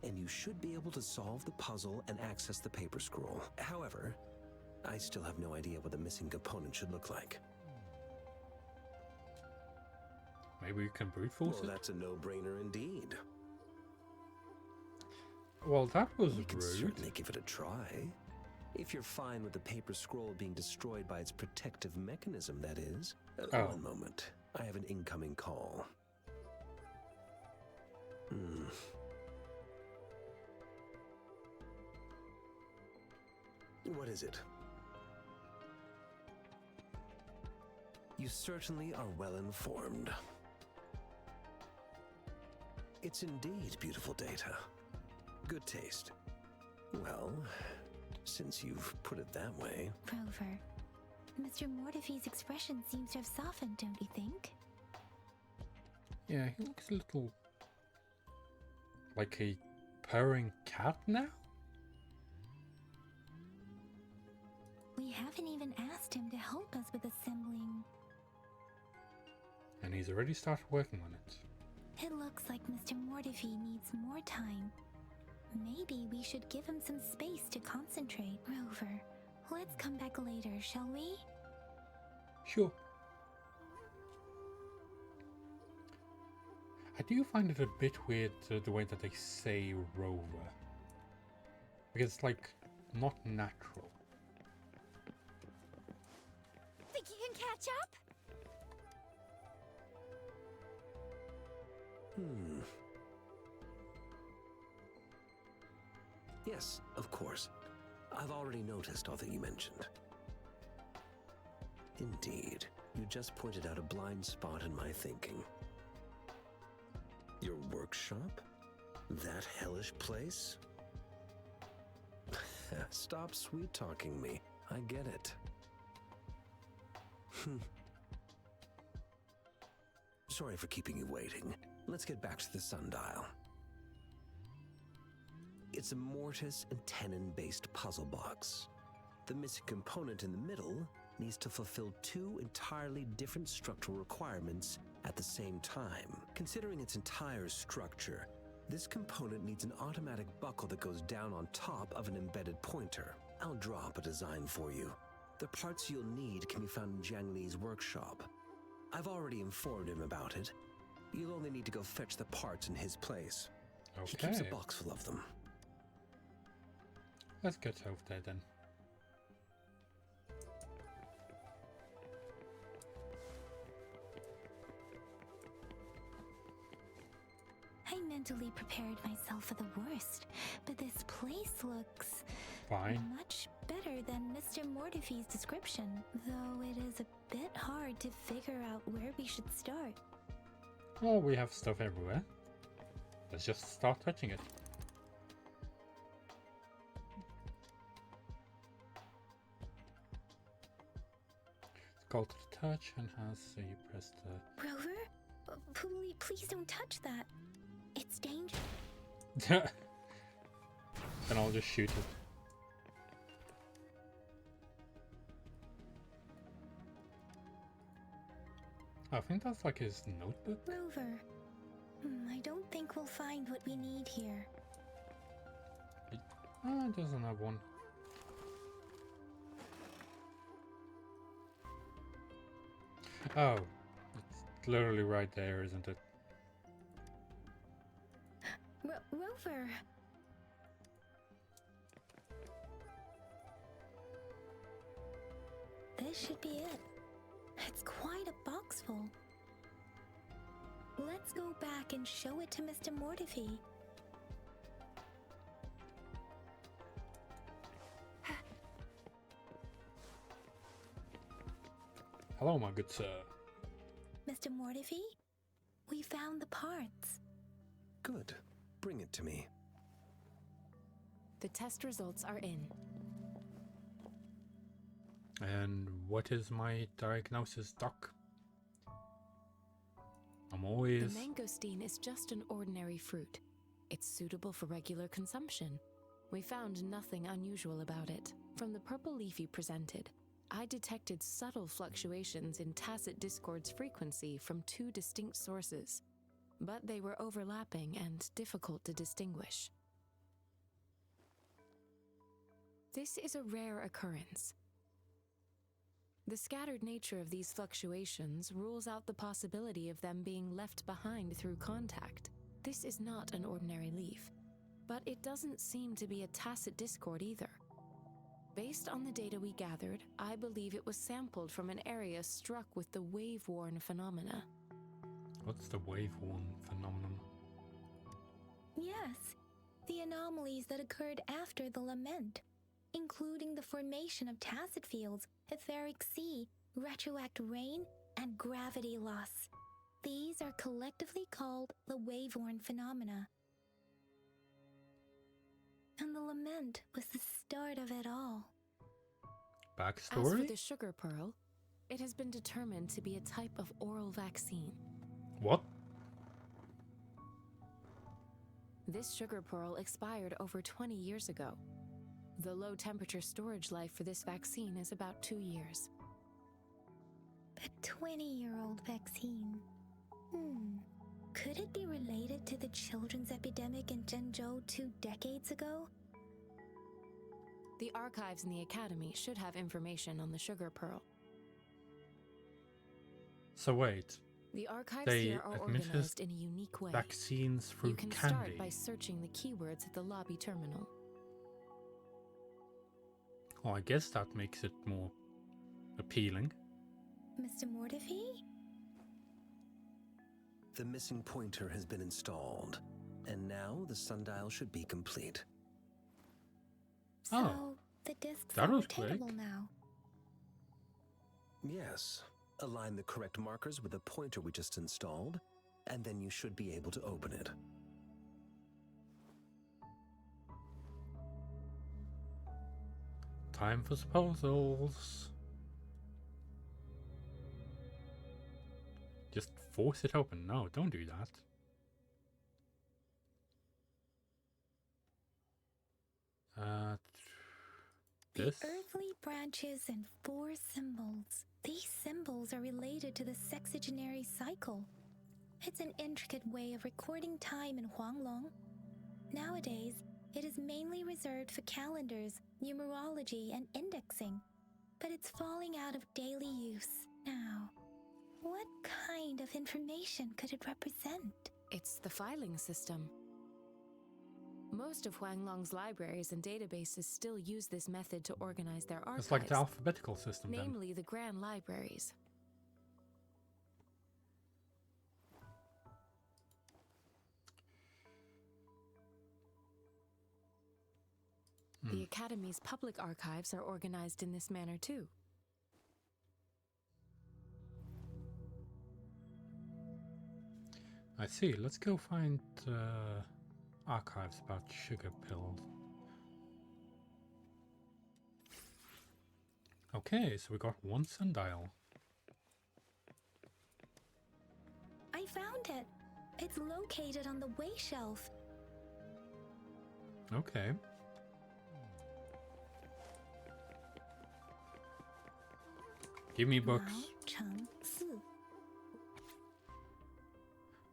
and you should be able to solve the puzzle and access the paper scroll. However, I still have no idea what the missing component should look like. Maybe we can brute force Well, it? that's a no-brainer indeed. Well, that was We can rude. certainly give it a try. If you're fine with the paper scroll being destroyed by its protective mechanism, that is. Oh. One moment. I have an incoming call. What is it? You certainly are well informed. It's indeed beautiful data. Good taste. Well, since you've put it that way... Rover, Mr. Mortefi's expression seems to have softened, don't you think? Yeah, he looks a little like a purring cat now? We haven't even asked him to help us with assembling. And he's already started working on it. It looks like Mr. Mortefi needs more time. Maybe we should give him some space to concentrate. Rover, let's come back later, shall we? Sure. I do find it a bit weird the way that they say rover. Because it's like not natural. Think you can catch up? Yes, of course. I've already noticed all that you mentioned. Indeed, you just pointed out a blind spot in my thinking. Your workshop? That hellish place? Stop sweet-talking me. I get it. Sorry for keeping you waiting. Let's get back to the sundial. It's a mortise and tenon-based puzzle box. The missing component in the middle needs to fulfill two entirely different structural requirements at the same time. Considering its entire structure, this component needs an automatic buckle that goes down on top of an embedded pointer. I'll draw up a design for you. The parts you'll need can be found in Jiang Li's workshop. I've already informed him about it. You'll only need to go fetch the parts in his place. He keeps a Okay. box full of them. Let's get over there then. I mentally prepared myself for the worst, but this place looks Fine. much better than Mr. Mortefi's description, though it is a bit hard to figure out where we should start. Well, we have stuff everywhere. Let's just start touching it. It's called to the touch and has so you press the Rover? Please don't touch that. It's dangerous. then I'll just shoot it. I think that's like his notebook. Rover, I don't think we'll find what we need here. It doesn't have one. Oh, it's literally right there, isn't it? Rover! This should be it. It's quite a box full. Let's go back and show it to Mr. Mortefi. Hello, my good sir. Mr. Mortefi, we found the parts. Good. Bring it to me. The test results are in. And what is my diagnosis, Doc? I'm always... The mangosteen is just an ordinary fruit. It's suitable for regular consumption. We found nothing unusual about it. From the purple leaf you presented, I detected subtle fluctuations in tacit discord's frequency from two distinct sources, but they were overlapping and difficult to distinguish. This is a rare occurrence. The scattered nature of these fluctuations rules out the possibility of them being left behind through contact. This is not an ordinary leaf, but it doesn't seem to be a tacit discord either. Based on the data we gathered, I believe it was sampled from an area struck with the wave-worn phenomena. What's the wave-worn phenomenon? Yes, the anomalies that occurred after the lament, including the formation of tacit fields, etheric sea, retroact rain, and gravity loss. These are collectively called the wave-worn phenomena. And the lament was the start of it all. Backstory? As for the sugar pearl, it has been determined to be a type of oral vaccine. What? This sugar pearl expired over 20 years ago. The low temperature storage life for this vaccine is about 2 years. A 20-year-old vaccine. Could it be related to the children's epidemic in Zhengzhou 2 decades ago? The archives in the academy should have information on the sugar pearl. So wait, The archives they here are administer organized in a unique way. vaccines through You can candy. start by searching the keywords at the lobby terminal. Well, I guess that makes it more appealing. Mr. Mortefi? The missing pointer has been installed, and now the sundial should be complete. So, Oh, the discs that are was rotatable quick. now. Yes. Align the correct markers with the pointer we just installed, and then you should be able to open it. Time for puzzles. Just force it open. No, don't do that. This? The earthly branches and 4 symbols. These symbols are related to the sexagenary cycle. It's an intricate way of recording time in Huanglong. Nowadays, it is mainly reserved for calendars, numerology, and indexing. But it's falling out of daily use now. What kind of information could it represent? It's the filing system. Most of Huanglong's libraries and databases still use this method to organize their archives. It's like the alphabetical system then. Namely, the grand libraries. The Academy's public archives are organized in this manner too. I see. Let's go find archives about sugar pills. Okay, so we got 1 sundial. I found it. It's located on the way shelf. Okay. Give me books. Mao Cheng Si.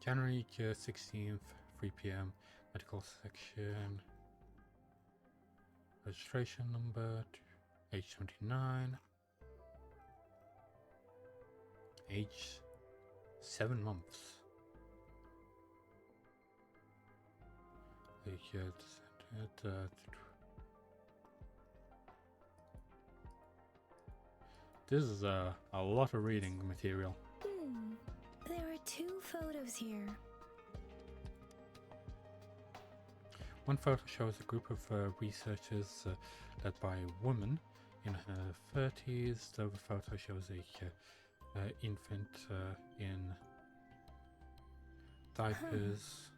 January 16th, 3 p.m. Medical section. Registration number, age 29. Age 7 months. This is a lot of reading material. There are 2 photos here. One photo shows a group of researchers led by a woman in her 30s. The other photo shows a infant in diapers.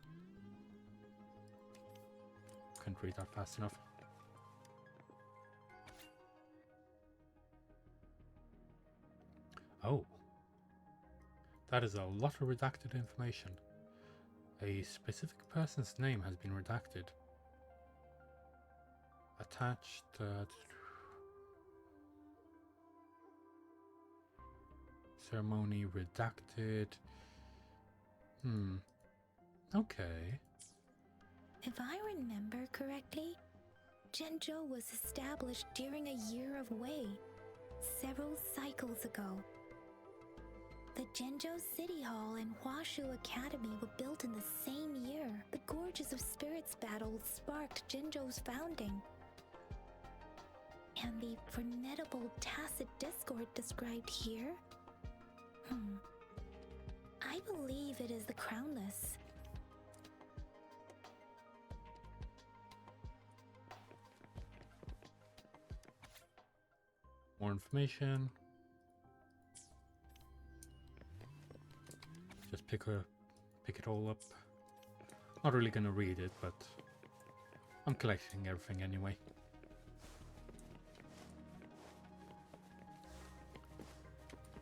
Couldn't read that fast enough. Oh, that is a lot of redacted information. A specific person's name has been redacted. Attached ceremony redacted. Okay. If I remember correctly, Zhenzhou was established during a year of Wei, several cycles ago. The Zhenzhou City Hall and Huashu Academy were built in the same year. The Gorges of Spirits battle sparked Zhenzhou's founding. And the formidable tacit discord described here? I believe it is the Crownless. More information. Just pick it all up. Not really gonna read it, but I'm collecting everything anyway.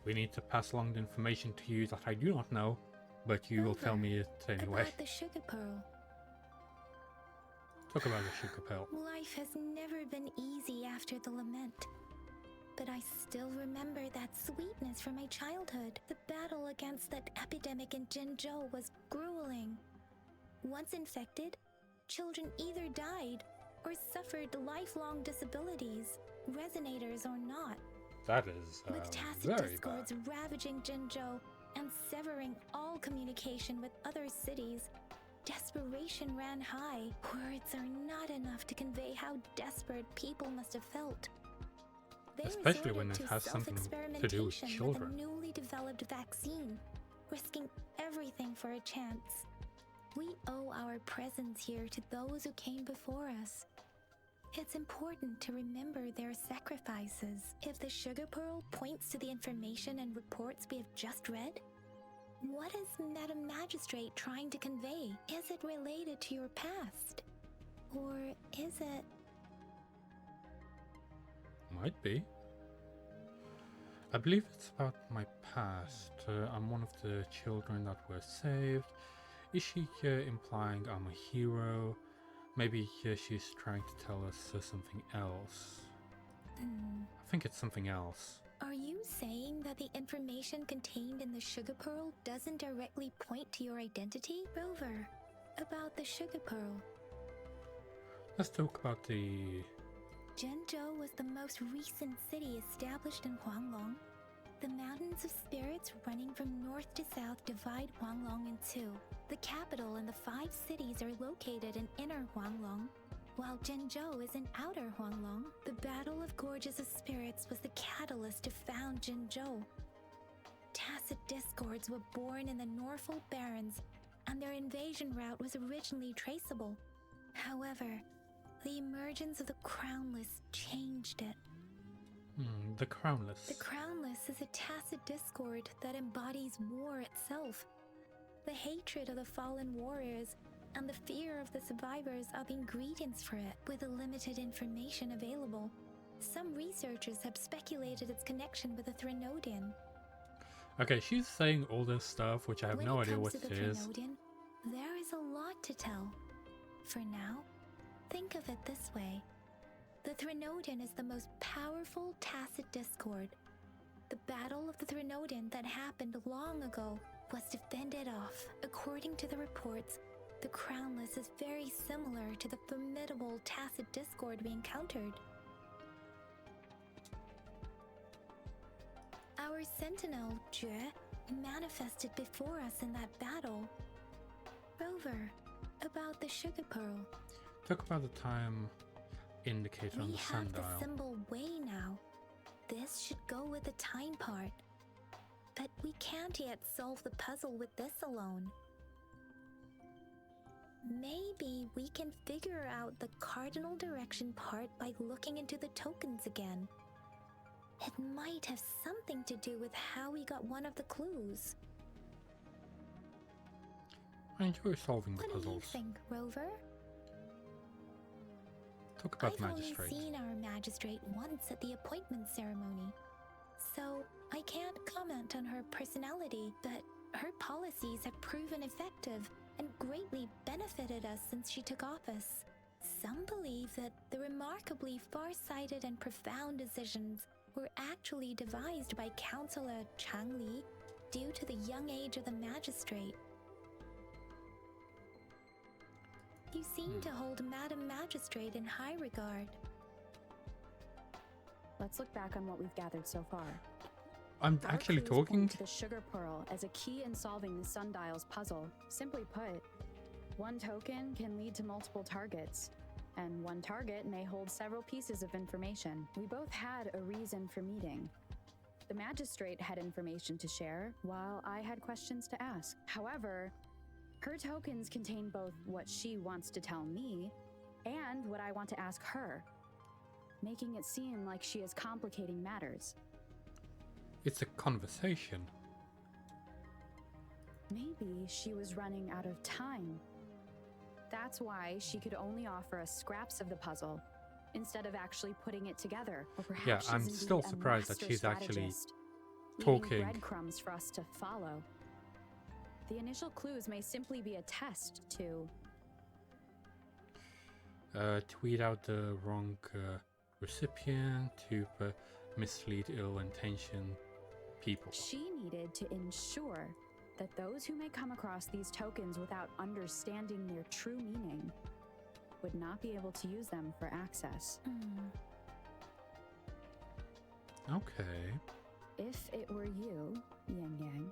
We need to pass along the information to you that I do not know, but you will tell me it anyway. About the sugar pearl. Talk about the sugar pearl. Life has never been easy after the lament. But I still remember that sweetness from my childhood. The battle against that epidemic in Zhenzhou was grueling. Once infected, children either died or suffered lifelong disabilities, resonators or not. That is With tacit very discords bad. ravaging Zhenzhou and severing all communication with other cities, desperation ran high. Words are not enough to convey how desperate people must have felt. They Especially when it resorted has to something to do with self-experimentation children. with a newly developed vaccine, risking everything for a chance. We owe our presence here to those who came before us. It's important to remember their sacrifices. If the sugar pearl points to the information and reports we have just read, what is Madam Magistrate trying to convey? Is it related to your past? Or is it... Might be. I believe it's about my past. I'm one of the children that were saved. Is she implying I'm a hero? Maybe she's trying to tell us something else. I think it's something else. Are you saying that the information contained in the sugar pearl doesn't directly point to your identity? Rover, about the sugar pearl. Let's talk about the... Zhenzhou was the most recent city established in Huanglong. The mountains of spirits running from north to south divide Huanglong in two. The capital and the 5 cities are located in inner Huanglong, while Zhenzhou is in outer Huanglong. The Battle of Gorges of Spirits was the catalyst to found Zhenzhou. Tacit discords were born in the Norfolk Barrens, and their invasion route was originally traceable. However, the emergence of the Crownless changed it. The Crownless. The Crownless is a tacit discord that embodies war itself. The hatred of the fallen warriors and the fear of the survivors are the ingredients for it. With the limited information available, some researchers have speculated its connection with the Threnodian. Okay, she's saying all this stuff, which I have no idea what When it it comes is. to the Threnodian, there is a lot to tell. For now, think of it this way. The Threnodian is the most powerful tacit discord. The battle of the Threnodian that happened long ago was to fend it off. According to the reports, the Crownless is very similar to the formidable Tacit Discord we encountered. Our sentinel, Jue, manifested before us in that battle. Rover, about the sugar pearl. Talk about the time indicator on the We have sundial. the symbol way now. This should go with the time part. But we can't yet solve the puzzle with this alone. Maybe we can figure out the cardinal direction part by looking into the tokens again. It might have something to do with how we got one of the clues. I enjoy solving the What do you puzzles. think, Rover? Talk about I've Magistrate. only seen our magistrate once at the appointment ceremony, so I can't comment on her personality, but her policies have proven effective and greatly benefited us since she took office. Some believe that the remarkably far-sighted and profound decisions were actually devised by Councillor Changli due to the young age of the magistrate. You seem to hold Madam Magistrate in high regard. Let's look back on what we've gathered so far. I'm Our actually clues talking. point to the sugar pearl as a key in solving the sundial's puzzle. Simply put, one token can lead to multiple targets, and one target may hold several pieces of information. We both had a reason for meeting. The magistrate had information to share, while I had questions to ask. However, her tokens contain both what she wants to tell me and what I want to ask her, making it seem like she is complicating matters. It's a conversation. Maybe she was running out of time. That's why she could only us scraps of the puzzle instead of actually putting it together. Or perhaps Yeah, she's I'm indeed still a surprised that master she's actually strategist, leaving talking. breadcrumbs for us to follow. The initial clues may simply be a test to Tweet out the wrong recipient to mislead ill-intentioned people. She needed to ensure that those who may come across these tokens without understanding their true meaning would not be able to use them for access. Okay. If it were you, Yang Yang,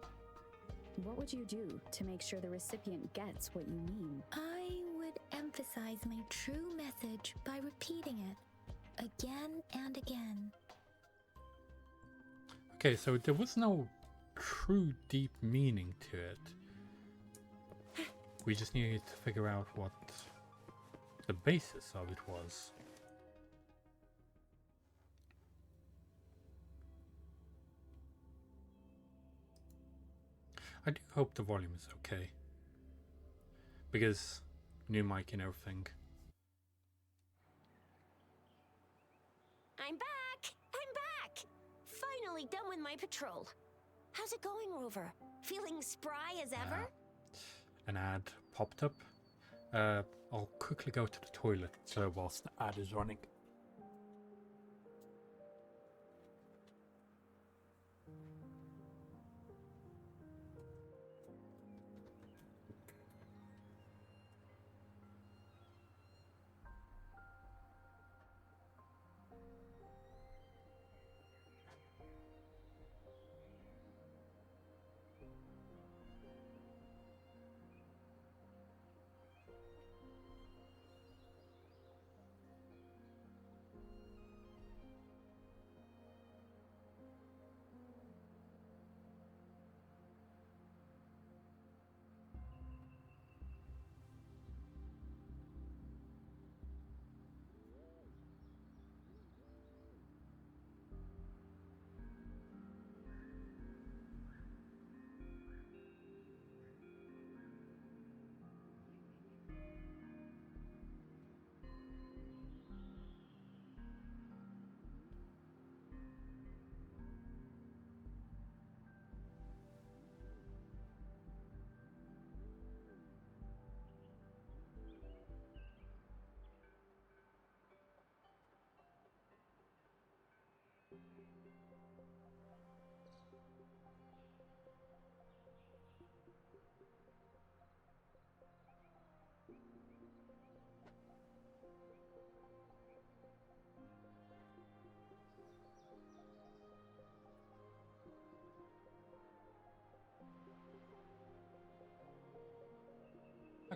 what would you do to make sure the recipient gets what you mean? I would emphasize my true message by repeating it again and again. Okay, so there was no true deep meaning to it. We just needed to figure out what the basis of it was. I do hope the volume is okay. Because new mic and everything. I'm back! I'm back! Finally done with my patrol. How's it going, Rover? Feeling spry as ever? An ad popped up. I'll quickly go to the toilet whilst the ad is running.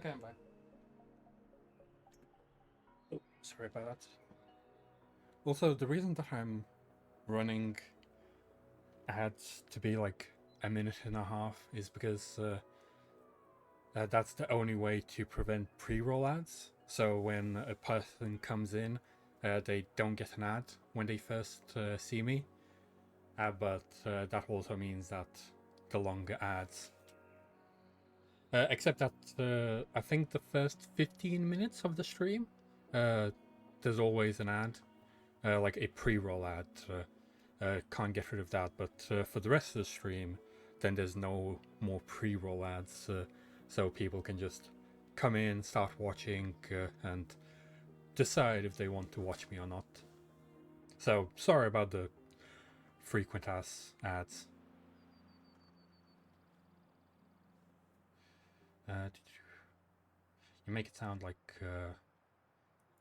Okay, I'm back. Oh, sorry about that. Also, the reason that I'm running ads to be like a minute and a half is because that's the only way to prevent pre-roll ads. So when a person comes in, they don't get an ad when they first see me. But that also means that the longer ads. Except that I think the first 15 minutes of the stream, there's always an ad, like a pre-roll ad. Can't get rid of that, but for the rest of the stream, then there's no more pre-roll ads, so people can just come in, start watching, and decide if they want to watch me or not. So sorry about the frequent ass ads. You make it sound like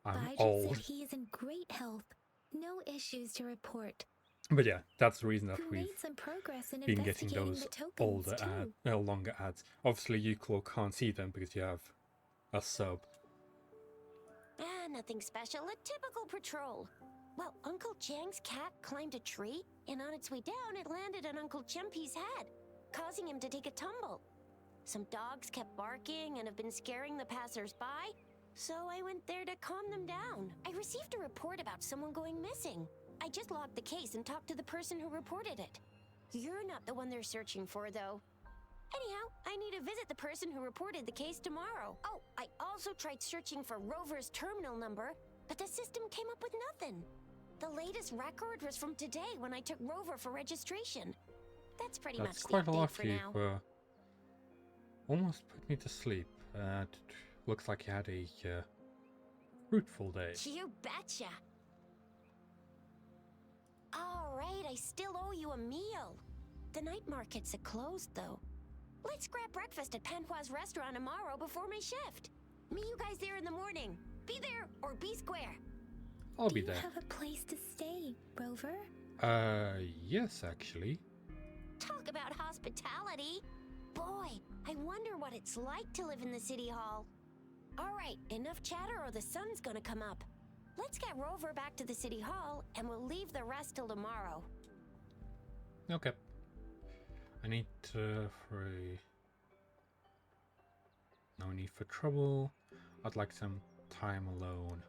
I'm Bajin old. said he is in great health. No issues to report. But yeah, that's the reason that You we've made some progress in been getting investigating those the tokens older too. longer ads. Obviously, you can't see them because you have a sub. Ah, nothing special. A typical patrol. Well, Uncle Chang's cat climbed a tree, and on its way down, it landed on Uncle Chempi's head, causing him to take a tumble. Some dogs kept barking and have been scaring the passers-by, so I went there to calm them down. I received a report about someone going missing. I just logged the case and talked to the person who reported it. You're not the one they're searching for, though. Anyhow, I need to visit the person who reported the case tomorrow. Oh, I also tried searching for Rover's terminal number, but the system came up with nothing. The latest record was from today when I took Rover for registration. That's pretty much the quite a update lot for for you. now. Almost put me to sleep. Looks like you had a fruitful day. You betcha. All right, I still owe you a meal. The night markets are closed, though. Let's grab breakfast at Panhua's restaurant tomorrow before my shift. Meet you guys there in the morning. Be there or be square. I'll be Do there. you have a place to stay, Rover? Yes, actually. Talk about hospitality. Boy, I wonder what it's like to live in the city hall. All right, enough chatter or the sun's gonna come up. Let's get Rover back to the city hall, and we'll leave the rest till tomorrow. Okay. I need for a... No need for trouble. I'd like some time alone.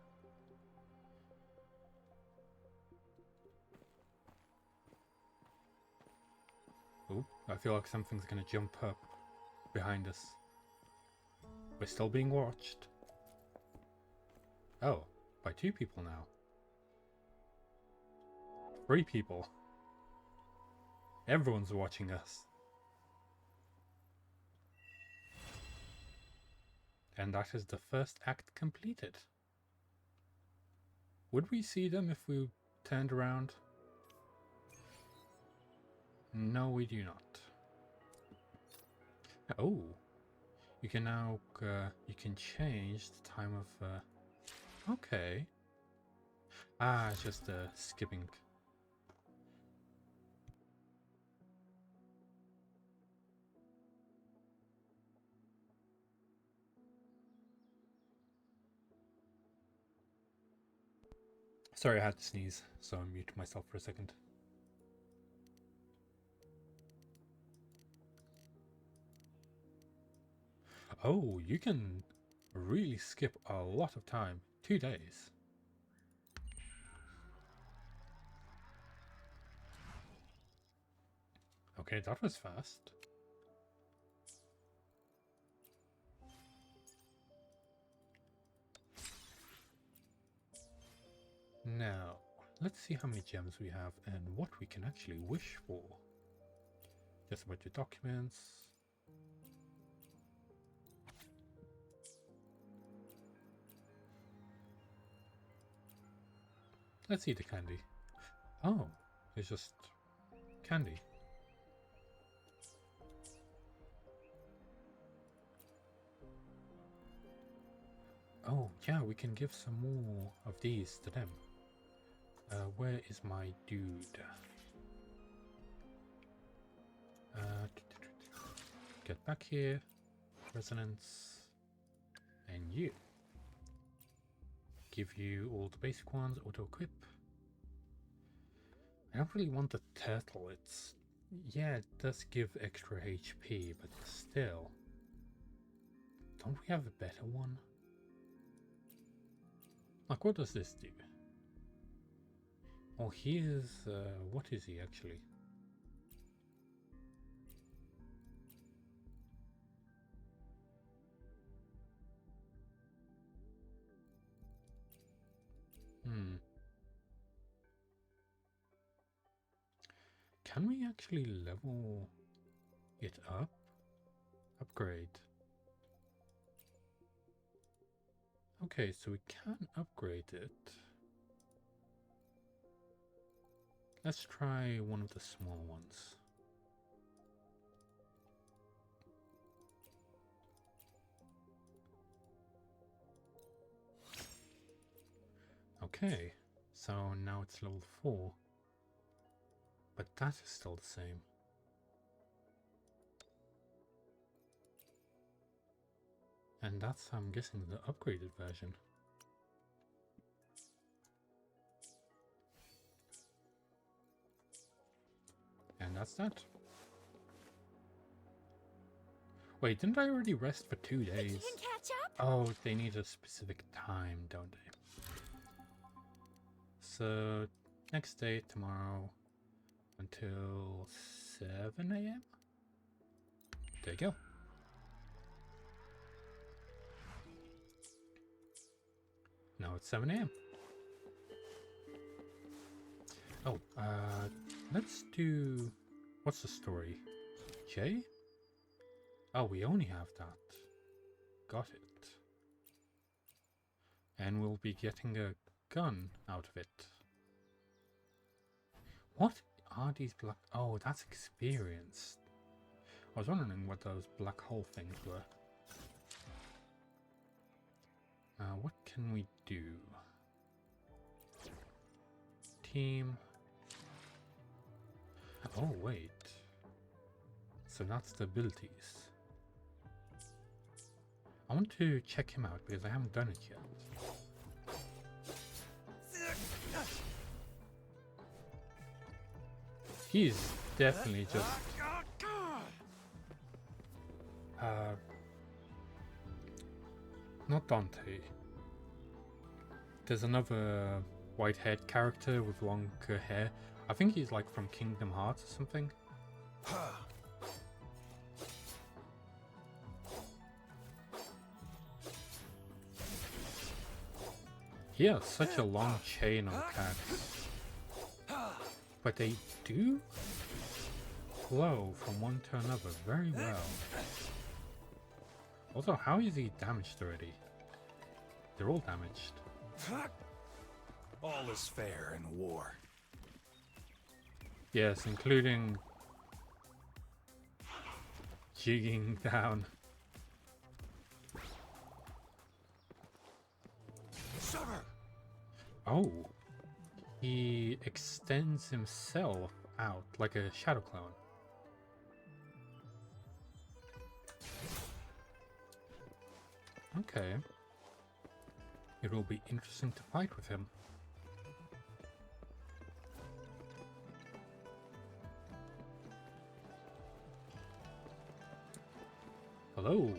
Oh, I feel like something's gonna jump up behind us. We're still being watched. Oh, by 2 people now. 3 people. Everyone's watching us. And that is the first act completed. Would we see them if we turned around? No, we do not. Oh, you can now you can change the time of. Okay. Ah, it's just skipping. Sorry, I had to sneeze, so I muted myself for a second. Oh, you can really skip a lot of time. 2 days. Okay, that was fast. Now, let's see how many gems we have and what we can actually wish for. Just about your documents. Let's see the candy. Oh, it's just candy. Oh, yeah, we can give some more of these to them. Where is my dude? Get back here. Resonance. And you. Give you all the basic ones, auto-equip. I don't really want the turtle. It's... yeah, it does give extra HP, but still. Don't we have a better one? Like, what does this do? Oh, he is... what is he actually? Can we actually level it up? Upgrade. Okay, so we can upgrade it. Let's try one of the small ones. Okay, so now it's level 4. But that is still the same. And that's, I'm guessing, the upgraded version. And that's that. Wait, didn't I already rest for 2 days? You can catch up? Oh, they need a specific time, don't they? So, next day, tomorrow, until 7 AM? There you go. Now it's 7 AM. Oh, let's do... what's the story? J? Oh, we only have that. Got it. And we'll be getting a gun out of it. What are these black... oh, that's experience. I was wondering what those black hole things were. What can we do? Team. Oh, wait. So that's the abilities. I want to check him out because I haven't done it yet. He's definitely just... not Dante. There's another white-haired character with longer hair. I think he's like from Kingdom Hearts or something. He has such a long chain of attacks. But they do flow from one to another very well. Also, how is he damaged already? They're all damaged. All is fair in war. Yes, including jigging down. Oh, he extends himself out like a shadow clone. Okay. It will be interesting to fight with him. Hello.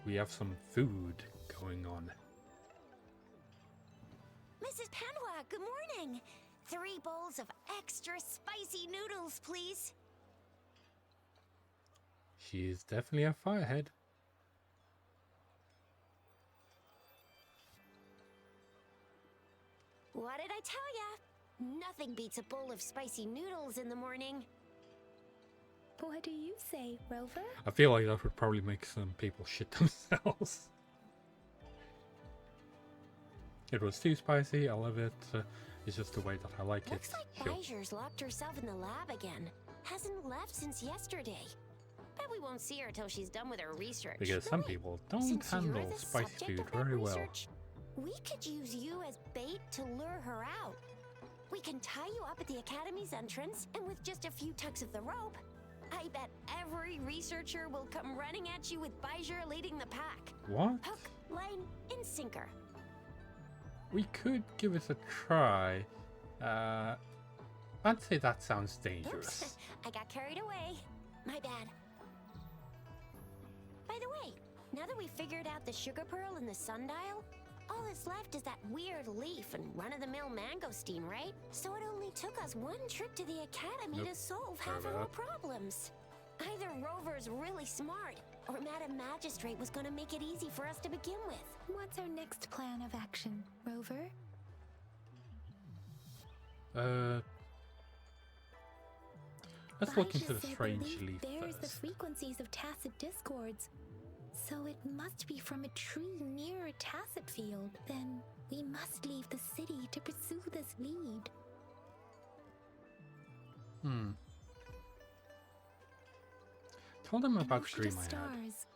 We have some food going on. Mrs. Panwa, good morning. 3 bowls of extra spicy noodles, please. She is definitely a firehead. What did I tell ya? Nothing beats a bowl of spicy noodles in the morning. What do you say, Rover? I feel like that would probably make some people shit themselves. It was too spicy, I love it. It's just the way that I like Looks it. like Baijer's locked herself in the lab again. Hasn't left since yesterday. Bet we won't see her till she's done with her research. Because some people don't Since you're handle the spicy subject food of that very well. research, we could use you as bait to lure her out. We can tie you up at the Academy's entrance, and with just a few tugs of the rope, I bet every researcher will come running at you with Baijer leading the pack. What? Hook, Line in sinker. We could give it a try. I'd say that sounds dangerous. Oops, I got carried away. My bad. By the way, now that we figured out the sugar pearl and the sundial, all that's left is that weird leaf and run-of-the-mill mangosteen, right? So it only took us one trip to the academy to solve half of our problems. Either Rover's really smart, or Madam Magistrate was gonna make it easy for us to begin with. What's our next plan of action, Rover? Let's look into Baisha the said strange leaf leaf bears the first. frequencies of tacit discords, so it must be from a tree near a tacit field. Then we must leave the city to pursue this lead. Tell them An about the ocean dream of I had. stars,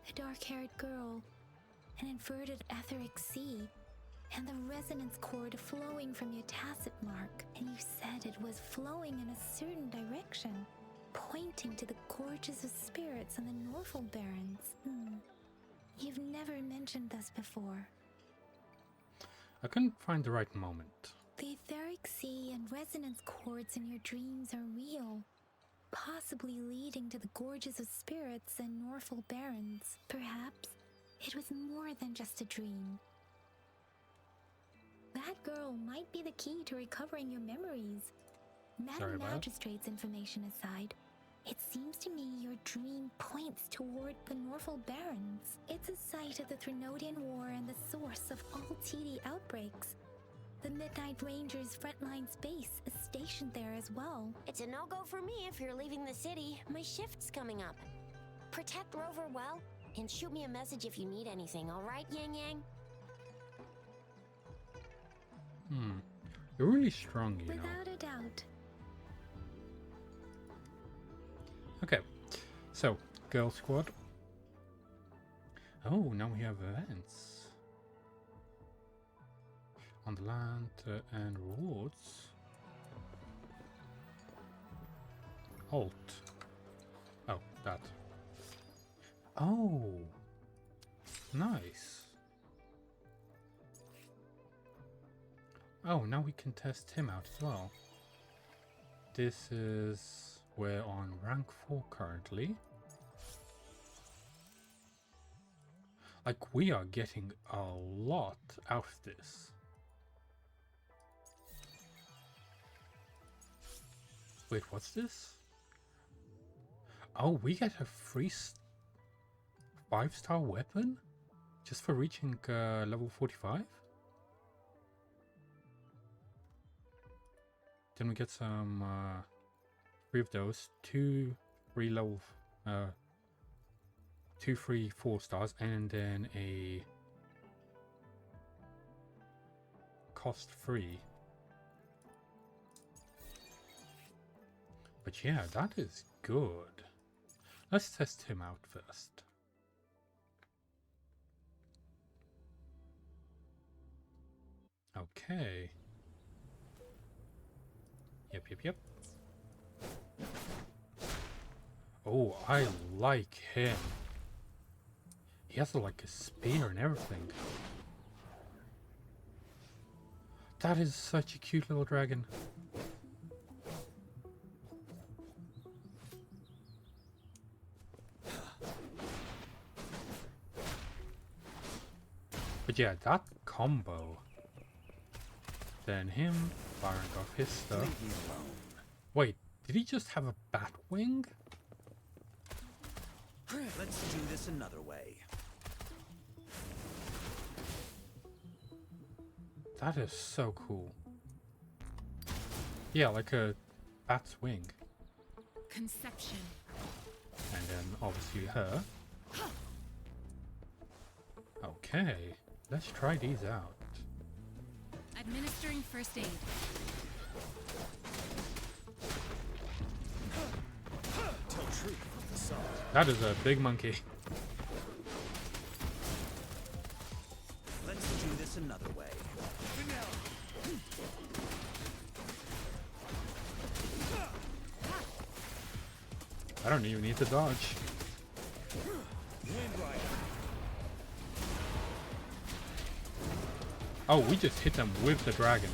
a dark-haired girl, an inverted etheric sea, and the resonance cord flowing from your tacit mark. And you said it was flowing in a certain direction, pointing to the gorges of spirits and the Norfolk Barrens. You've never mentioned this before. I couldn't find the right moment. The etheric sea and resonance cords in your dreams are real, possibly leading to the gorges of spirits and Norfolk Barrens. Perhaps it was more than just a dream. That girl might be the key to recovering your memories. Madam Magistrate's information aside, it seems to me your dream points toward the Norfolk Barrens. It's a site of the Threnodian War and the source of all TD outbreaks. The Midnight Rangers' frontline base is stationed there as well. It's a no-go for me if you're leaving the city. My shift's coming up. Protect Rover well, and shoot me a message if you need anything, alright, Yang Yang? You're really strong, you know. Without a doubt. Okay, so, Girl Squad. Oh, now we have events. On the land and rewards. Alt. Oh, that. Oh, nice. Oh, now we can test him out as well. This is... we're on rank 4 currently. Like, we are getting a lot out of this. Wait, what's this? Oh, we get a free 5-star weapon? Just for reaching level 45? Then we get some 3 of those, 2 free level, 2 free 4 stars, and then a cost free. But yeah, that is good. Let's test him out first. Okay. Yep. Oh, I like him. He has like a spear and everything. That is such a cute little dragon. But yeah, that combo. Then him firing off his stuff. Leave me alone. Wait, did he just have a bat wing? Let's do this another way. That is so cool. Yeah, like a bat's wing. Conception. And then obviously her. Okay, let's try these out. Administering first aid. Tell truth from the sun. That is a big monkey. Let's do this another way. I don't even need to dodge. Wind Rider. Oh, we just hit them with the dragon.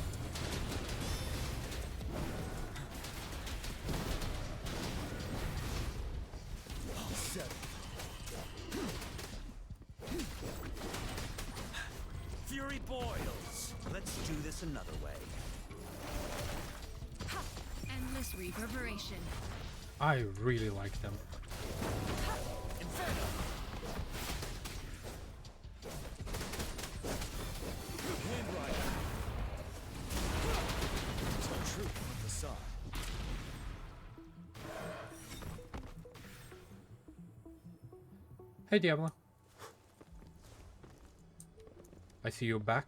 Fury boils. Let's do this another way. Endless reverberation. I really like them. Inferno. Wind Rider. Tell truth with the sun. Hey Diablo. I see you back.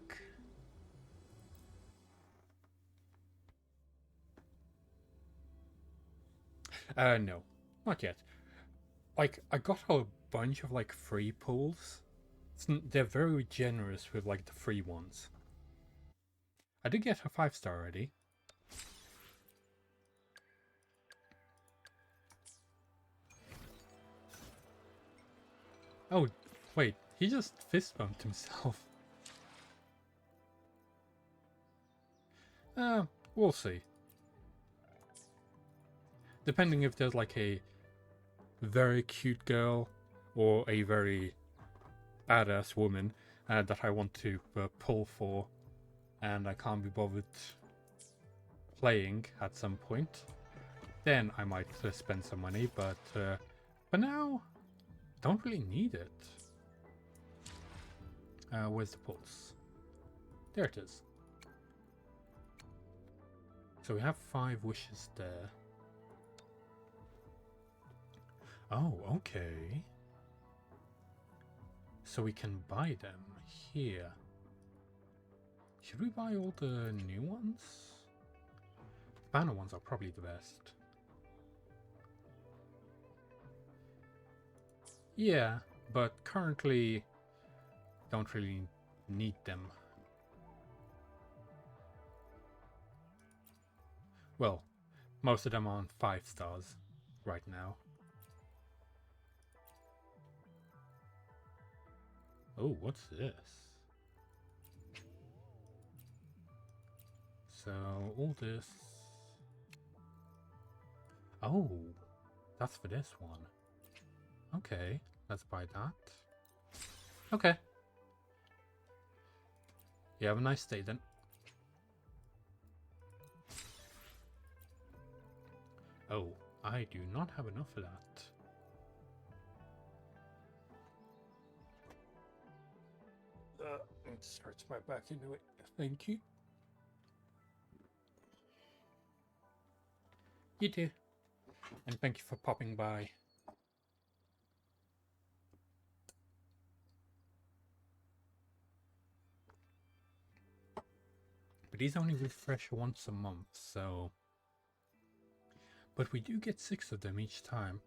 No, not yet. Like, I got a bunch of like free pulls. They're very generous with like the free ones. I did get a 5-star already. Oh, wait, he just fist bumped himself. We'll see. Depending if there's like a very cute girl or a very badass woman that I want to pull for, and I can't be bothered playing at some point, then I might spend some money, but for now, don't really need it. Where's the pulse? There it is. So we have 5 wishes there. Oh, okay. So we can buy them here. Should we buy all the new ones? The banner ones are probably the best. Yeah, but currently don't really need them. Well, most of them are on 5 stars right now. Oh, what's this? So, all this... Oh, that's for this one. Okay, let's buy that. Okay. You have a nice day then. Oh, I do not have enough of that. It starts my back into it. Thank you. You too. And thank you for popping by. But these only refresh once a month, so... But we do get 6 of them each time.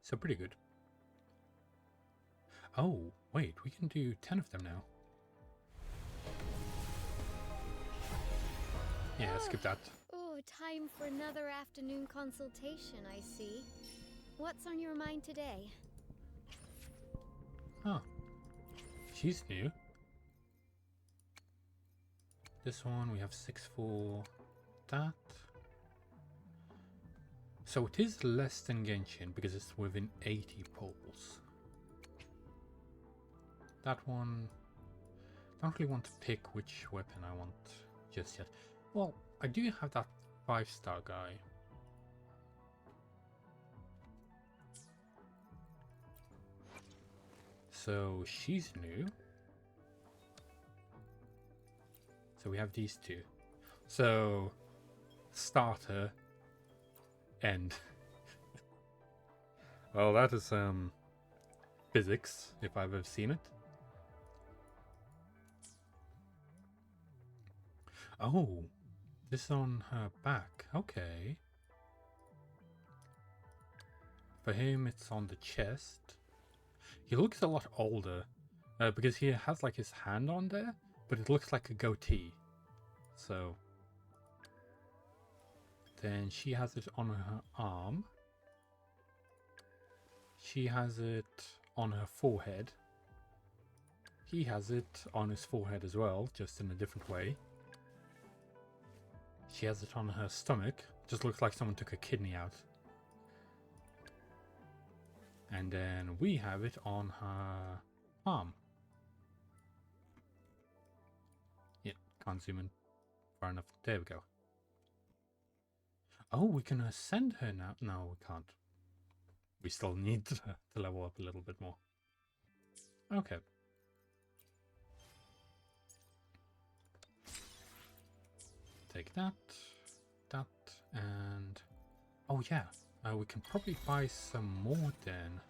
So pretty good. Oh, wait, we can do 10 of them now. Yeah, skip that. Oh, time for another afternoon consultation, I see. What's on your mind today? Oh, she's new. This one, we have 6 for that. So it is less than Genshin because it's within 80 pulls. That one, don't really want to pick which weapon I want just yet. Well, I do have that 5-star guy. So she's new. So we have these 2. So starter and well, that is physics if I've ever seen it. Oh, this is on her back. Okay. For him, it's on the chest. He looks a lot older because he has like his hand on there, but it looks like a goatee. So then she has it on her arm. She has it on her forehead. he has it on his forehead as well, just in a different way. She has it on her stomach. Just looks like someone took a kidney out. And then we have it on her arm. Yeah, can't zoom in far enough. There we go. Oh, we can ascend her now. No, we can't. We still need to level up a little bit more. Okay. Take that, and... Oh yeah, we can probably buy some more then.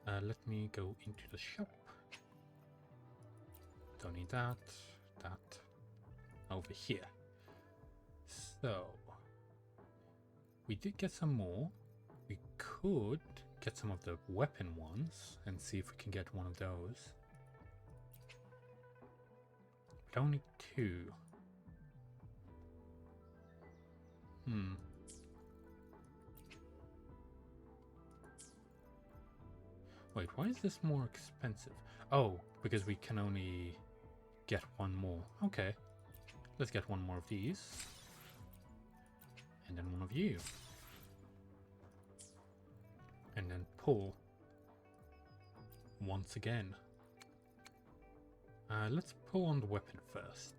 Let me go into the shop. Don't need that. Over here. So... we did get some more. We could get some of the weapon ones and see if we can get one of those. But only 2. Wait, why is this more expensive? Oh, because we can only get one more. Okay. Let's get one more of these. And then one of you. And then pull. Once again. Let's pull on the weapon first.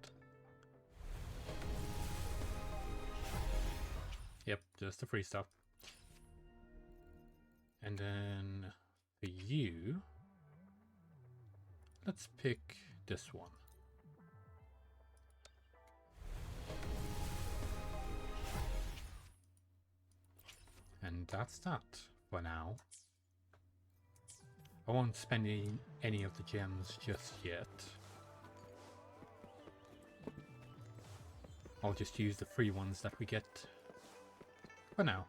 Yep, just the free stuff. And then for you, let's pick this one. And that's that for now. I won't spend any of the gems just yet. I'll just use the free ones that we get for now.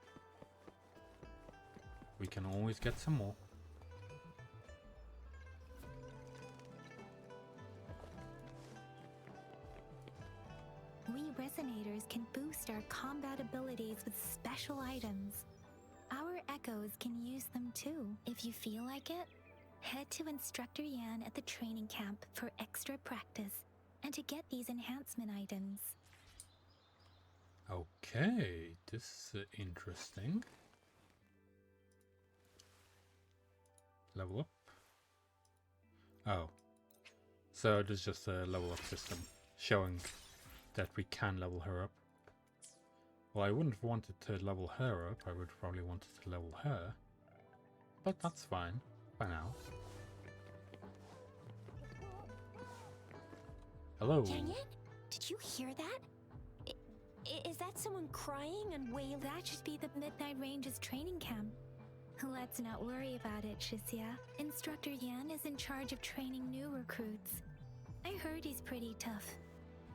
We can always get some more. We resonators can boost our combat abilities with special items. Our echoes can use them too. If you feel like it, head to Instructor Yan at the training camp for extra practice and to get these enhancement items. Okay, this is interesting. Level up. Oh, so there's just a level up system showing that we can level her up. Well, I wouldn't have wanted to level her up. I would probably wanted to level her, but that's fine for now. Hello. Dang it! Did you hear that? Is that someone crying and wailing? That should be the Midnight Ranges training camp. Let's not worry about it, Shisia. Instructor Yan is in charge of training new recruits. I heard he's pretty tough,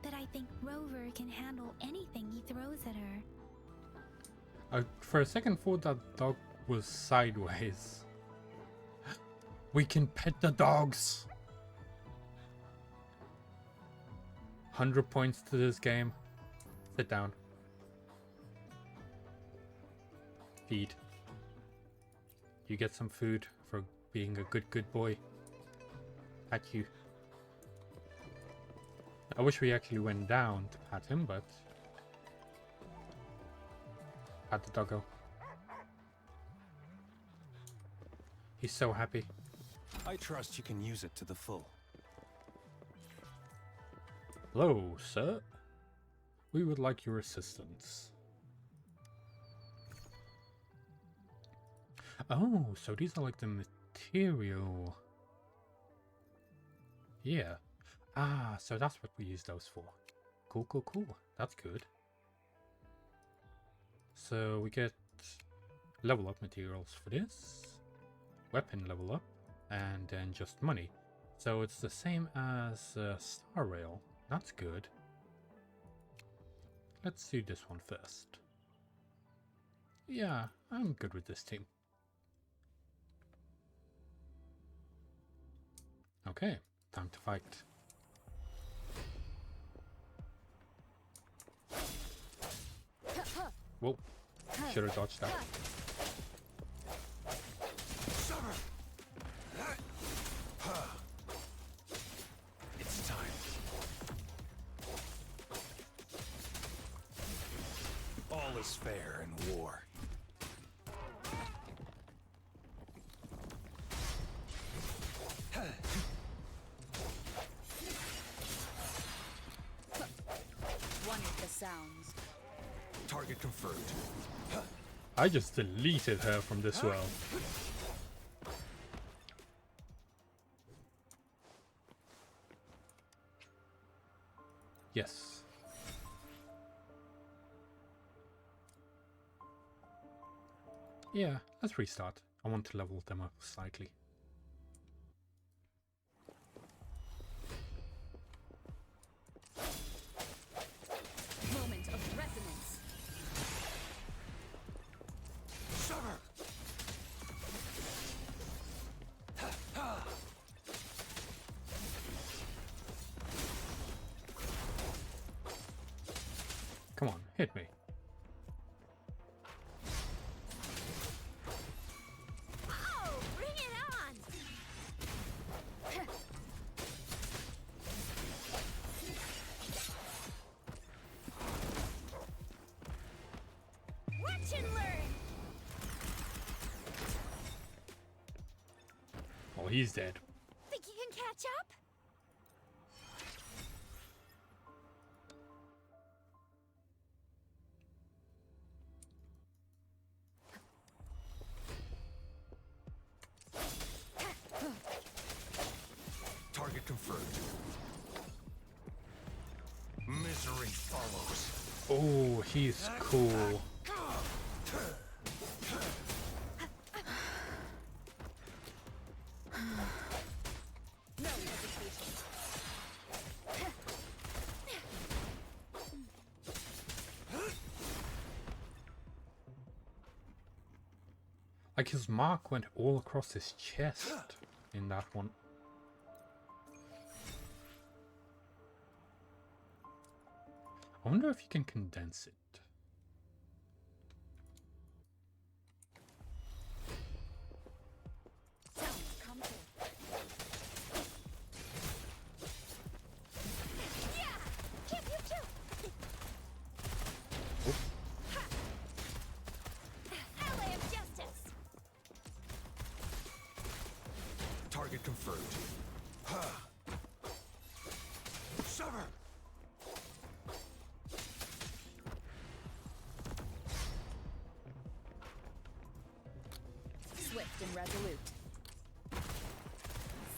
but I think Rover can handle anything he throws at her. For a second thought that dog was sideways. We can pet the dogs! 100 points to this game. Sit down. Feed. You get some food for being a good boy. Pat you. I wish we actually went down to pat him, but... Pat the doggo. He's so happy. I trust you can use it to the full. Hello, sir. We would like your assistance. Oh, so these are like the material. Yeah. Ah, so that's what we use those for. Cool. That's good. So we get level up materials for this, weapon level up, and then just money. So it's the same as Star Rail. That's good. Let's do this one first. Yeah, I'm good with this team. Okay, time to fight. Whoa, should have dodged that. is fair in war. One with the sounds. Target confirmed. I just deleted her from this world. Yes. Yeah, let's restart. I want to level them up slightly. Moment of resonance. Sever! Come on, hit me. Oh, bring it on! Watch and learn! Oh, he's dead. Think you can catch up? Target confirmed. Misery follows. Oh, he's cool. No hesitation. Like his mark went all across his chest in that one. I wonder if you can condense it. Sounds come through. Yeah! Keep you too! Ally of justice! Target confirmed. Sever! Swift and resolute.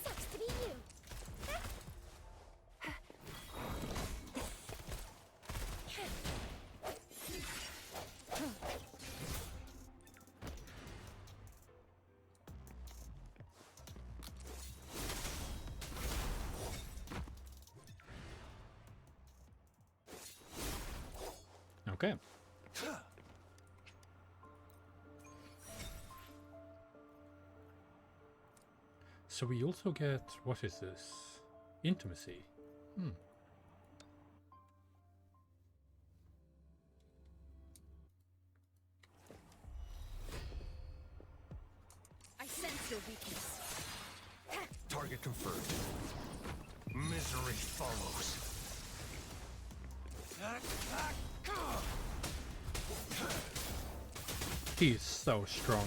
Sucks to be you! Okay. So we also get, what is this? Intimacy. I sense your weakness. Target confirmed. Misery follows. He's so strong.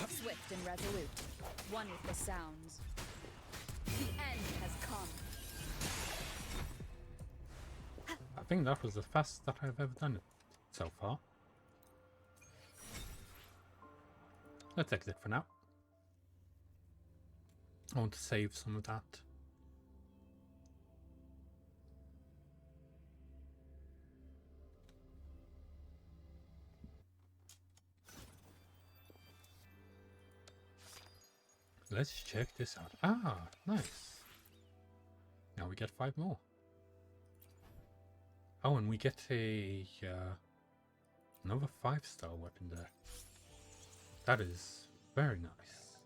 Swift and resolute. One with the sounds. The end has come. I think that was the fastest that I've ever done it so far. Let's exit for now. I want to save some of that. Let's check this out. Ah, nice. Now we get 5 more. Oh, and we get a another 5-star weapon there. That is very nice.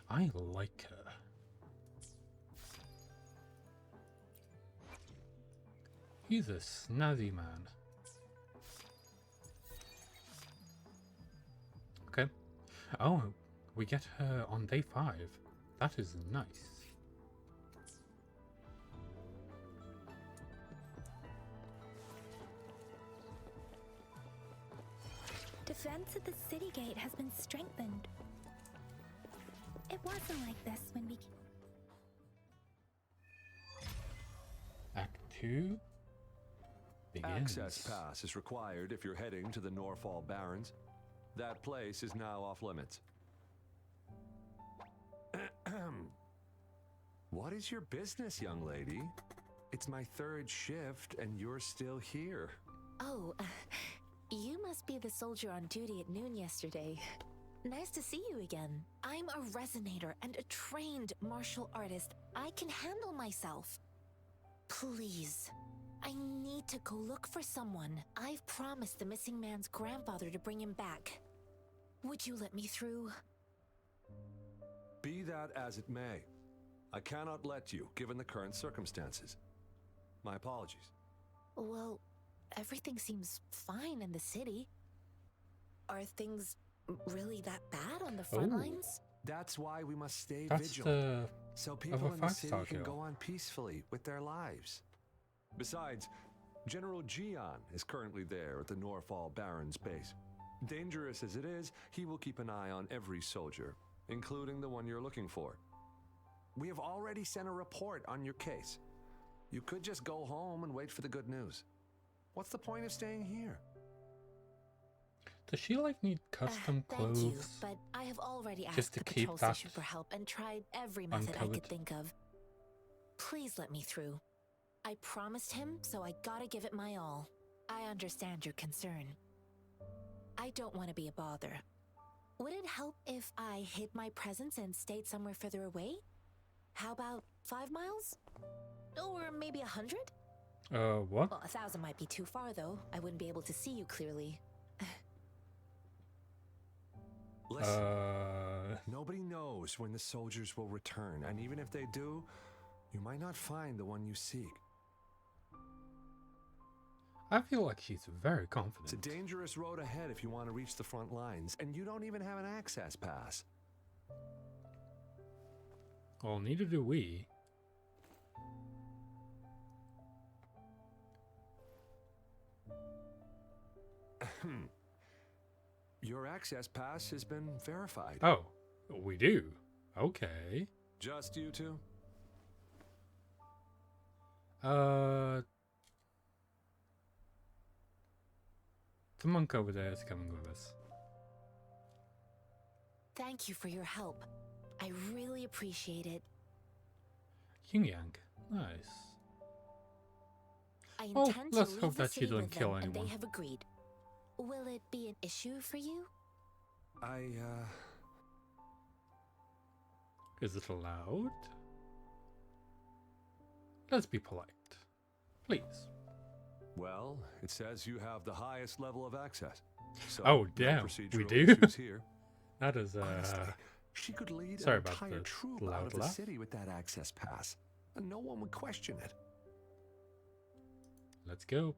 I like her. He's a snazzy man. Okay. Oh, we get her on day 5. That is nice. Defense at the city gate has been strengthened. It wasn't like this when we... Act 2 begins. Access pass is required if you're heading to the Norfall Barrens. That place is now off limits. What is your business, young lady? It's my 3rd shift and you're still here. Oh, you must be the soldier on duty at noon yesterday. Nice to see you again. I'm a resonator and a trained martial artist. I can handle myself. Please, I need to go look for someone. I've promised the missing man's grandfather to bring him back. Would you let me through? Be that as it may, I cannot let you, given the current circumstances. My apologies. Well, everything seems fine in the city. Are things really that bad on the front lines? That's why we must stay That's vigilant, so people in the city five-star can kill. go on peacefully with their lives. Besides, General Gian is currently there at the Norfall Barrens base. Dangerous as it is, he will keep an eye on every soldier, including the one you're looking for. We have already sent a report on your case. You could just go home and wait for the good news. What's the point of staying here? Does she like need custom clothes? Thank you, but I have already just asked to the keep patrol that station for help and tried every method I uncovered? could think of. Please let me through. I promised him, so I gotta give it my all. I understand your concern. I don't want to be a bother. Would it help if I hid my presence and stayed somewhere further away? How about 5 miles? Or maybe 100? What? Well, 1,000 might be too far, though. I wouldn't be able to see you clearly. Listen, nobody knows when the soldiers will return, and even if they do, you might not find the one you seek. I feel like she's very confident. It's a dangerous road ahead if you want to reach the front lines, and you don't even have an access pass. Well, neither do we. Your access pass has been verified. Oh, we do. Okay. Just you two? The monk over there is coming with us. Thank you for your help. I really appreciate it. Yin Yang. Nice. I Well, intend to let's leave hope the that she city doesn't with kill them, and anyone. they have agreed. Will it be an issue for you? Is it allowed? Let's be polite. Please. Well, it says you have the highest level of access. So Oh, no damn. We procedural do? issues here. That is, Honestly, she could lead sorry an about entire the troop loud out of the laugh. city with that access pass, and no one would question it. Let's go.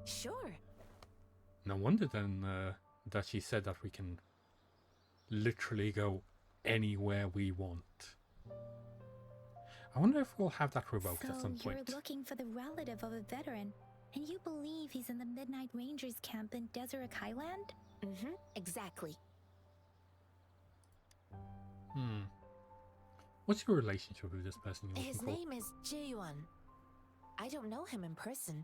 Sure. No wonder then that she said that we can literally go anywhere we want. I wonder if we'll have that revoked at some So you're point. looking for the relative of a veteran, and you believe he's in the Midnight Rangers camp in Deseret Highland? Mm-hmm, exactly. What's your relationship with this person you're His looking for? name is Ji-Yuan. I don't know him in person.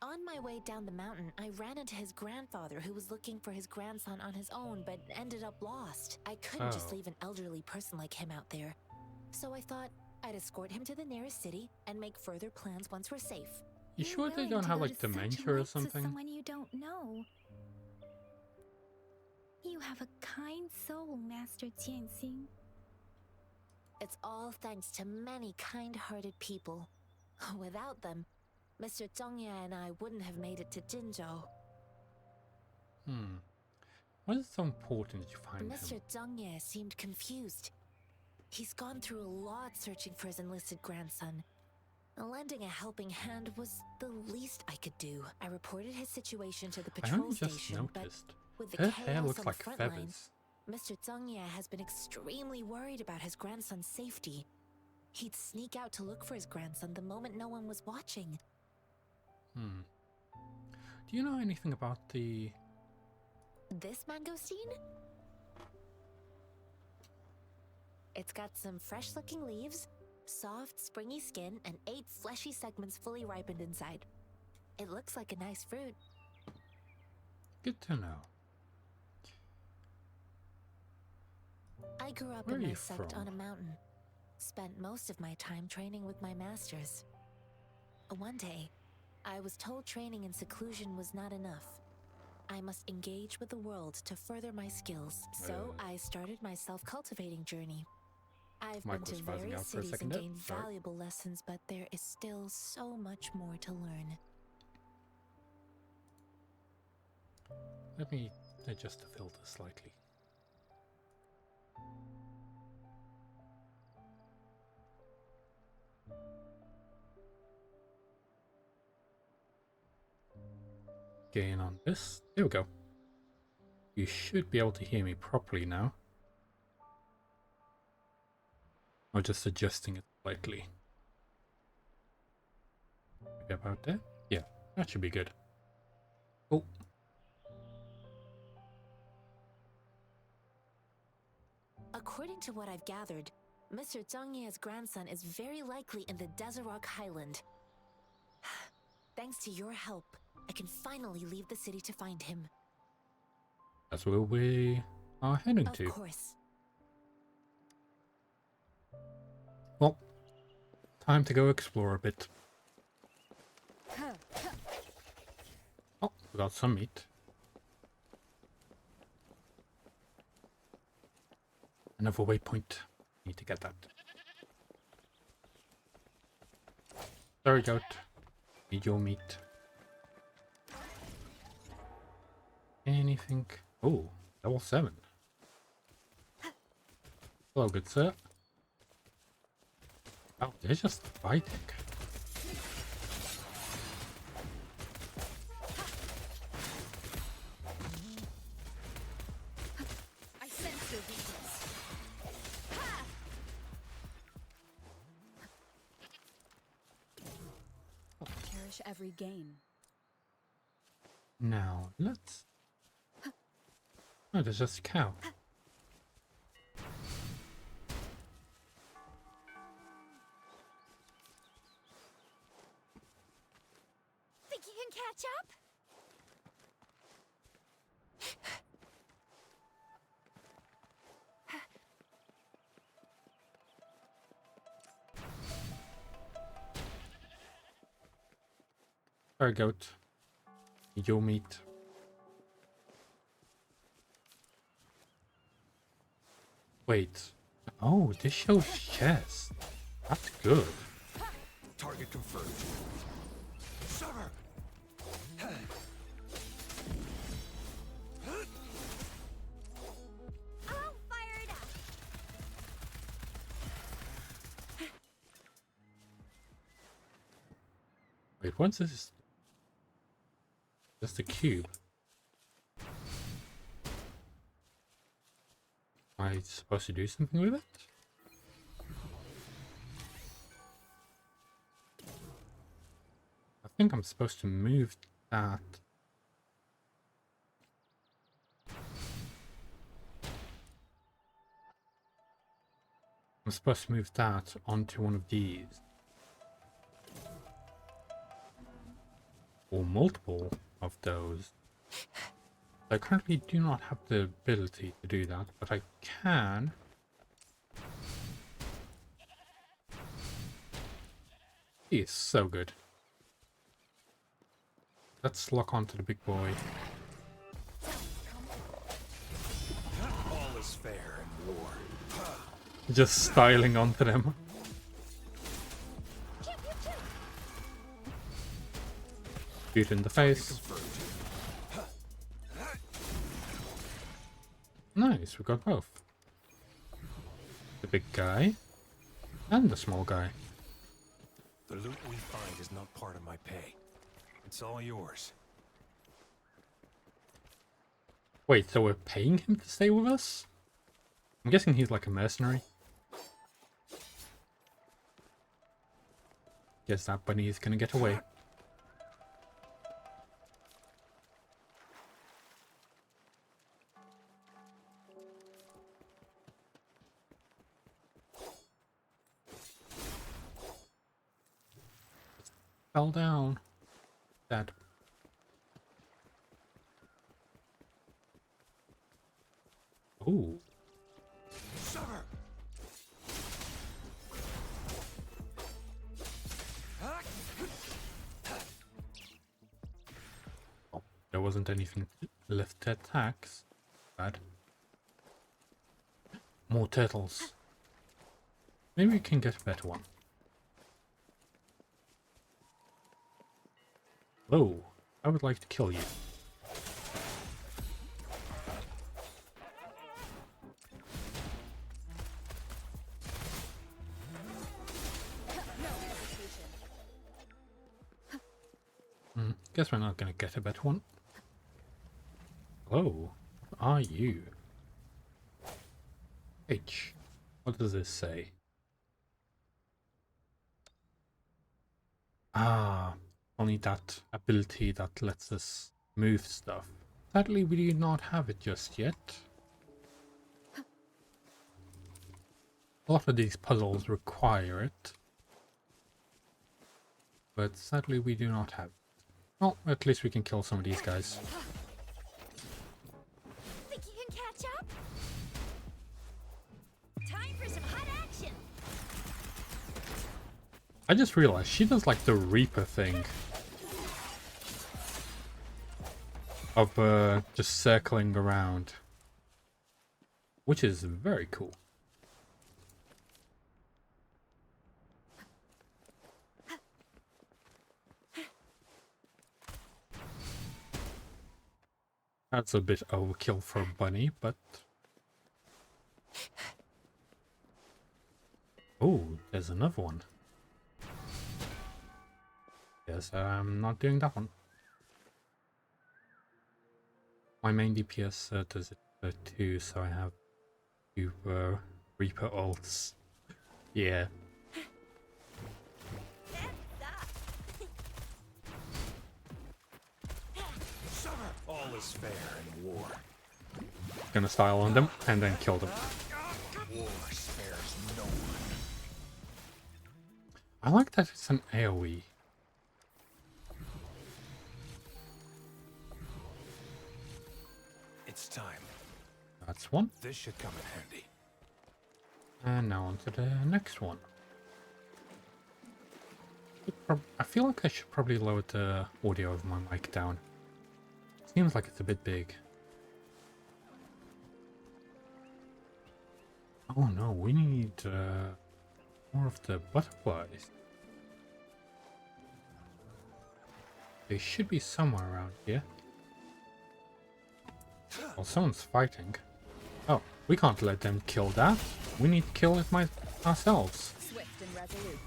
On my way down the mountain, I ran into his grandfather who was looking for his grandson on his own but ended up lost. I couldn't just Oh. leave an elderly person like him out there. So I thought I'd escort him to the nearest city and make further plans once we're safe. You sure they Willing don't to have go like to such dementia or lengths with something? someone you don't know. You have a kind soul, Master Jianxing. It's all thanks to many kind-hearted people. Without them, Mr. Zhongye and I wouldn't have made it to Jinzhou. Why is it so important that you find Mr. him? Zhongye seemed confused. He's gone through a lot searching for his enlisted grandson. Lending a helping hand was the least I could do. I reported his situation to the I patrol only just station, but noticed. with the Her chaos hair looks on like the front feathers. line, Mr. Zhongye has been extremely worried about his grandson's safety. He'd sneak out to look for his grandson the moment no one was watching. Do you know anything about the... This mangosteen? It's got some fresh-looking leaves, soft, springy skin, and 8 fleshy segments fully ripened inside. It looks like a nice fruit. Good to know. I grew up Where in are my you sect from? on a mountain. Spent most of my time training with my masters. One day, I was told training in seclusion was not enough. I must engage with the world to further my skills. So I started my self-cultivating journey. I've been to various cities and gained valuable lessons, but there is still so much more to learn. Let me adjust the filter slightly. Gain on this. There we go. You should be able to hear me properly now. Or just adjusting it slightly. Maybe about there? Yeah, that should be good. Oh. According to what I've gathered, Mr. Zhongye's grandson is very likely in the Desert Highland. Thanks to your help, I can finally leave the city to find him. That's where we are heading to. Of course. Well, time to go explore a bit. Oh, we got some meat. Another waypoint. Need to get that. Sorry, goat. Need your meat. Anything? Oh, level 7. Hello, good sir. Oh, they're just fighting. I sense your weakness. Cherish every gain. Now, let's... Oh, there's just a cow. Think you can catch up? Sorry, goat. Need your meat. Wait. Oh, this shows chest. That's good. Target confirmed. Summer! I'll fire it up. Wait, what's this? Just a cube. Am I supposed to do something with it? I think I'm supposed to move that. I'm supposed to move that onto one of these. Or multiple of those. I currently do not have the ability to do that, but I can. He is so good. Let's lock onto the big boy. All is fair in war. Just styling onto them. Shoot in the face. Nice, we got both. The big guy and the small guy. The loot we find is not part of my pay. It's all yours. Wait, so we're paying him to stay with us? I'm guessing he's like a mercenary. Guess that bunny is gonna get away. Fell down. Dead. Ooh. Summer! Oh, there wasn't anything left to attack. Bad. More turtles. Maybe we can get a better one. Whoa, I would like to kill you. Guess we're not gonna get a better one. Hello, what are you? H. What does this say? Ah, only that ability that lets us move stuff. Sadly, we do not have it just yet. A lot of these puzzles require it. But sadly, we do not have it. Well, at least we can kill some of these guys. Think you can catch up? Time for some hot action. I just realized she does like the Reaper thing. Of just circling around. Which is very cool. That's a bit overkill for a bunny, but... Oh, there's another one. Yes, I'm not doing that one. My main DPS does it too, so I have two Reaper ults. Yeah. All is fair in war. Gonna style on them and then kill them. War spares no one. I like that it's an AoE. It's time. That's one. This should come in handy. And now on to the next one. I feel like I should probably lower the audio of my mic down. Seems like it's a bit big. Oh no, we need more of the butterflies. They should be somewhere around here. Well, someone's fighting. Oh, we can't let them kill that. We need to kill it ourselves. Swift and resolute.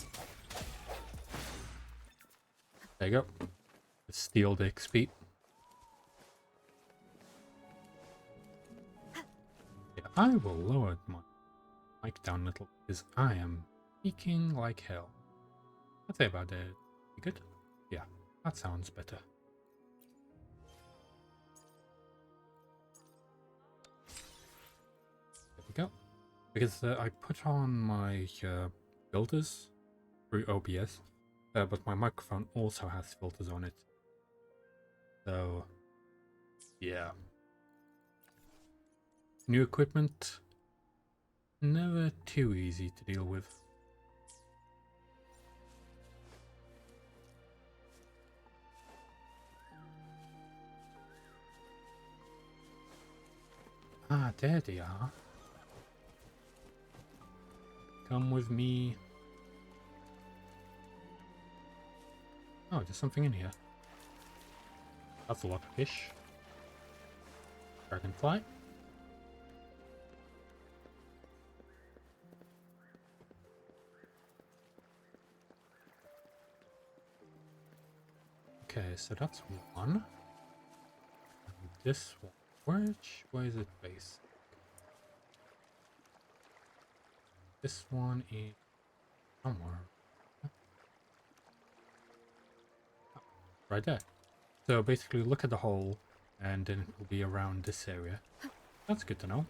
There you go. Let's steal the XP. Yeah, I will lower my mic down a little because I am speaking like hell. I'd say about it. You good? Yeah, that sounds better. There we go. Because I put on my filters through OBS, but my microphone also has filters on it. So, yeah. New equipment, never too easy to deal with. Ah, there they are. Come with me. Oh, there's something in here. That's a lot of fish. Dragonfly. Okay, so that's one. And this one. Which way is it based? this one is somewhere. Right there. So basically look at the hole and then it will be around this area. That's good to know.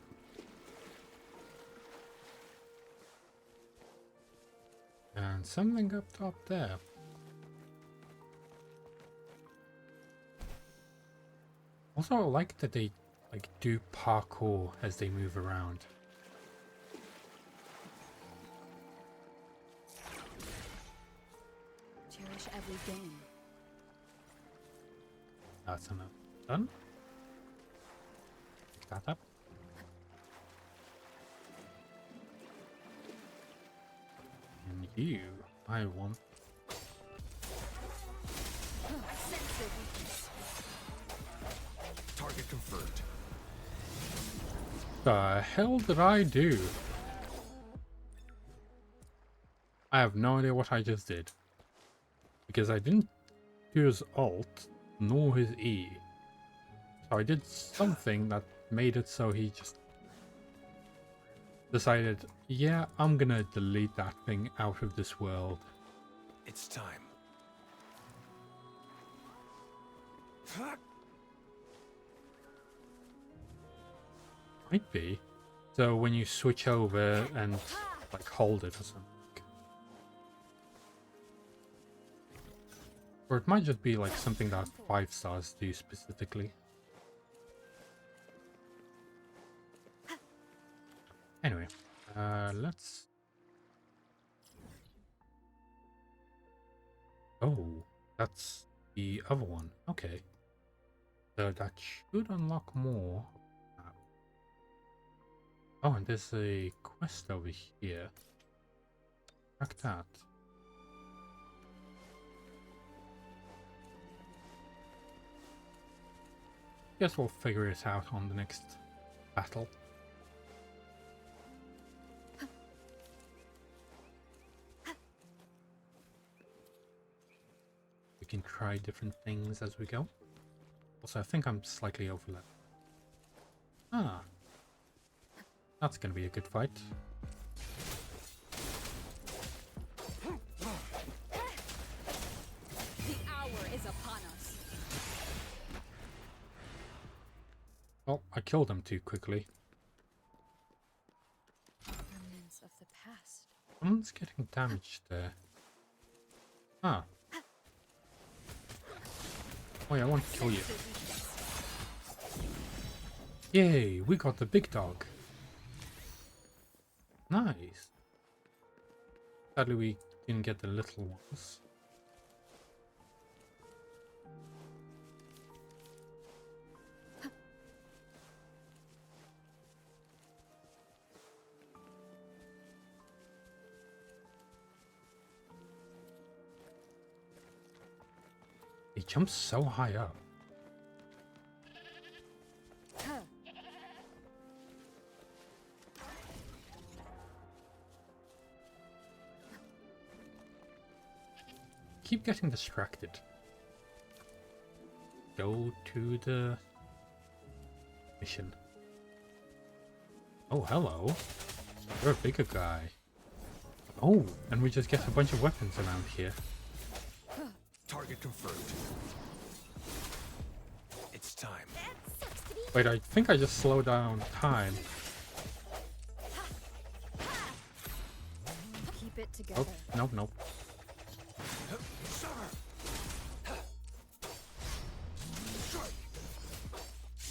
And something up top there. Also, I like that they do parkour as they move around. Cherish every game. That's enough. Done. Pick that up. And you, I want. Target confirmed. The hell did I do? I have no idea what I just did. Because I didn't do his alt, nor his E. So I did something that made it so he just decided, yeah, I'm gonna delete that thing out of this world. It's time. Might be. So when you switch over and like hold it or something. Or it might just be like something that 5 stars do specifically. Anyway, let's... Oh, that's the other one. Okay. So that should unlock more. Oh, and there's a quest over here. Track that. Guess we'll figure it out on the next battle. We can try different things as we go. Also, I think I'm slightly overlapped. Ah. That's gonna be a good fight. The hour is upon us. Oh, I killed him too quickly. Remnants of the past. Someone's getting damaged there. Ah. Oh yeah, I want to kill you. Yay, we got the big dog. Nice. Sadly, we didn't get the little ones. He jumps so high up. Keep getting distracted. Go to the mission. Oh, hello. You're a bigger guy. Oh, and we just get a bunch of weapons around here. Target confirmed. It's time. Wait, I think I just slowed down time. Keep it together. Oh, nope, nope.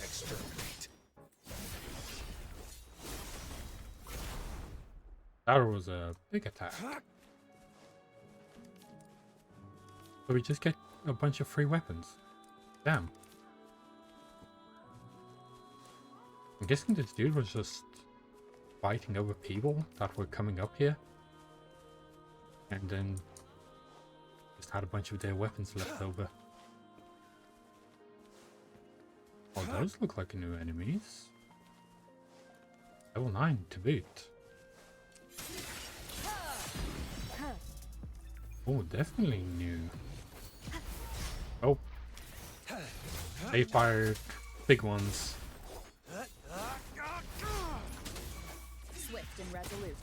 Exterminate. That was a big attack. So we just get a bunch of free weapons. Damn. I'm guessing this dude was just fighting over people that were coming up here. And then just had a bunch of their weapons left over. Oh, those look like new enemies. Level 9 to boot. Oh, definitely new. Oh. They fired big ones. Swift and resolute.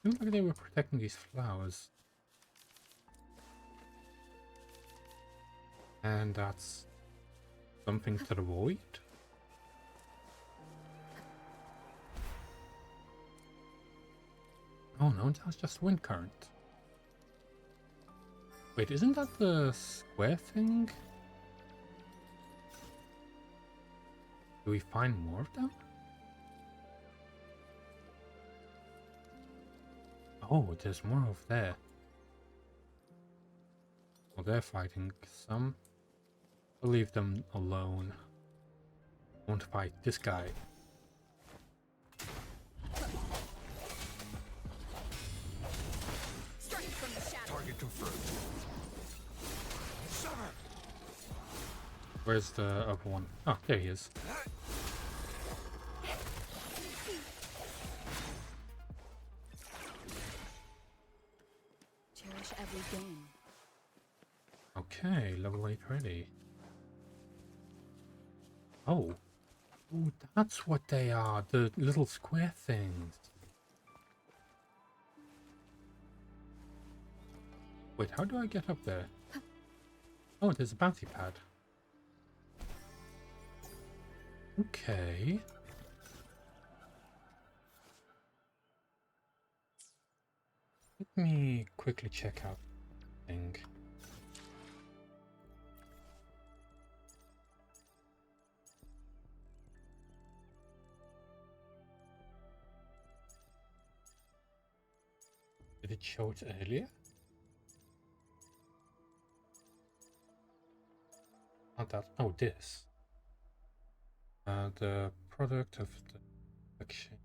Seems like they were protecting these flowers. And that's something to the void. Oh no, that's just wind current. Wait, isn't that the square thing? Do we find more of them? Oh, there's more over there. Well, they're fighting some. I'll leave them alone. Won't fight this guy. Target confirmed. Summer. Where's the other one? Oh, there he is. Cherish every game. Okay, level 8 ready. Oh. Oh, that's what they are. The little square things. Wait, how do I get up there? Oh, there's a bouncy pad. Okay. Let me quickly check out the thing. Did it show it earlier? Not that. Oh, this. The product of the collection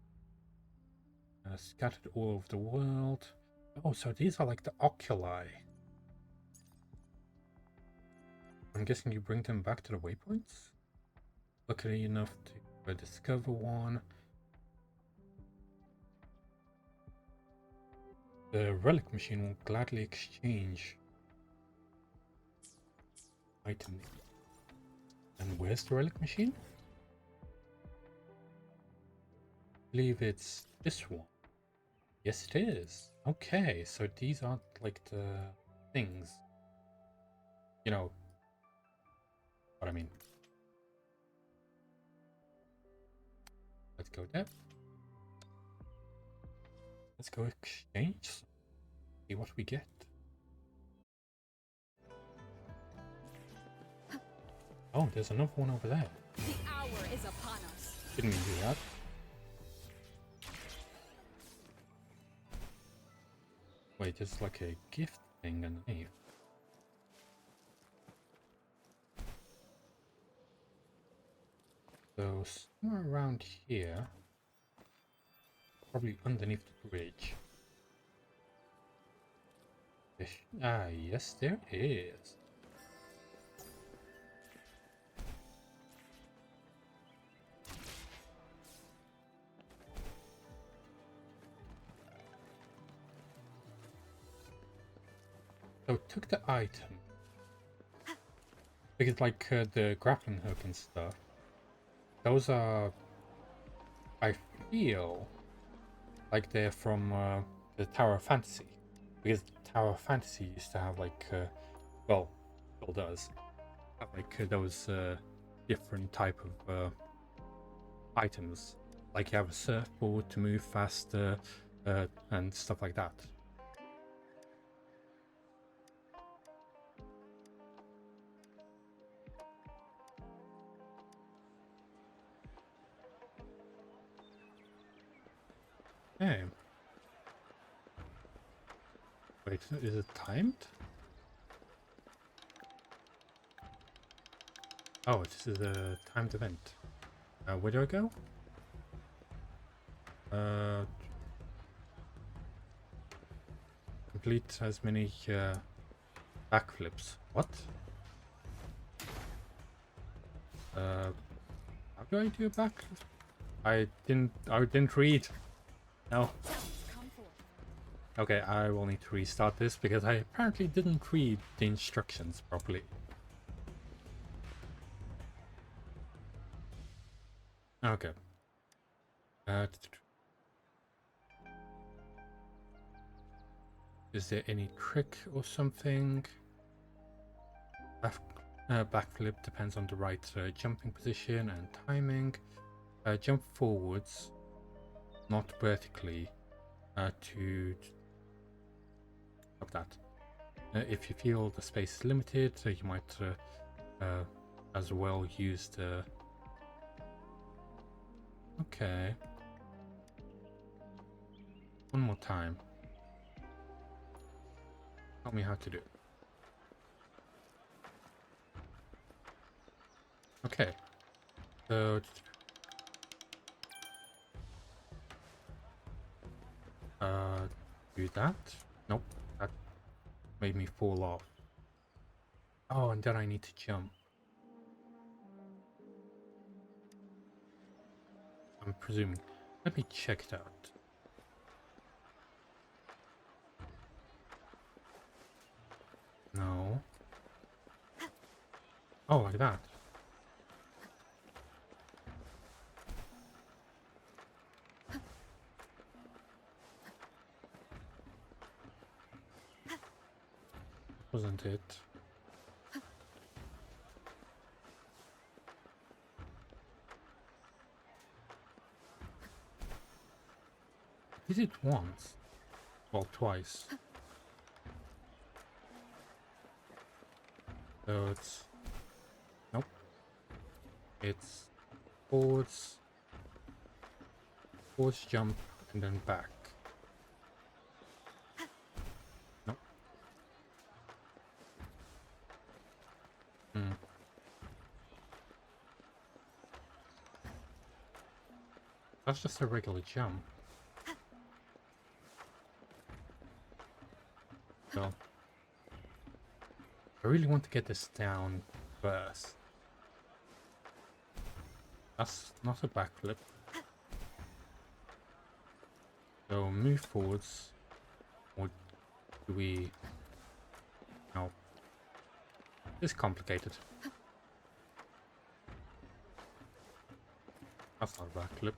scattered all over the world. Oh, so these are like the oculi. I'm guessing you bring them back to the waypoints? Luckily enough to discover one. The relic machine will gladly exchange items. And where's the relic machine? I believe it's this one. Yes, it is. Okay, so these aren't like the things. You know what I mean. Let's go there. Let's go exchange. See what we get. Oh, there's another one over there. The hour is upon us. Didn't mean to do that. Wait, there's like a gift thing underneath. So somewhere around here, probably underneath the bridge. Ah, yes, there is. So took the item. Because like the grappling hook and stuff. Those are, I feel like they're from the Tower of Fantasy. Because Tower of Fantasy used to have like, well, still does, have like those different type of items. Like you have a surfboard to move faster and stuff like that. Okay. Wait, is it timed? Oh, this is a timed event. Where do I go? Complete as many backflips. What? How do I do a backflip? I didn't read. No. Okay, I will need to restart this because I apparently didn't read the instructions properly. Okay. Is there any trick or something? Backflip depends on the right jumping position and timing. Jump forwards, not vertically, to that. If you feel the space is limited, so you might as well use the... Okay. One more time. Tell me how to do it. Okay. So... do that? Nope. That made me fall off. Oh, and then I need to jump. I'm presuming. Let me check it out. No. Oh, like that. Wasn't it? Did it once? Well, twice. So it's... Nope. It's forwards, jump, and then back. Nope. That's just a regular jump. So, I really want to get this down first. That's not a backflip. So move forwards, or do we... No. It's complicated. That's not a backflip.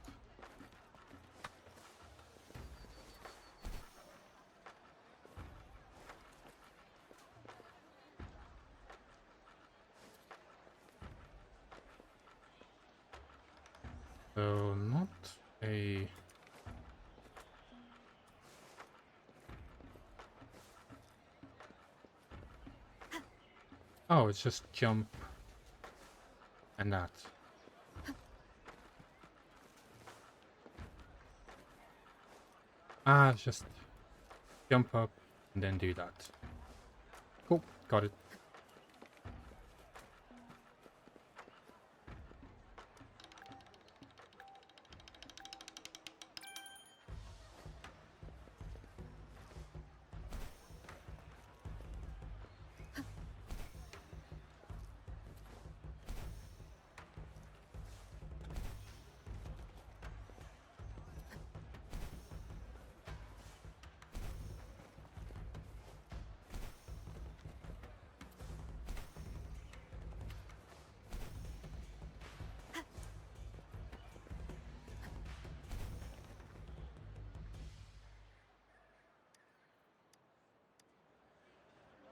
So not a... Oh, it's just jump and that. Ah, it's just jump up and then do that. Cool, got it.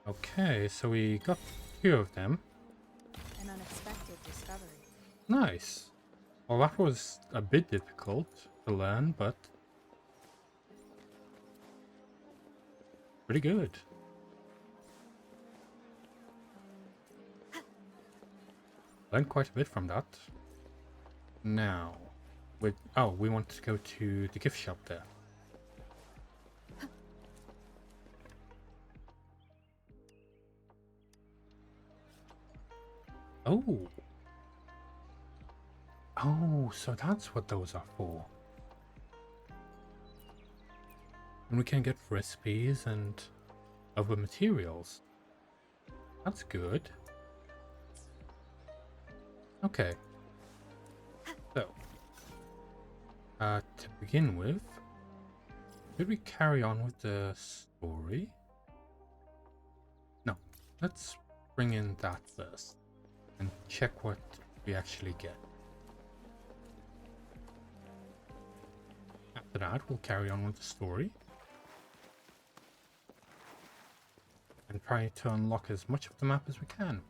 Okay, so we got 2 of them. An unexpected discovery. Nice. Well, that was a bit difficult to learn, but pretty good. Learned quite a bit from that. Now, we want to go to the gift shop there. Oh. Oh, so that's what those are for. And we can get recipes and other materials. That's good. Okay. So, to begin with, should we carry on with the story? No, let's bring in that first and check what we actually get. After that, we'll carry on with the story. try to unlock as much of the map as we can.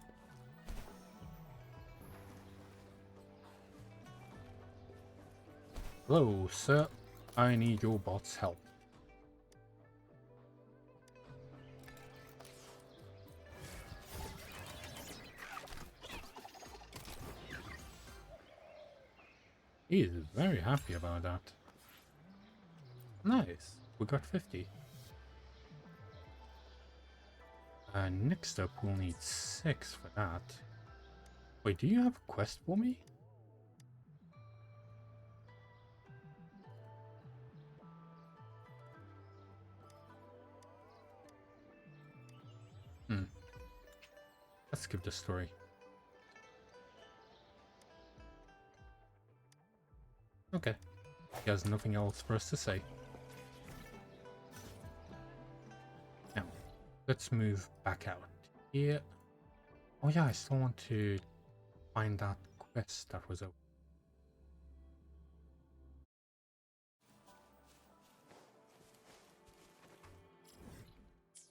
Hello, sir. I need your bot's help. He is very happy about that. Nice. We got 50. Next up, we'll need 6 for that. Wait, do you have a quest for me? Let's skip the story. Okay. He has nothing else for us to say. Now, let's move back out here. Oh yeah, I still want to find that quest that was open.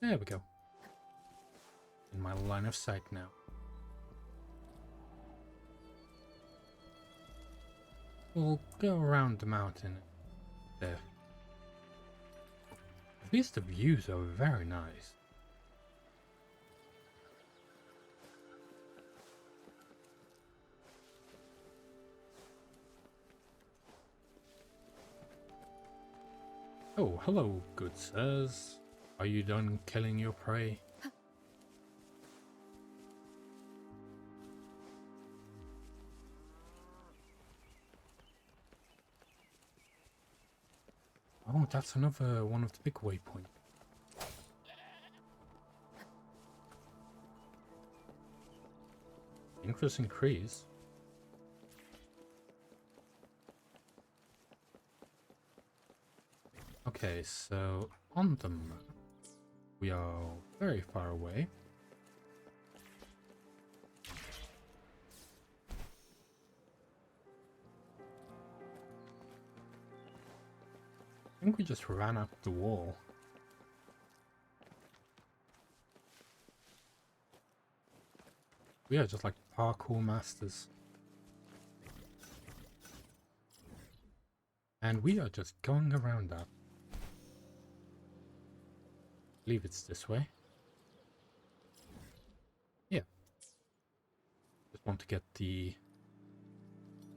There we go. In my line of sight now. We'll go around the mountain there. At least the views are very nice. Oh, hello, good sirs. Are you done killing your prey? Oh, that's another one of the big waypoints. Interesting trees. Okay, so on the map, we are very far away. I think we just ran up the wall. We are just like parkour masters. And we are just going around that. I believe it's this way. Yeah. Just want to get the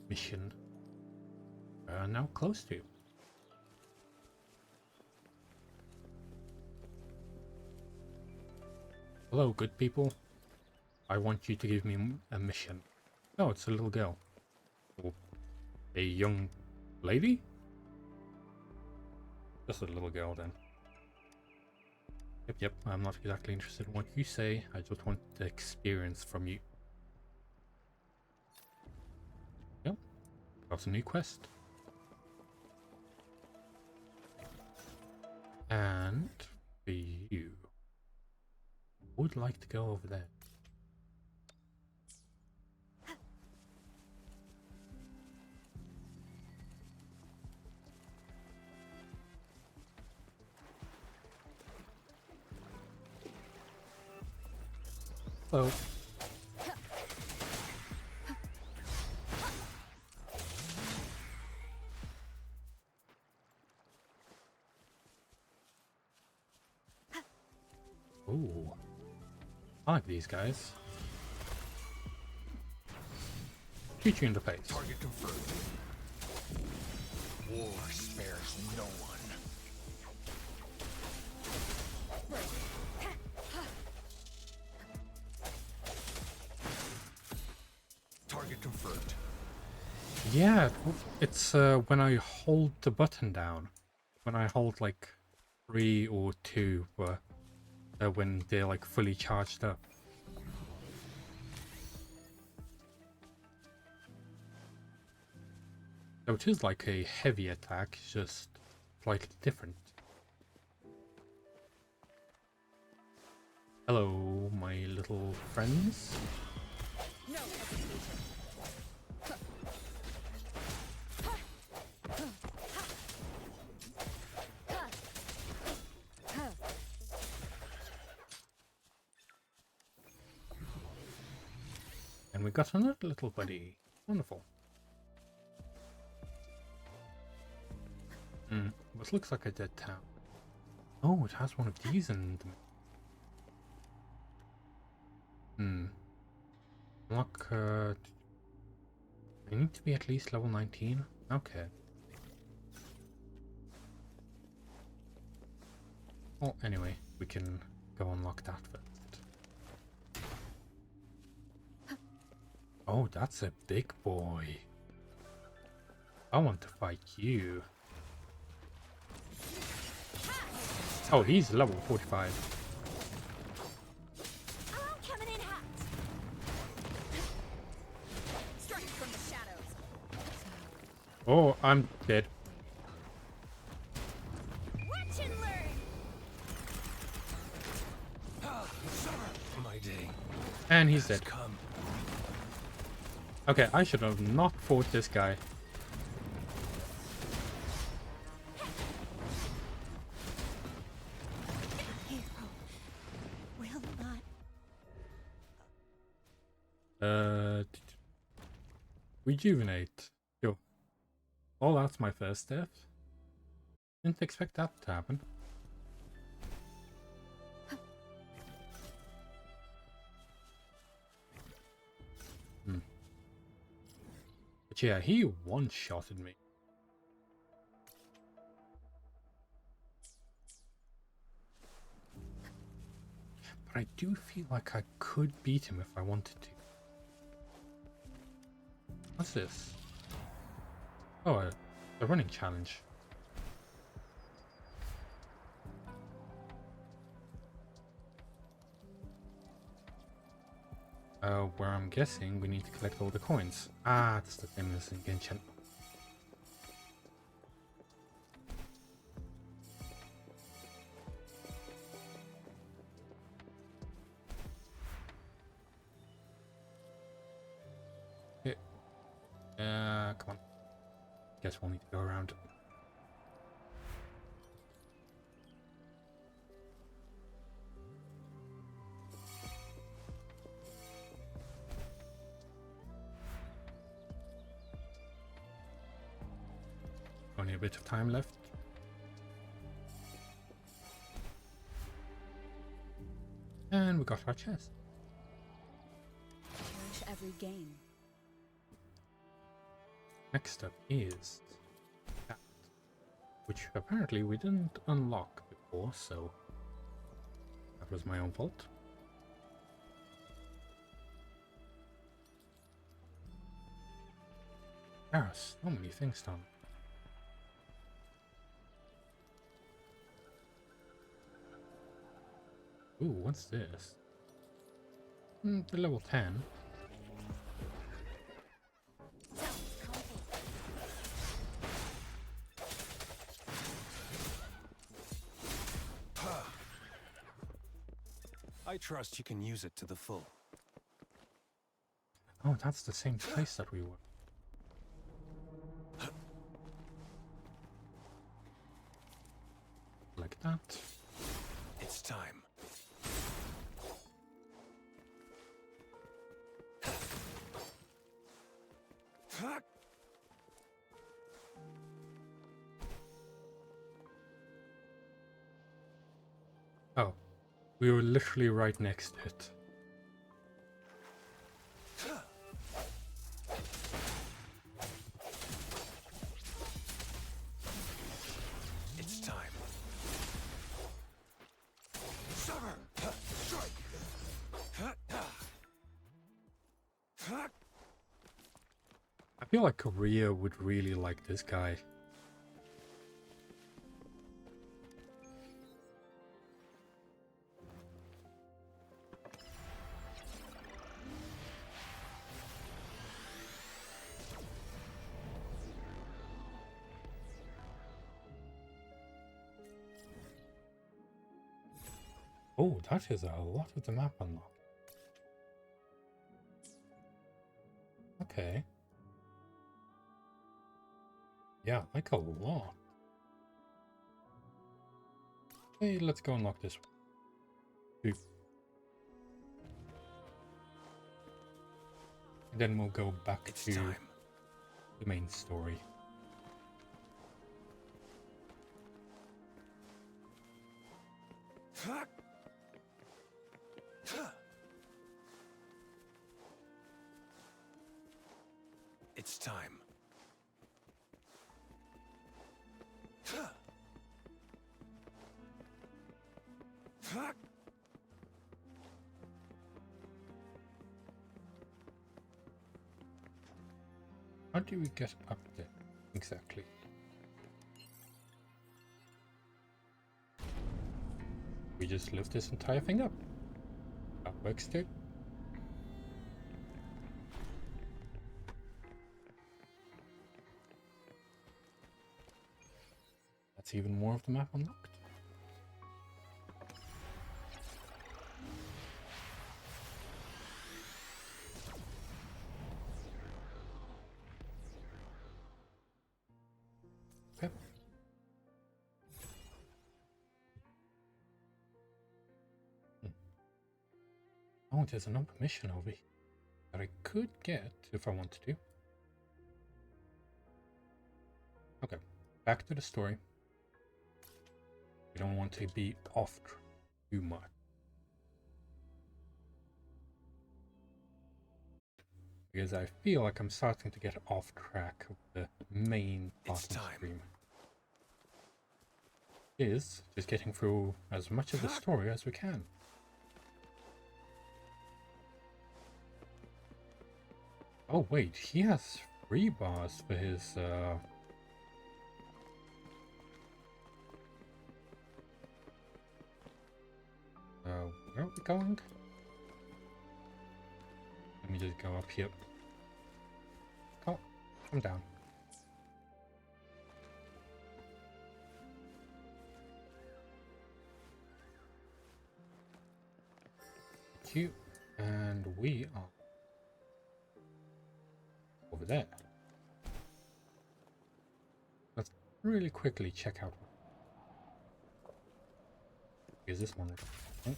mission now close to. Hello, good people. I want you to give me a mission. Oh, it's a little girl. Or a young lady? Just a little girl then. Yep, I'm not exactly interested in what you say. I just want the experience from you. Yep, got a new quest. And for you, would like to go over there. Hello. Ooh. I like these guys. Shoot you in the face. Target confirmed. War spares no one. Target confirmed. Yeah, it's when I hold the button down. When I hold like 3 or 2, when they're like fully charged up. So it is like a heavy attack, just slightly different. Hello, my little friends. No hesitation. And we got another little buddy. Wonderful. What looks like a dead town. Oh, it has one of these in the... Unlock, I need to be at least level 19? Okay. Well, anyway, we can go unlock that first. Oh, that's a big boy. I want to fight you. Oh, he's level 45. Coming in hot. Strike from the shadows. Oh, I'm dead. Watch and learn. My day. And he's dead. Okay, I should have not fought this guy. Rejuvenate. Yo. Oh, that's my first death. Didn't expect that to happen. But yeah, he one-shotted me. But I do feel like I could beat him if I wanted to. What's this? Oh, a running challenge. Where I'm guessing we need to collect all the coins. Ah, it's the same as in Genshin. Okay. Come on. Guess we'll need to go around. Only a bit of time left. And we got our chest. Cherish every game. Next up is that, which apparently we didn't unlock before, so that was my own fault. There are so many things done. Ooh, what's this? The level 10. I trust you can use it to the full. Oh, that's the same place that we were. Like that. It's time. Oh, we were literally right next to it. It's time. Summer! Strike! I feel like Korea would really like this guy. Oh, that is a lot of the map unlocked. Okay. Yeah, like a lot. Hey, let's go unlock this one. Boop. Then we'll go back It's to time. the main story. It's time. How do we get up there exactly? We just lift this entire thing up. That works too. That's even more of the map unlocked. Okay. Oh, there's another mission over here that I could get if I wanted to. Okay, back to the story. We don't want to be off too much. Because I feel like I'm starting to get off track of the main part of the stream. Is just getting through as much of the story as we can. Oh wait, he has 3 bars for his where are we going? Let me just go up here. Come down. Thank you. And we are over there. Let's really quickly check out. Is this one? Oh.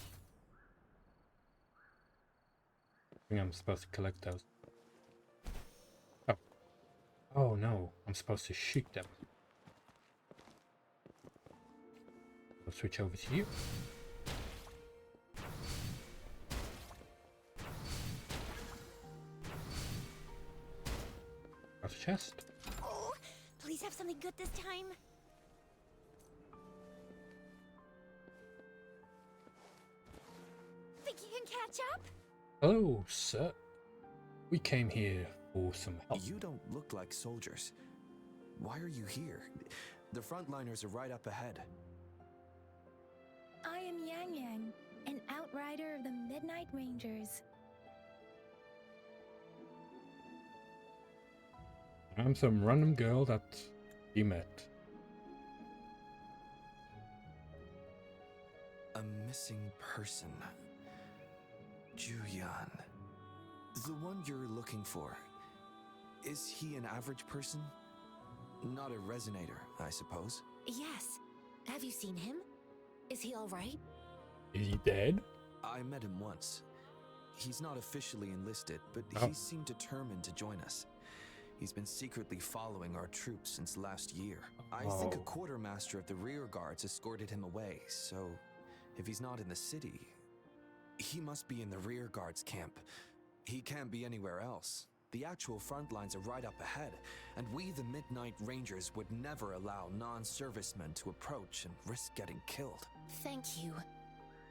I think I'm supposed to collect those. Oh. Oh no, I'm supposed to shoot them. I'll switch over to you. Got a chest. Oh, please have something good this time. Think you can catch up? Hello, sir. We came here for some help. You don't look like soldiers. Why are you here? The frontliners are right up ahead. I am Yang Yang, an outrider of the Midnight Rangers. I'm some random girl that you met. A missing person. Juyan. The one you're looking for. Is he an average person? Not a resonator, I suppose. Yes. Have you seen him? Is he all right? Is he dead? I met him once. He's not officially enlisted, but he seemed determined to join us. He's been secretly following our troops since last year. I think a quartermaster of the rear guards escorted him away, so if he's not in the city, he must be in the rear guards camp. He can't be anywhere else. The actual front lines are right up ahead, and we, the Midnight Rangers, would never allow non-servicemen to approach and risk getting killed. Thank you.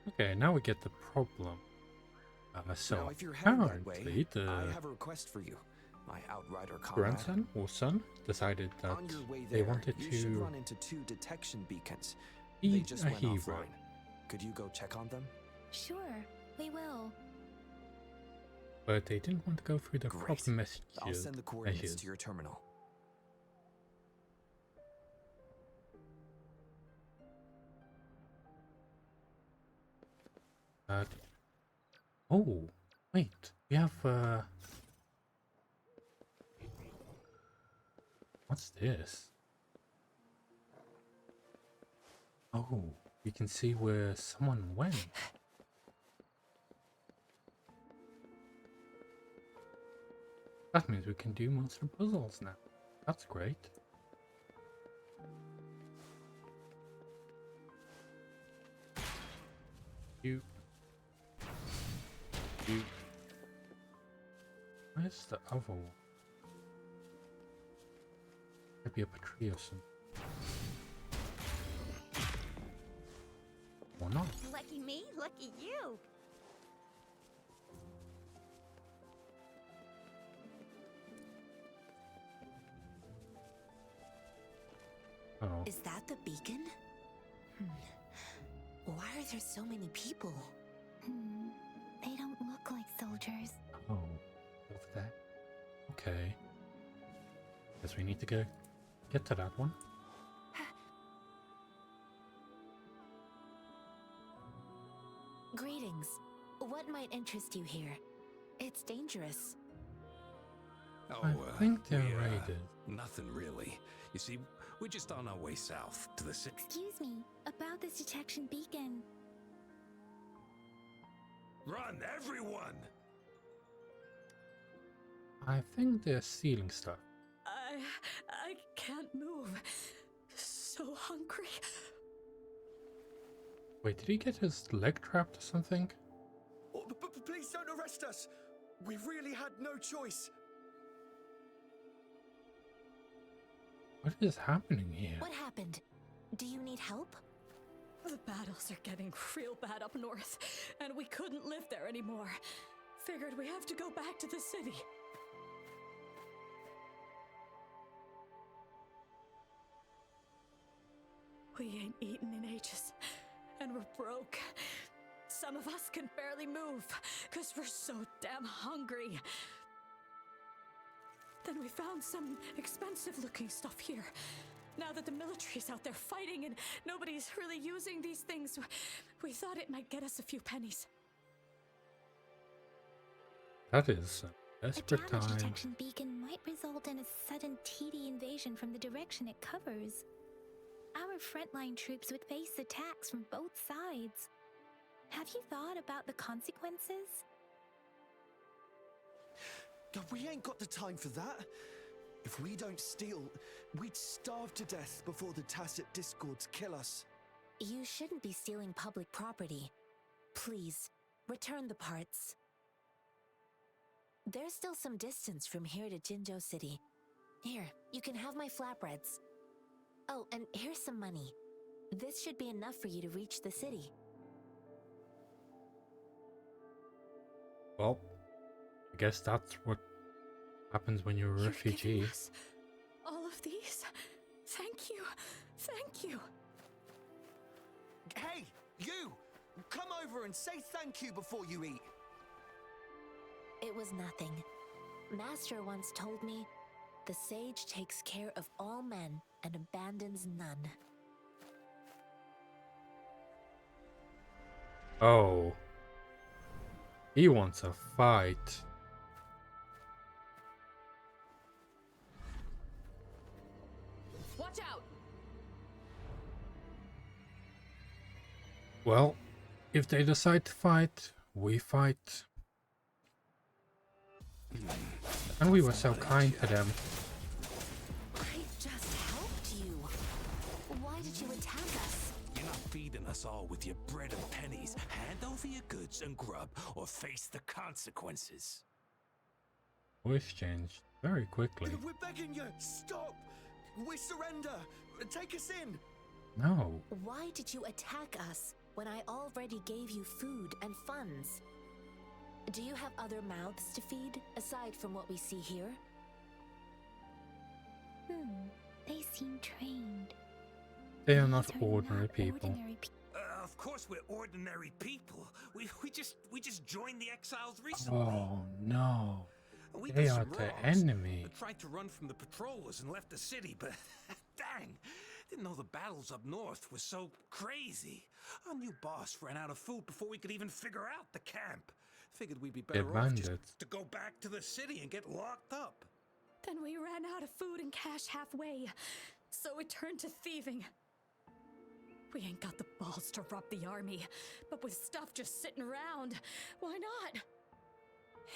Okay, now we get the problem. So now, if you're headed that apparently way, the I have a request for you. My outrider comrade. grandson or son decided that On your way they there, wanted you should to run into 2 detection beacons. be They just a went hero. offline. Could you go check on them? Sure, we will. But they didn't want to go through the Great. proper messages. I'll send the coordinates to your terminal. Oh, wait. We have what's this? Oh, we can see where someone went. That means we can do monster puzzles now. That's great. You. Where's the other one? Maybe up a tree or something. Or not. Lucky me, lucky you. Oh. Is that the beacon? Why are there so many people? They don't look like soldiers. Oh, over there. Okay. Guess we need to go get to that one. Greetings. What might interest you here? It's dangerous. Oh, I think they're raided. Nothing really. You see, we're just on our way south to the city. Excuse me, about this detection beacon. Run, everyone! I think they're stealing stuff. I can't move. So hungry. Wait, did he get his leg trapped or something? Oh, please don't arrest us. We really had no choice. What is happening here? What happened? Do you need help? The battles are getting real bad up north, and we couldn't live there anymore. Figured we have to go back to the city. We ain't eaten in ages, and we're broke. Some of us can barely move, because we're so damn hungry. Then we found some expensive-looking stuff here. Now that the military's out there fighting and nobody's really using these things, we thought it might get us a few pennies. That is a desperate A damage time. detection beacon might result in a sudden TD invasion from the direction it covers. Our frontline troops would face attacks from both sides. Have you thought about the consequences? We ain't got the time for that. If we don't steal, we'd starve to death before the Tacit Discords kill us. You shouldn't be stealing public property. Please, return the parts. There's still some distance from here to Jinzhou City. Here, you can have my flatbreads. Oh, and here's some money. This should be enough for you to reach the city. Well, I guess that's what happens when you're a You're refugee. giving us all of these? Thank you. Thank you. Hey, you! Come over and say thank you before you eat. It was nothing. Master once told me, the sage takes care of all men and abandons none. Oh. He wants a fight. Watch out! Well, if they decide to fight, we fight. And we were so kind to them. I just helped you. Why did you attack us? You're not feeding us all with your bread and pennies. Hand over your goods and grub, or face the consequences. Voice changed very quickly. We're begging you, stop! We surrender! Take us in! No. Why did you attack us when I already gave you food and funds? Do you have other mouths to feed, aside from what we see here? They seem trained. They are not ordinary people. Of course we're ordinary people. We just joined the exiles recently. Oh no. We They did are some the wrongs. enemy. I tried to run from the patrollers and left the city, but dang, didn't know the battles up north were so crazy. Our new boss ran out of food before we could even figure out the camp. Figured we'd be better off just bandits. to go back to the city and get locked up. Then we ran out of food and cash halfway, so we turned to thieving. We ain't got the balls to rob the army, but with stuff just sitting around, why not?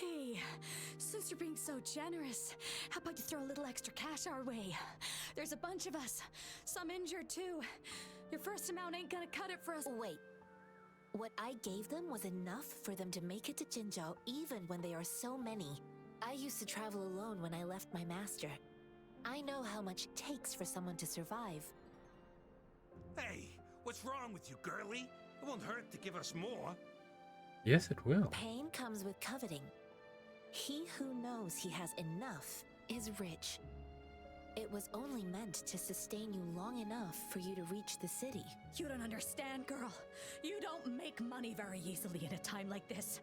Hey, since you're being so generous, how about you throw a little extra cash our way? There's a bunch of us, some injured too. Your first amount ain't gonna cut it for us. Wait. What I gave them was enough for them to make it to Jinzhou even when they are so many. I used to travel alone when I left my master. I know how much it takes for someone to survive. Hey, what's wrong with you, girlie? It won't hurt to give us more. Yes, it will. Pain comes with coveting. He who knows he has enough is rich. It was only meant to sustain you long enough for you to reach the city. You don't understand, girl. You don't make money very easily in a time like this.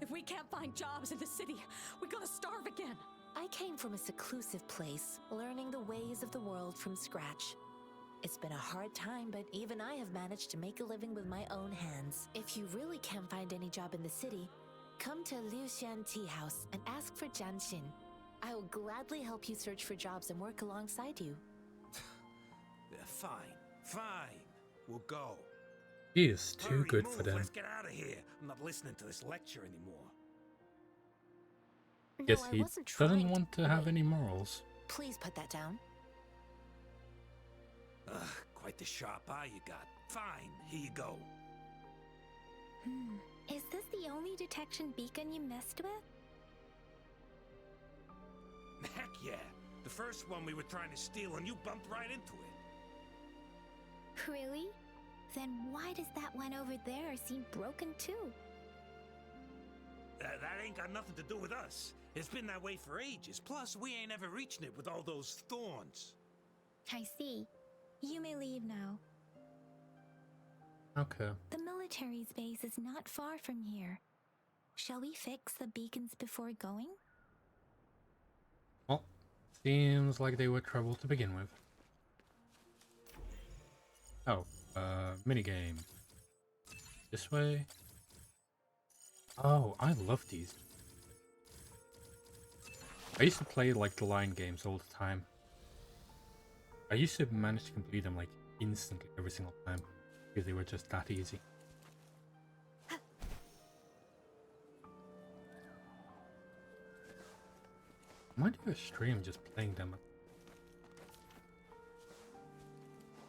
If we can't find jobs in the city, we're gonna starve again. I came from a seclusive place, learning the ways of the world from scratch. It's been a hard time, but even I have managed to make a living with my own hands. If you really can't find any job in the city, come to Liuxian Tea House and ask for Jianxin. I will gladly help you search for jobs and work alongside you. Fine. We'll go. He is too Hurry, good move, for them. Let's get out of here. I'm not listening to this lecture anymore. Yes, No, I he wasn't doesn't trying want to have any morals. Please put that down. Ugh, quite the sharp eye you got. Fine, here you go. Is this the only detection beacon you messed with? Heck yeah. The first one we were trying to steal and you bumped right into it. Really? Then why does that one over there seem broken too? That ain't got nothing to do with us. It's been that way for ages. Plus, we ain't ever reaching it with all those thorns. I see. You may leave now. Okay. The military's base is not far from here. Shall we fix the beacons before going? Well, seems like they were trouble to begin with. Oh, minigame. This way. Oh, I love these. I used to play like the line games all the time. I used to manage to complete them like instantly every single time because they were just that easy. I might do a stream just playing them.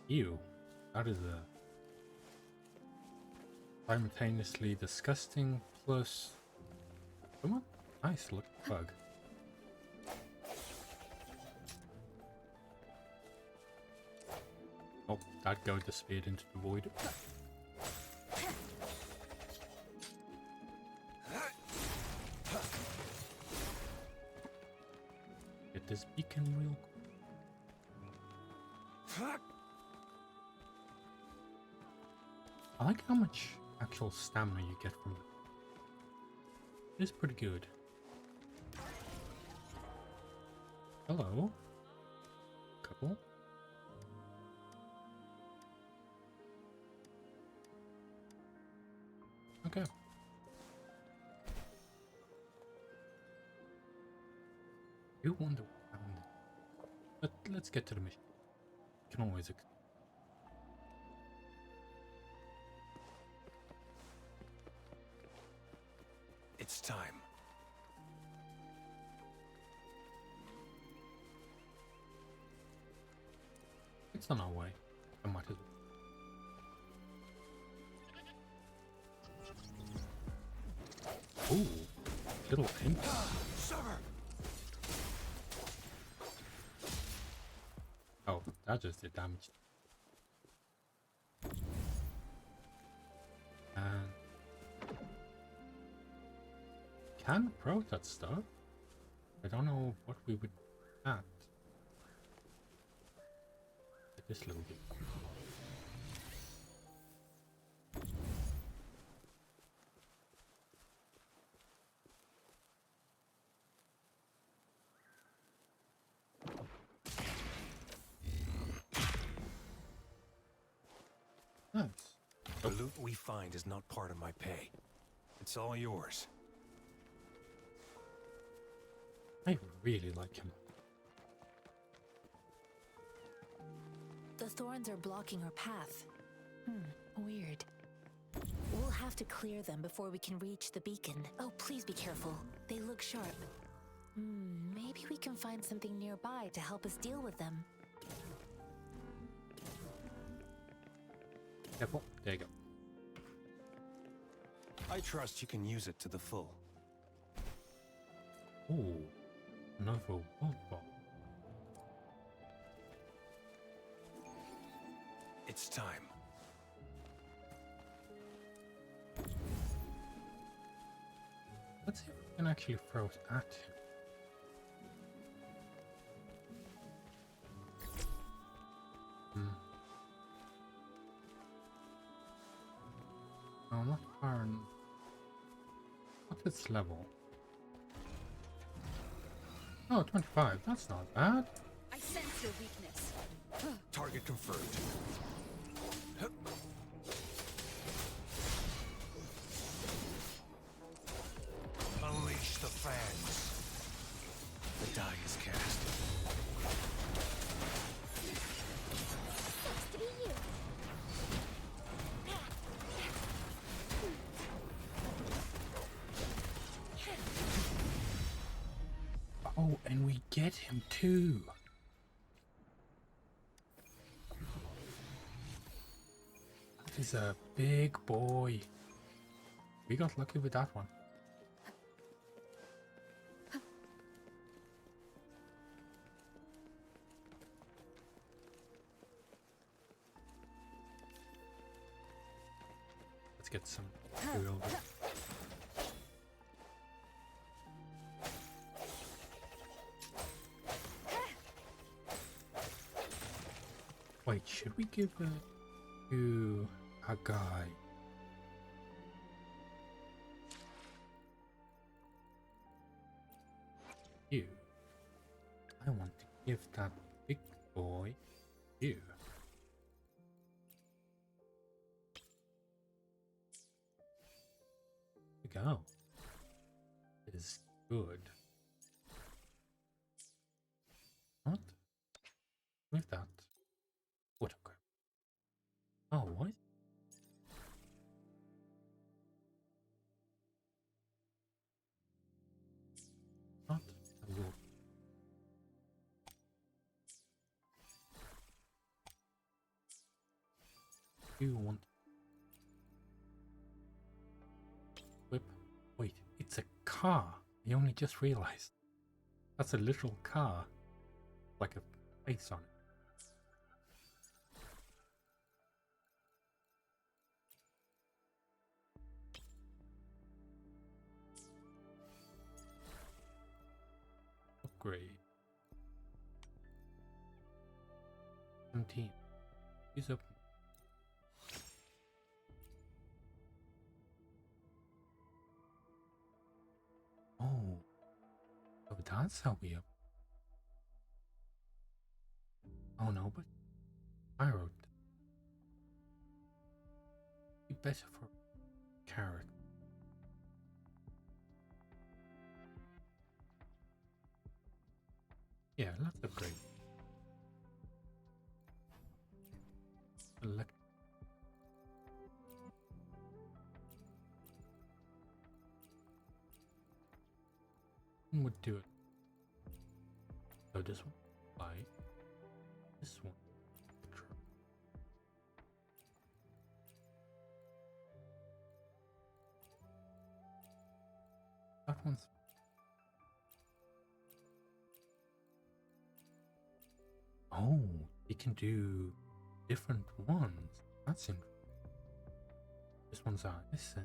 Ew, that is a simultaneously disgusting plus somewhat nice looking bug. Oh, that guy disappeared into the void. Get this beacon real quick. I like how much actual stamina you get from it. It's pretty good. Hello. Couple. Okay. You wonder what happened. But let's get to the mission. You can always It's time. It's on our way. I might as well. Ooh, little imps. Oh, that just did damage. And can pro that stuff. I don't know what we would add. This little bit. Nice. The loot we find is not part of my pay. It's all yours. I really like him. The thorns are blocking our path. Weird. We'll have to clear them before we can reach the beacon. Oh, please be careful. They look sharp. Maybe we can find something nearby to help us deal with them. Careful. There you go. I trust you can use it to the full. Ooh, another wolf ball. It's time. Let's see if we can actually throw it at him. No, not far. What's its level? Oh, 25. That's not bad. I sense your weakness. Target confirmed. Unleash the fans. The die is cast. Sucks to be you. Oh, and we get him too. That is a big boy. We got lucky with that one. Let's get some fuel. Wait, should we give it to a guy? You. I want to give that big boy you. There we go. It is good. What? With that. What a crap. Oh, what? Not a wolf. You want whip? Wait, it's a car. I only just realized. That's a literal car. Like a face on it. Upgrade. 17. Use up. Oh. Oh, that's how we up. Oh no, but I wrote. Be better for carrot. Yeah, let's upgrade. Select. Would do it. So this one, buy. This one, try. That one's. Oh, you can do different ones. That's interesting. This one's ice.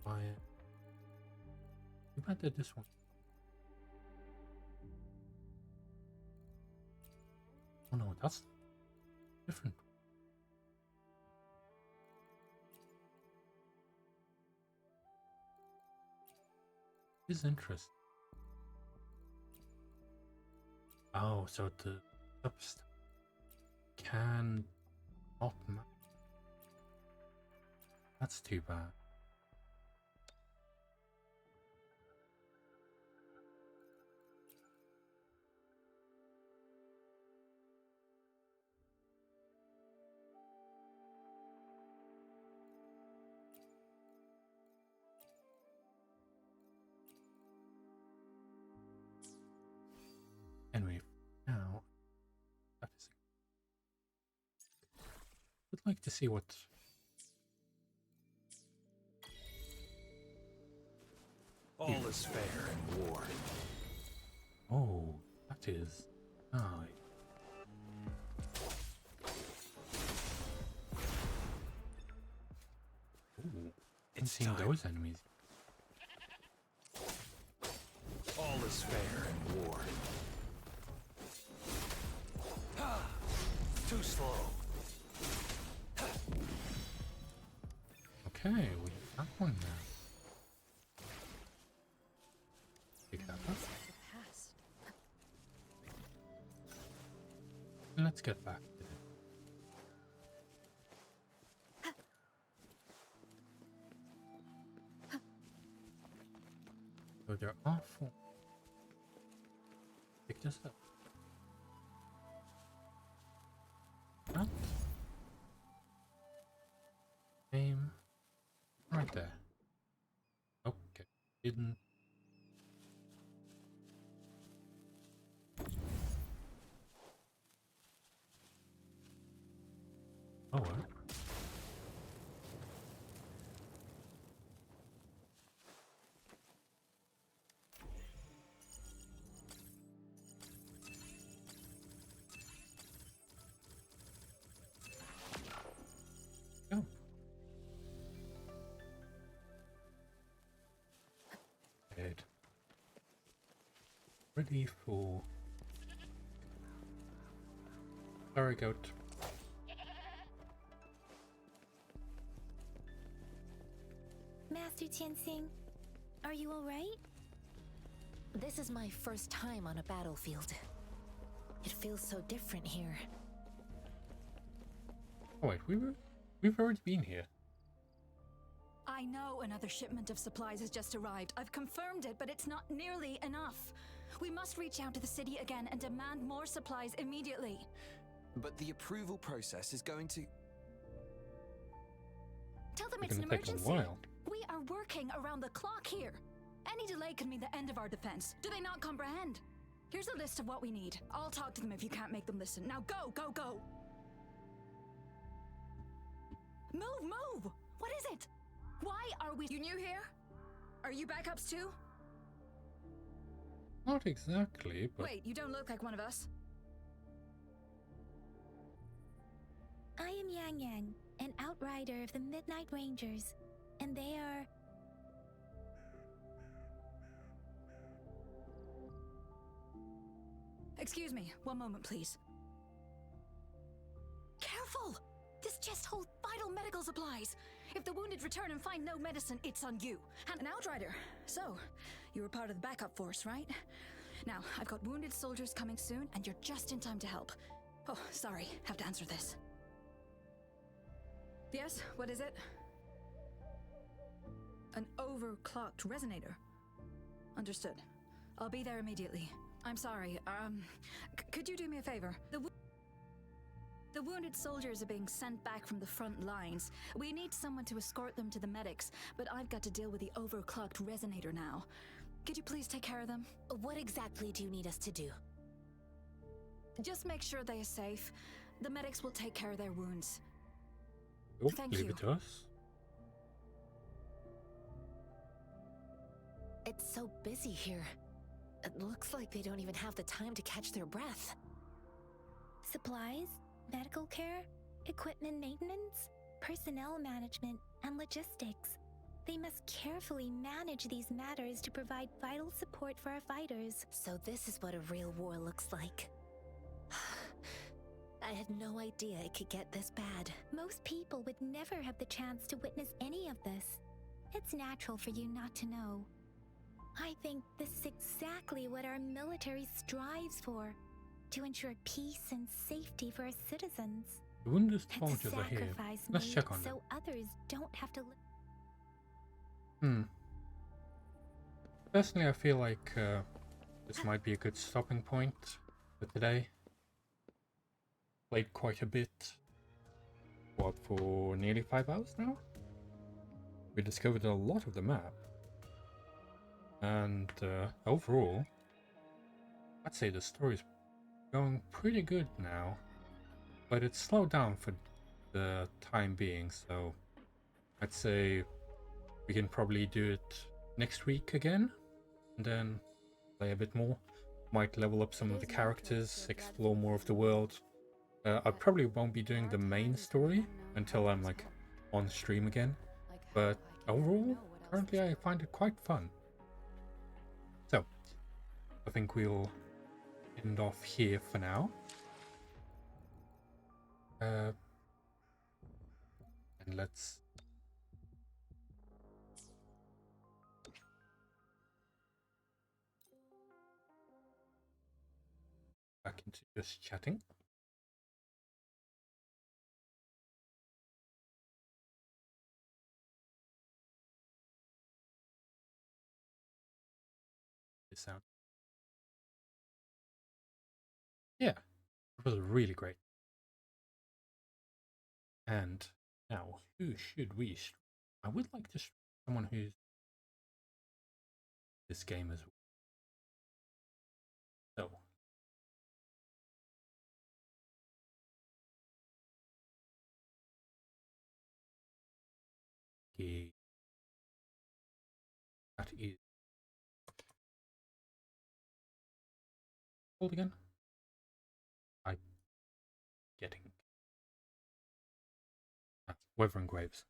Buy it. You might do this one. Oh no, that's different. This is interesting. Oh, so the substance can not match. That's too bad. would like to see what... All is fair in war. Oh, that is nice. Ooh, It's seen time. those enemies. All is fair in war. Too slow. Okay, we have that one now. Pick that up. And let's get back to it. So they're awful. Pick this up. That. Aim. Right there. Okay. Hidden. Oh well. Go. Dead. Ready for... Sorry, goat. Master Tianxing, are you alright? This is my first time on a battlefield. It feels so different here. Oh wait, we've already been here. I know another shipment of supplies has just arrived. I've confirmed it, but it's not nearly enough. We must reach out to the city again and demand more supplies immediately. But the approval process is going to... Tell them It's it's an gonna take a emergency. while. We are working around the clock here. Any delay could mean the end of our defense. Do they not comprehend? Here's a list of what we need. I'll talk to them if you can't make them listen. Now go, go, go! Move, move! What is it? Why are we... You new here? Are you backups too? Not exactly, but... Wait, you don't look like one of us. I am Yang Yang, an outrider of the Midnight Rangers, and they are... Excuse me, one moment please. Careful! This chest holds vital medical supplies. If the wounded return and find no medicine, it's on you. And an outrider. So, you were part of the backup force, right? Now, I've got wounded soldiers coming soon, and you're just in time to help. Oh, sorry, have to answer this. Yes, what is it? An overclocked resonator. Understood. I'll be there immediately. I'm sorry, could you do me a favor? The wounded soldiers are being sent back from the front lines. We need someone to escort them to the medics, but I've got to deal with the overclocked resonator now. Could you please take care of them? What exactly do you need us to do? Just make sure they are safe. The medics will take care of their wounds. Oh, Thank leave you. it to us. It's so busy here. It looks like they don't even have the time to catch their breath. Supplies, medical care, equipment maintenance, personnel management, and logistics. They must carefully manage these matters to provide vital support for our fighters. So this is what a real war looks like. I had no idea it could get this bad. Most people would never have the chance to witness any of this. It's natural for you not to know. I think this is exactly what our military strives for, to ensure peace and safety for our citizens. The wounded It's a soldiers are here. sacrifice Let's made check on them. so others don't have to live. Personally, I feel like this might be a good stopping point for today. Played quite a bit. What, for nearly 5 hours now? We discovered a lot of the map. And overall, I'd say the story's going pretty good now. But it's slowed down for the time being, so I'd say we can probably do it next week again, and then play a bit more. Might level up some of the characters, explore more of the world. I probably won't be doing the main story until I'm like on stream again, but overall, currently I find it quite fun. So, I think we'll end off here for now. And let's back into just chatting. This sound. Yeah, it was really great. And now, who should we stream? I would like to stream someone who's this game as well. So, that is called again? I'm getting Wuthering Waves.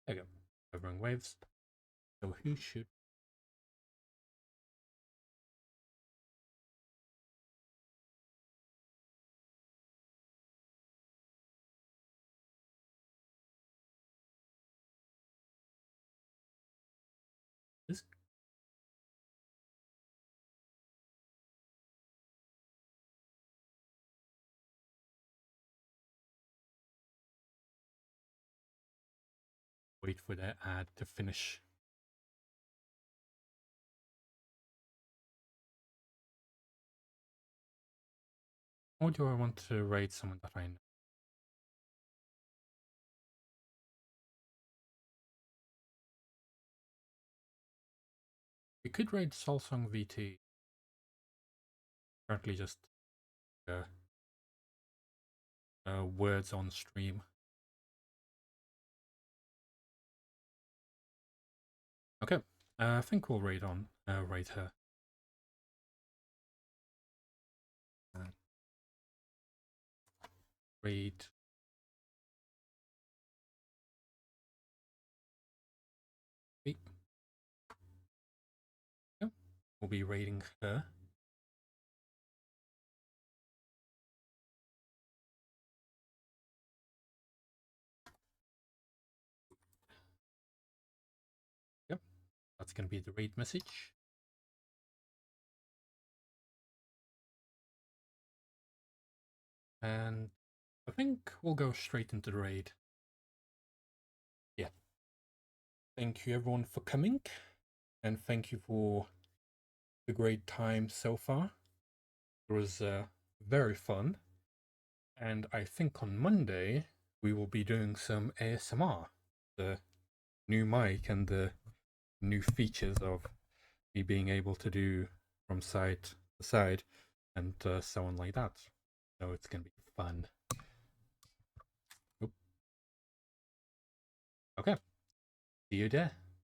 There you go. Wuthering Waves. So who should this? Wait for the ad to finish. Or do I want to raid someone that I know? We could raid Solsong VT. Currently just words on stream. Okay, I think we'll raid her. Raid. Yep. We'll be raiding her. Yep, that's gonna be the raid message. And I think we'll go straight into the raid. Yeah. Thank you everyone for coming, and thank you for the great time so far. It was very fun, and I think on Monday we will be doing some ASMR, the new mic and the new features of me being able to do from side to side and so on like that. So it's gonna be fun. Oop. Okay, see you there.